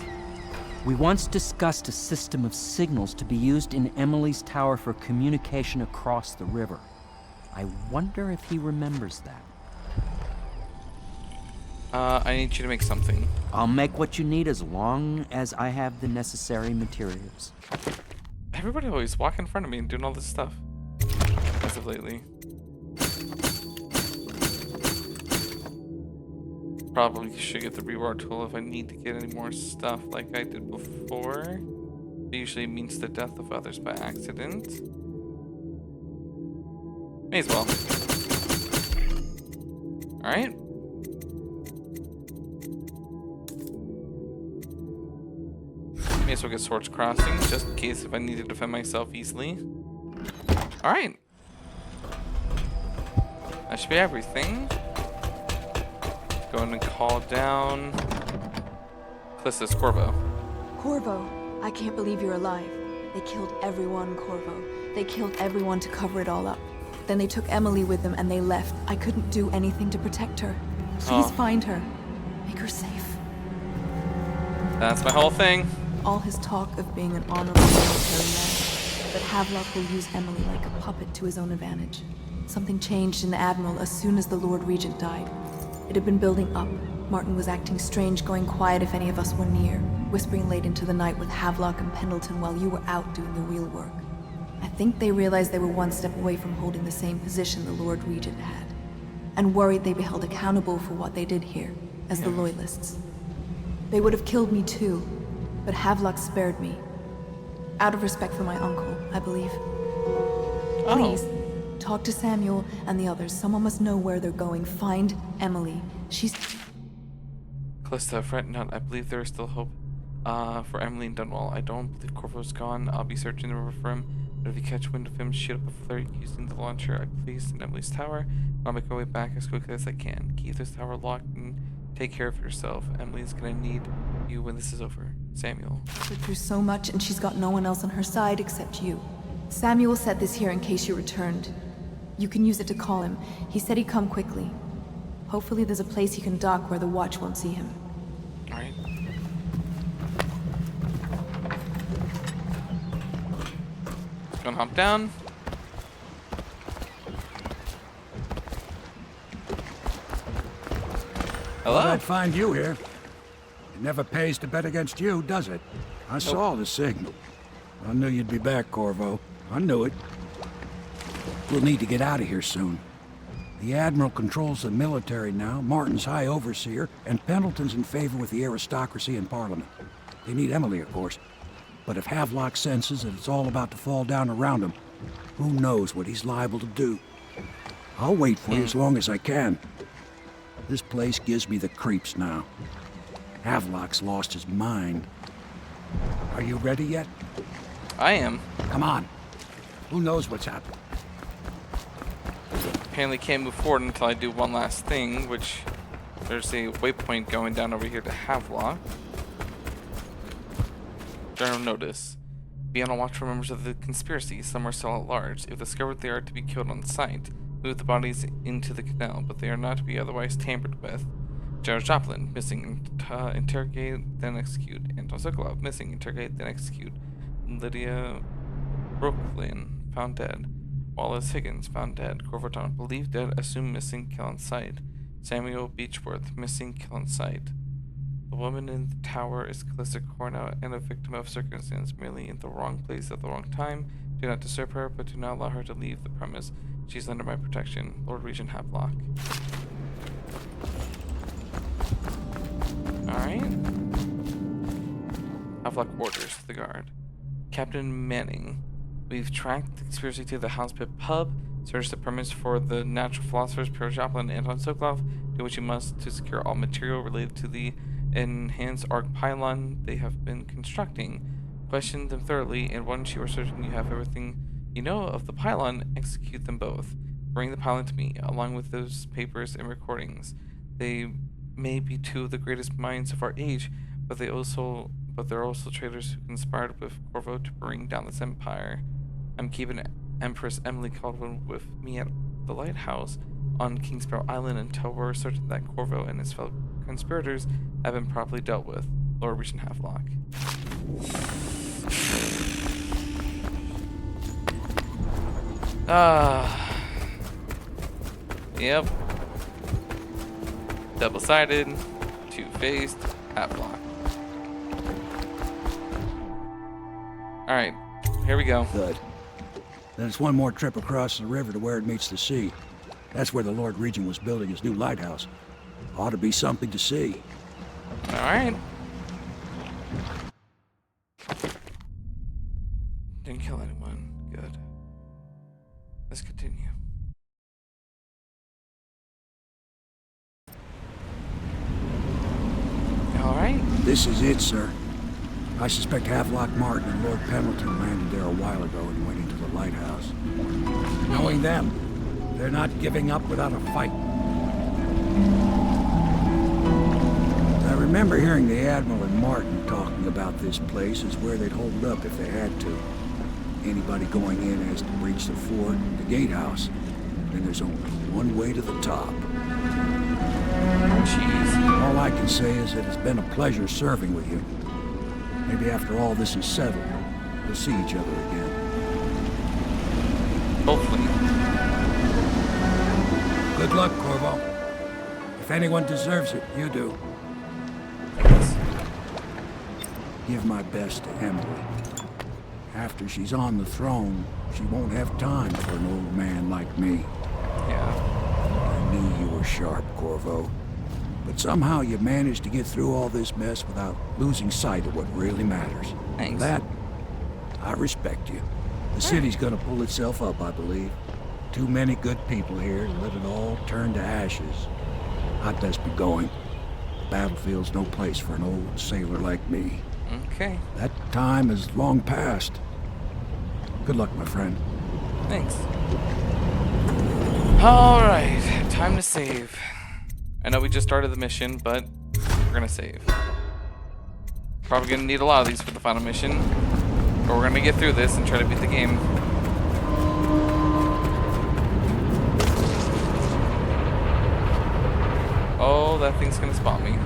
We once discussed a system of signals to be used in Emily's tower for communication across the river. I wonder if he remembers that. I need you to make something. I'll make what you need as long as I have the necessary materials. Everybody always walking in front of me and doing all this stuff. As of lately. Probably should get the reward tool if I need to get any more stuff like I did before. It usually means the death of others by accident. May as well. Alright. May as well get Swords Crossing, just in case if I need to defend myself easily. Alright. That should be everything. Go ahead and call down Callista's Corvo. Corvo, I can't believe you're alive. They killed everyone, Corvo. They killed everyone to cover it all up. Then they took Emily with them and they left. I couldn't do anything to protect her. Please find her. Make her safe. That's my whole thing. All his talk of being an honorable military man. But Havelock will use Emily like a puppet to his own advantage. Something changed in the Admiral as soon as the Lord Regent died. It had been building up. Martin was acting strange, going quiet if any of us were near, whispering late into the night with Havelock and Pendleton while you were out doing the real work. I think they realized they were one step away from holding the same position the Lord Regent had, and worried they'd be held accountable for what they did here, as the Loyalists. They would have killed me too, but Havelock spared me. Out of respect for my uncle, I believe. Please, talk to Samuel and the others. Someone must know where they're going. Find Emily. She's... Callista, fret not. I believe there is still hope for Emily and Dunwall. I don't believe Corvo's gone. I'll be searching the river for him. But if you catch wind of him, shoot up a flare using the launcher I placed in Emily's tower. I'll make my way back as quickly as I can. Keep this tower locked and take care of yourself. Emily's gonna need you when this is over. Samuel. She's been through so much and she's got no one else on her side except you. Samuel set this here in case you returned. You can use it to call him. He said he'd come quickly. Hopefully there's a place he can dock where the watch won't see him. Alright. Gonna hop down. Hello? Thought I'd find you here. It never pays to bet against you, does it? I saw the signal. I knew you'd be back, Corvo. I knew it. We'll need to get out of here soon. The Admiral controls the military now, Martin's High Overseer, and Pendleton's in favor with the aristocracy and Parliament. They need Emily, of course. But if Havelock senses that it's all about to fall down around him, who knows what he's liable to do. I'll wait for you as long as I can. This place gives me the creeps now. Havelock's lost his mind. Are you ready yet? I am. Come on. Who knows what's happened? Apparently can't move forward until I do one last thing, which there's a waypoint going down over here to Havelock. General notice. Be on a watch for members of the conspiracy. Some are still at large. If discovered, they are to be killed on sight. Move the bodies into the canal, but they are not to be otherwise tampered with. General Joplin, missing. Interrogate, then execute. Anton Sokolov, missing. Interrogate, then execute. Lydia Brooklyn, found dead. Wallace Higgins, found dead. Corverton, believed dead, assumed missing, kill on sight. Samuel Beechworth, missing, kill on sight. The woman in the tower is Callista Cornell and a victim of circumstance, merely in the wrong place at the wrong time. Do not disturb her, but do not allow her to leave the premise. She is under my protection. Lord Regent Havelock. Alright. Havelock orders the guard. Captain Manning. We've tracked the conspiracy to the House Pit pub, searched the premise for the natural philosophers Pierre Joplin and Anton Sokolov, do what you must to secure all material related to the enhanced arc pylon they have been constructing. Question them thoroughly, and once you are certain you have everything you know of the pylon, execute them both. Bring the pylon to me, along with those papers and recordings. They may be two of the greatest minds of our age, but they're also traitors who conspired with Corvo to bring down this empire. I'm keeping Empress Emily Caldwell with me at the lighthouse on Kingsborough Island until we're certain that Corvo and his fellow conspirators have been properly dealt with. Lord Regent Havelock. Yep. Double-sided, two-faced, Havelock. Alright, here we go. Good. Then it's one more trip across the river to where it meets the sea. That's where the Lord Regent was building his new lighthouse. Ought to be something to see. Alright. Didn't kill anyone. Good. Let's continue. Alright. This is it, sir. I suspect Havelock Martin and Lord Pendleton landed there a while ago and went into the lighthouse. Knowing them, they're not giving up without a fight. I remember hearing the Admiral and Martin talking about this place as where they'd hold up if they had to. Anybody going in has to breach the fort, the gatehouse. Then there's only one way to the top. Jeez. All I can say is that it's been a pleasure serving with you. Maybe after all this is settled, we'll see each other again. Hopefully. Good luck, Corvo. If anyone deserves it, you do. Give my best to Emily. After she's on the throne, she won't have time for an old man like me. Yeah. I knew you were sharp, Corvo. But somehow you managed to get through all this mess without losing sight of what really matters. Thanks. That, I respect you. The city's gonna pull itself up, I believe. Too many good people here to let it all turn to ashes. I'd best be going. The battlefield's no place for an old sailor like me. Okay. That time is long past. Good luck, my friend. Thanks. Alright, time to save. I know we just started the mission, but we're gonna save. Probably gonna need a lot of these for the final mission. But we're gonna get through this and try to beat the game. Oh, that thing's gonna spot me.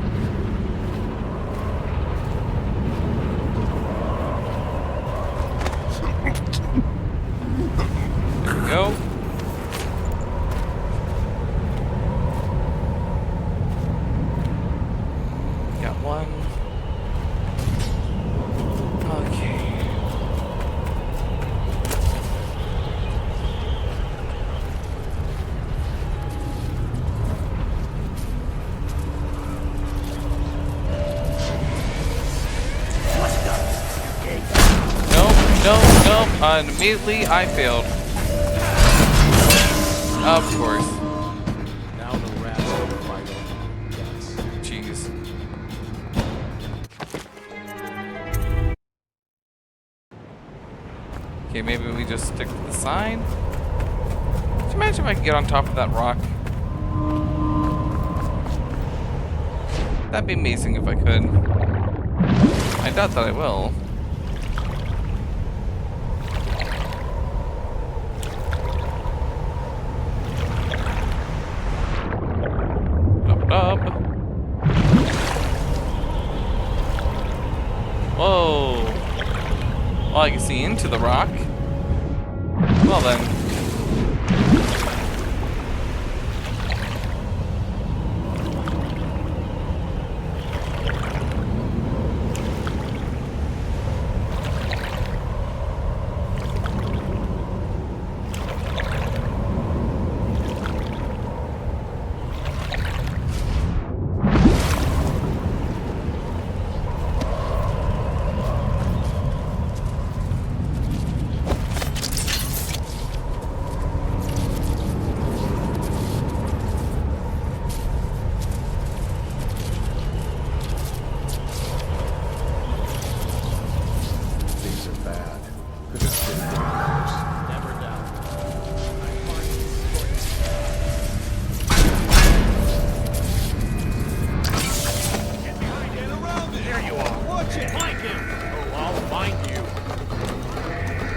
There we go. Got one. Okay. Nope. And immediately I failed. Of course. Now the rats will fight over guts. Jeez. Okay, maybe we just stick to the sign. Could you imagine if I could get on top of that rock? That'd be amazing if I could. I doubt that I will. Up. Whoa. Well, I can see into the rock. Well then.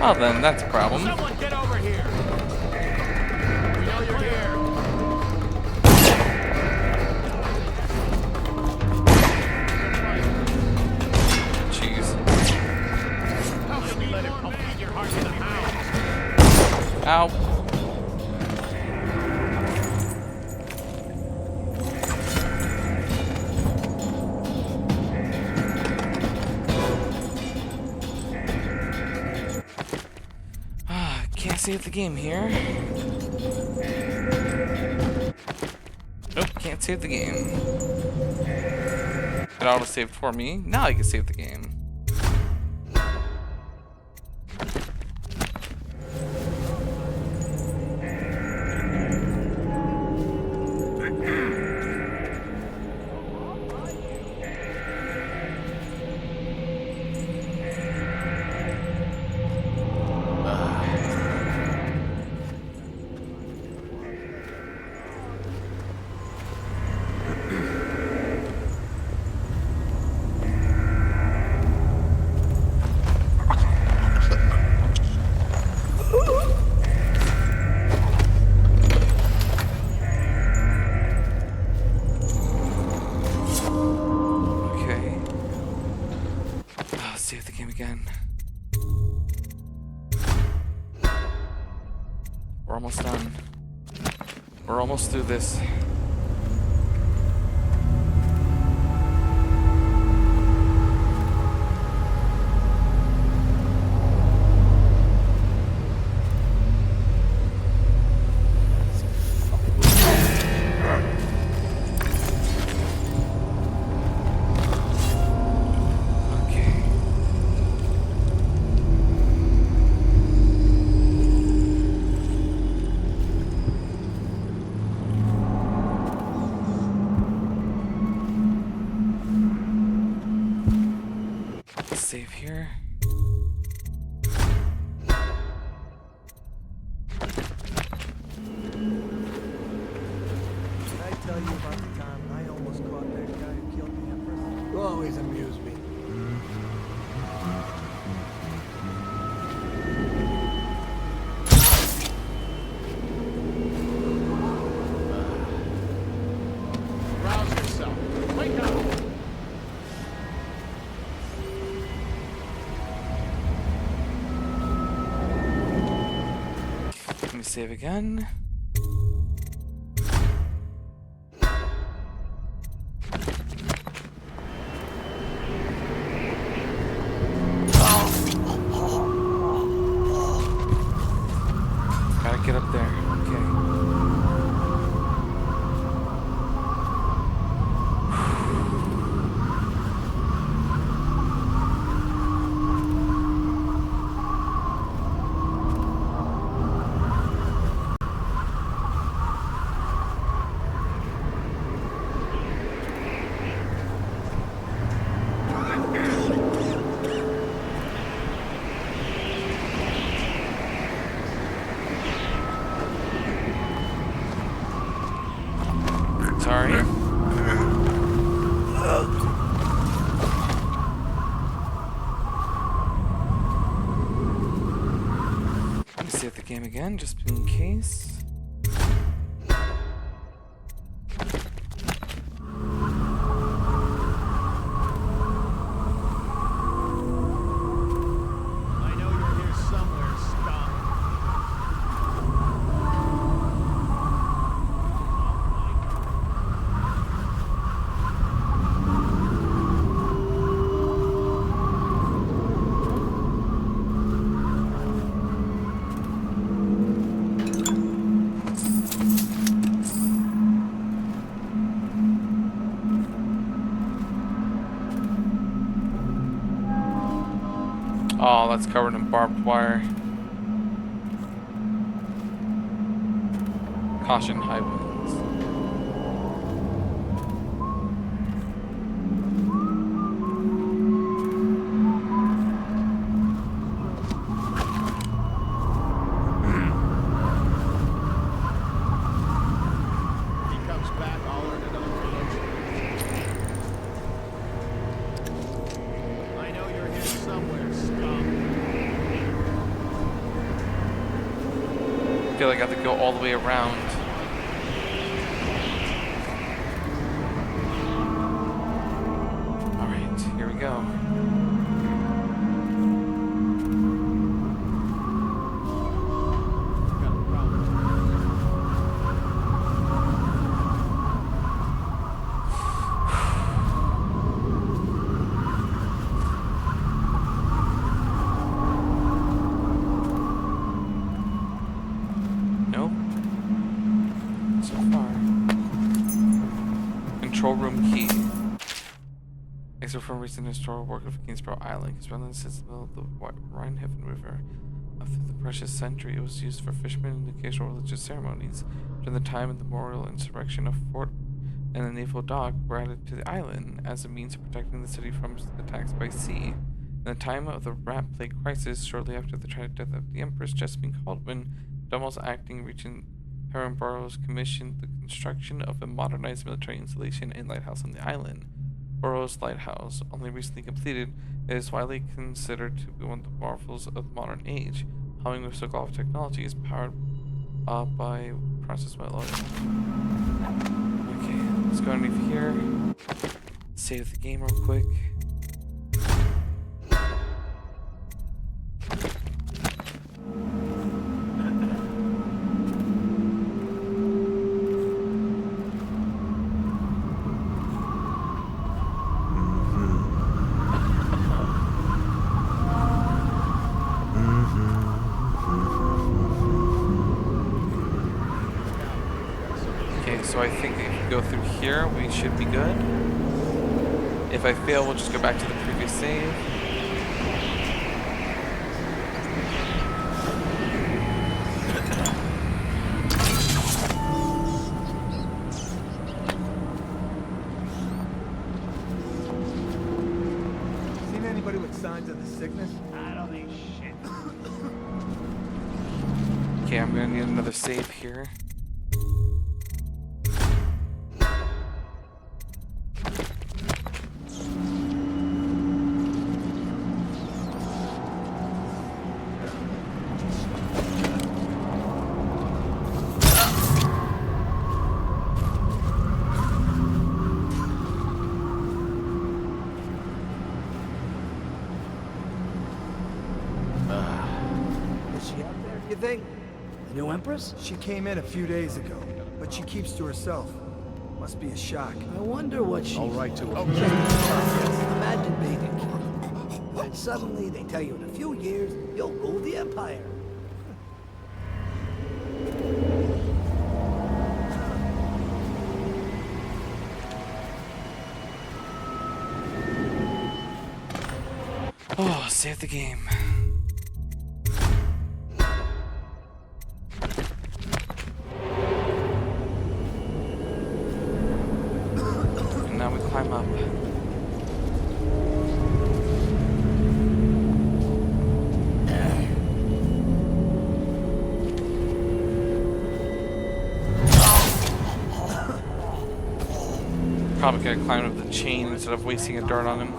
Well, then that's a problem. Someone get over here. We know you're here. Jeez. How can we let him complete your heart to the house? Ow. Can't save the game here. Nope, can't save the game. It auto-saved for me. Now I can save the game. Save the game again. We're almost done. We're almost through this. Save here. Did I tell you about the time I almost caught that guy who killed the Empress? You always amuse me. Rouse yourself. Wake up. Let me save again. Gotta get up there. Okay. Sorry. Let me save the game again, just in case. I know you're here somewhere, Stomp. Oh, that's covered in barbed wire. Caution, high winds. He comes back, I'll earn another promotion. I know you're here somewhere, Stomp. feel like I have to go all the way around. Alright, here we go. Control room key. Except for recent historical work of Kingsborough Island, Kingsborough sits in the middle of the Rhinehaven River. After the precious century, it was used for fishermen and occasional religious ceremonies. During the time of the memorial insurrection, a fort and a naval dock were added to the island as a means of protecting the city from attacks by sea. In the time of the rat plague crisis, shortly after the tragic death of the Empress Josephine Caldwin, Dummels acting Regent Heron Burroughs commissioned the construction of a modernized military installation and lighthouse on the island. Burroughs Lighthouse, only recently completed, is widely considered to be one of the marvels of the modern age. Humming with Sokolov technology is powered by process wet logic. Okay, let's go underneath here. Save the game real quick. So I think if we go through here, we should be good. If I fail, we'll just go back to the previous save. Seen anybody with signs of the sickness? I don't think shit. Okay, I'm gonna need another save here. You think? The new Empress? She came in a few days ago, but she keeps to herself. Must be a shock. I wonder what she... All right, to Imagine being a kid. And suddenly they tell you in a few years, you'll rule the Empire. Oh, save the game. And now we climb up. Probably gonna climb up the chain instead of wasting a dart on him.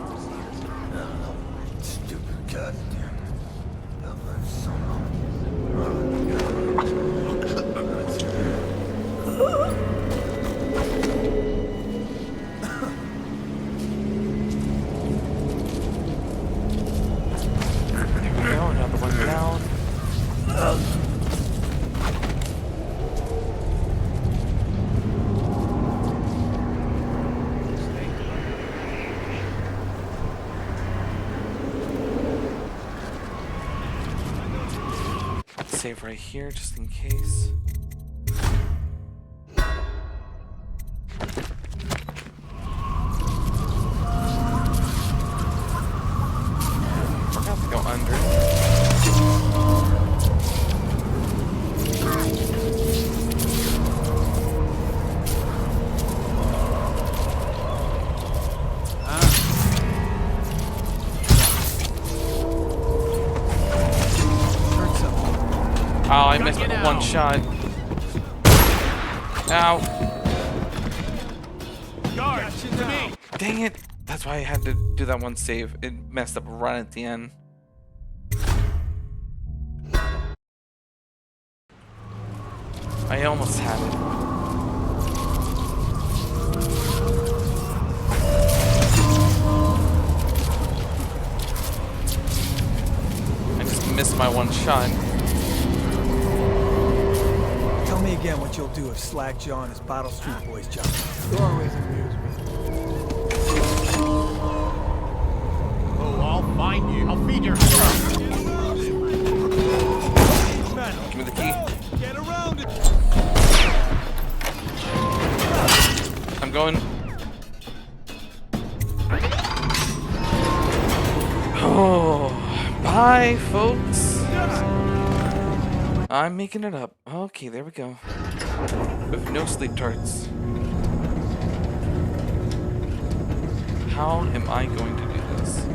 Save right here just in case. We're gonna have to go under. Oh, I missed one shot. Ow. Guard, to me. Dang it. That's why I had to do that one save. It messed up right at the end. I almost had it. I just missed my one shot. Tell me again what you'll do if Slag John is Bottle Street Boys job. You always amuse me. Oh, I'll find you. I'll feed your stomach. Give me the key. Get around it. I'm going. Oh, bye, folks. I'm making it up. Okay, there we go. With no sleep tarts. How am I going to do this?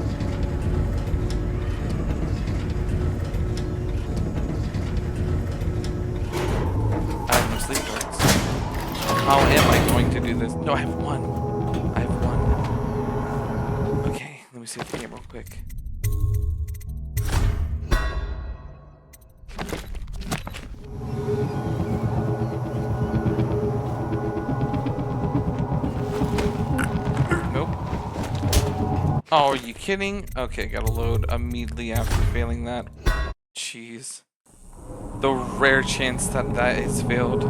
I have no sleep tarts. How am I going to do this? No, I have one. I have one. Okay, let me save the game real quick. Nope. Oh, are you kidding? Okay, gotta load immediately after failing that. Jeez. The rare chance that that is failed.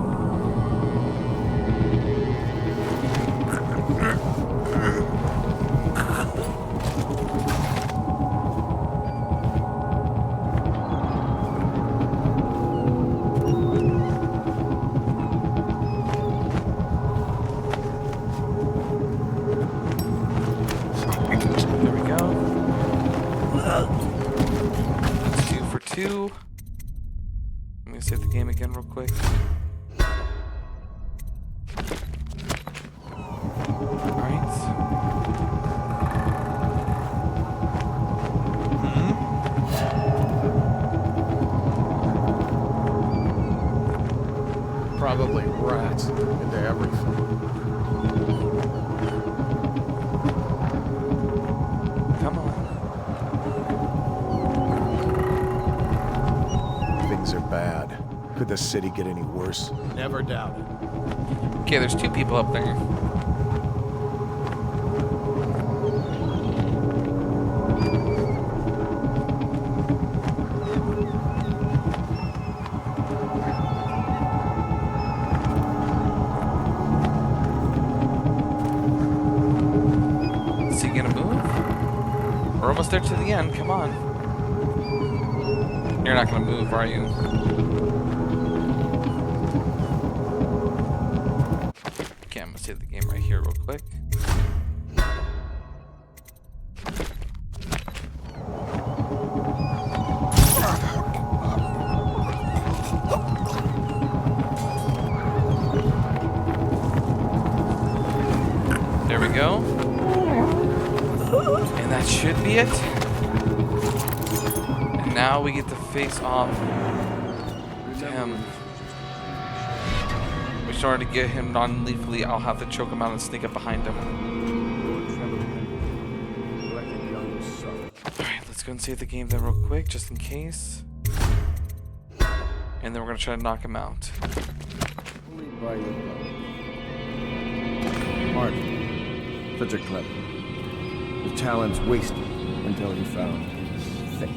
There we go. That's 2 for 2. I'm gonna save the game again real quick. Alright. Probably rats into everything. Come on. Things are bad. Could the city get any worse? Never doubt it. Okay, there's 2 people up there. Is he gonna move? We're almost there to the end, come on. You're not gonna move, are you? Okay, I'm gonna save the game right here real quick. There we go. And that should be it. And now we get to face off to him. Which in order to get him non-lethally, I'll have to choke him out and sneak up behind him. Alright, let's go and save the game then real quick, just in case. And then we're gonna try to knock him out. Martin, such a clever. His talents wasted until he found his fate.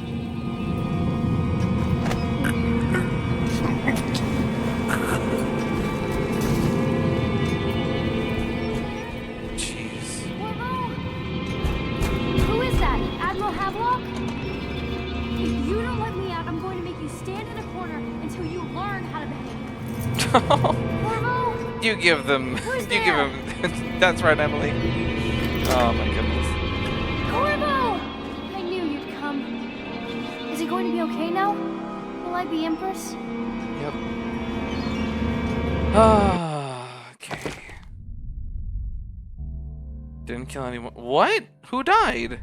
Jeez. Who is that? Admiral Havelock? If you don't let me out, I'm going to make you stand in a corner until you learn how to behave. Corvo? You give them. Who's You there? give him. That's right, Emily. Oh my goodness. Corvo! I knew you'd come. Is it going to be okay now? Will I be Empress? Yep. Ah, okay. Didn't kill anyone. What? Who died?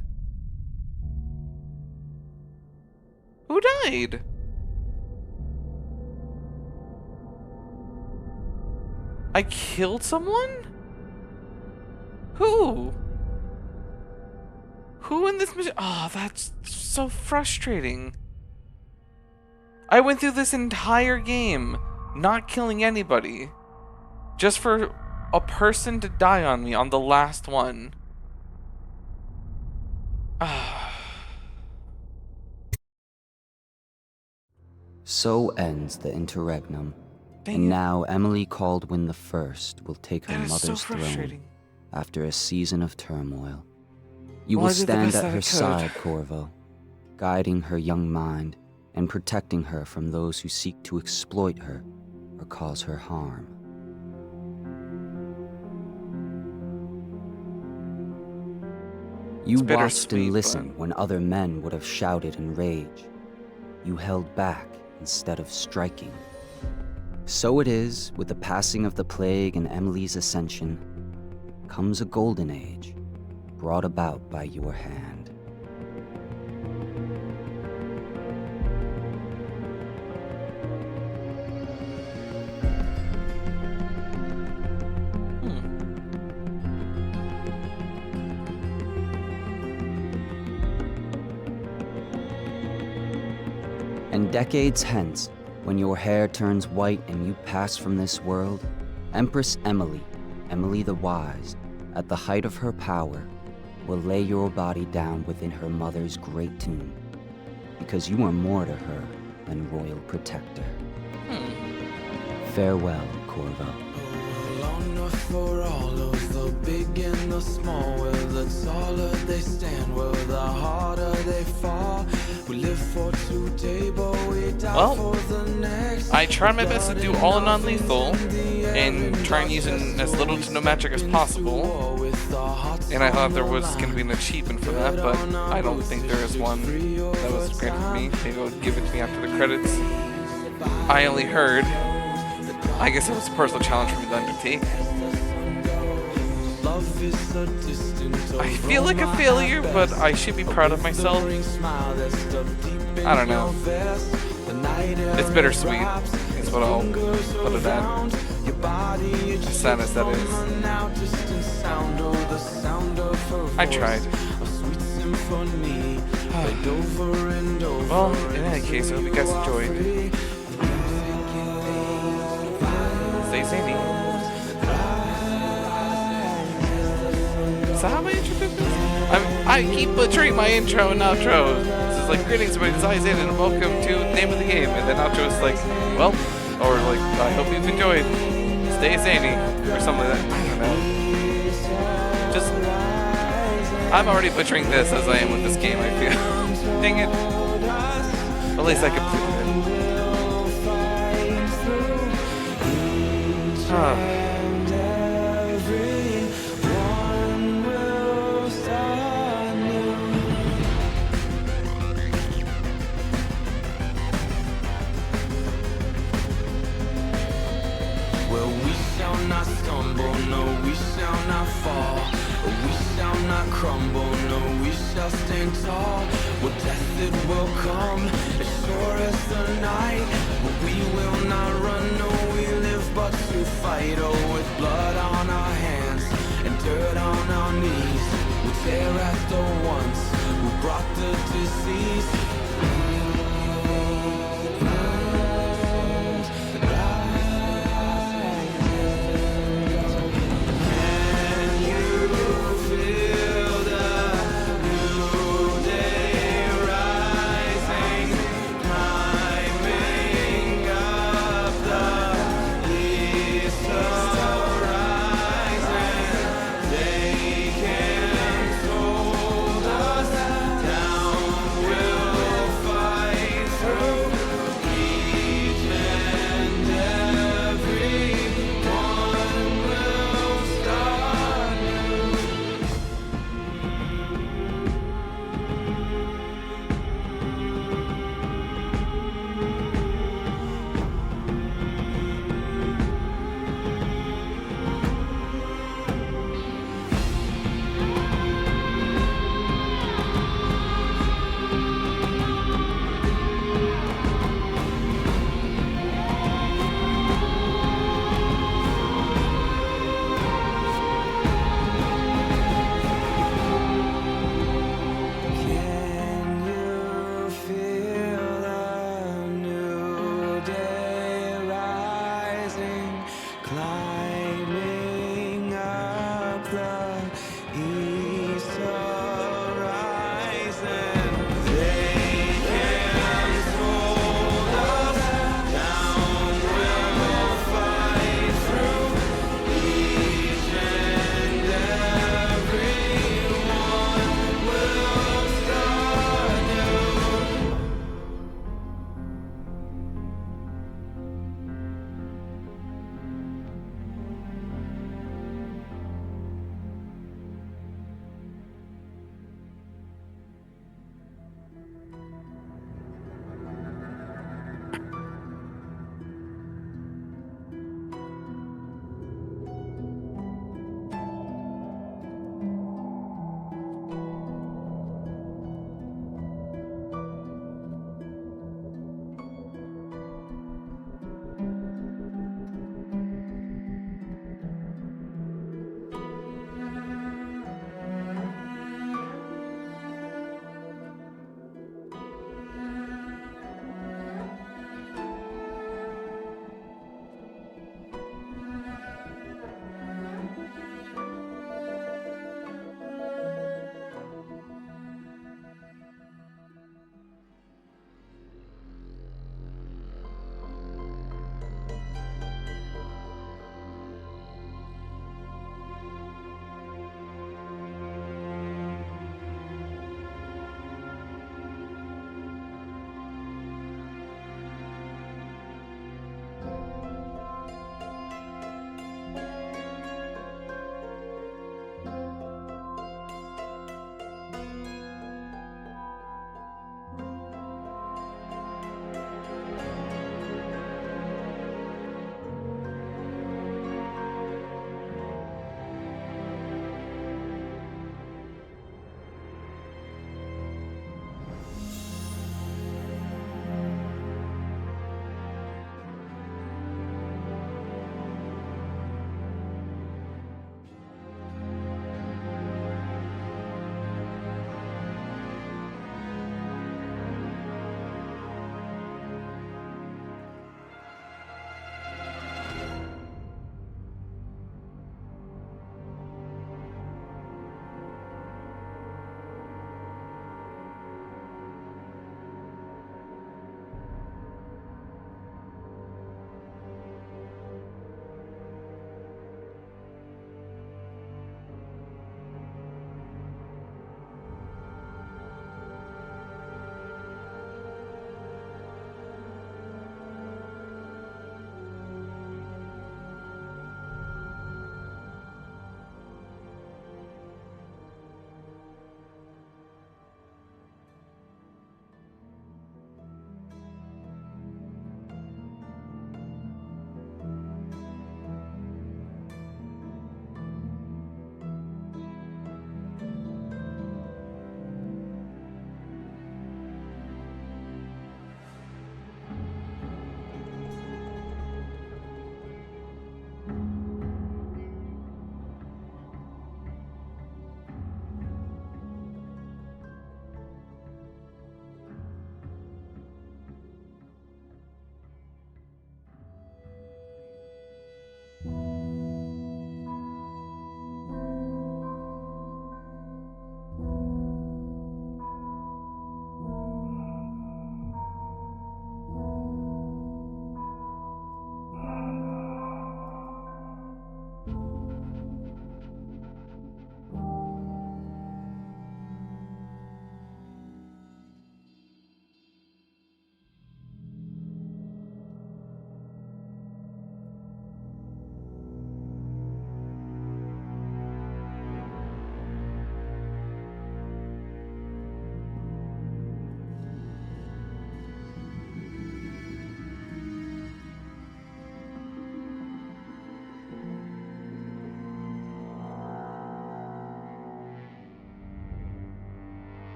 Who died? I killed someone? Who? Who in this mission? Oh, that's so frustrating. I went through this entire game not killing anybody, just for a person to die on me on the last one. So ends the interregnum. And now Emily Caldwin the First will take her mother's throne after a season of turmoil. You will stand at her side, Corvo, guiding her young mind and protecting her from those who seek to exploit her or cause her harm. You watched and listened when other men would have shouted in rage. You held back instead of striking. So it is, with the passing of the plague and Emily's ascension, comes a golden age, brought about by your hand. And decades hence, when your hair turns white and you pass from this world, Empress Emily, Emily the Wise, at the height of her power, will lay your body down within her mother's great tomb, because you are more to her than royal protector. Farewell, Corvo. For all of the big and the small, where the taller they stand, where the harder they fall. We live for today, but we die for the next. I tried my best to do all non-lethal and try and use as little to no magic as possible. And I thought there was going to be an achievement for that, but I don't think there is one that was granted me. Maybe they'll give it to me after the credits. I only heard. I guess it was a personal challenge for me to undertake. I feel like a failure, but I should be proud of myself. I don't know. It's bittersweet, is what I'll put it at. As sad as that is. I tried. Well, in any case, I hope you guys enjoyed. Stay Zany. Is that how my intro goes? I keep butchering my intro and outro. This is like, greetings, everybody, it's Zaynen, and welcome to Name of the Game. And then outro is like, well, or like, I hope you've enjoyed. Stay Zany, or something like that. I don't know. Just, I'm already butchering this as I am with this game, I feel. Dang it. At least I completed it. Well, we shall not stumble, no, we shall not fall. We shall not crumble, no, we shall stand tall. Well, death it will come, as sure as the night. But we will not run, no, we live but to fight. Oh, with blood on our hands and dirt on our knees, we tear at the ones who brought the disease.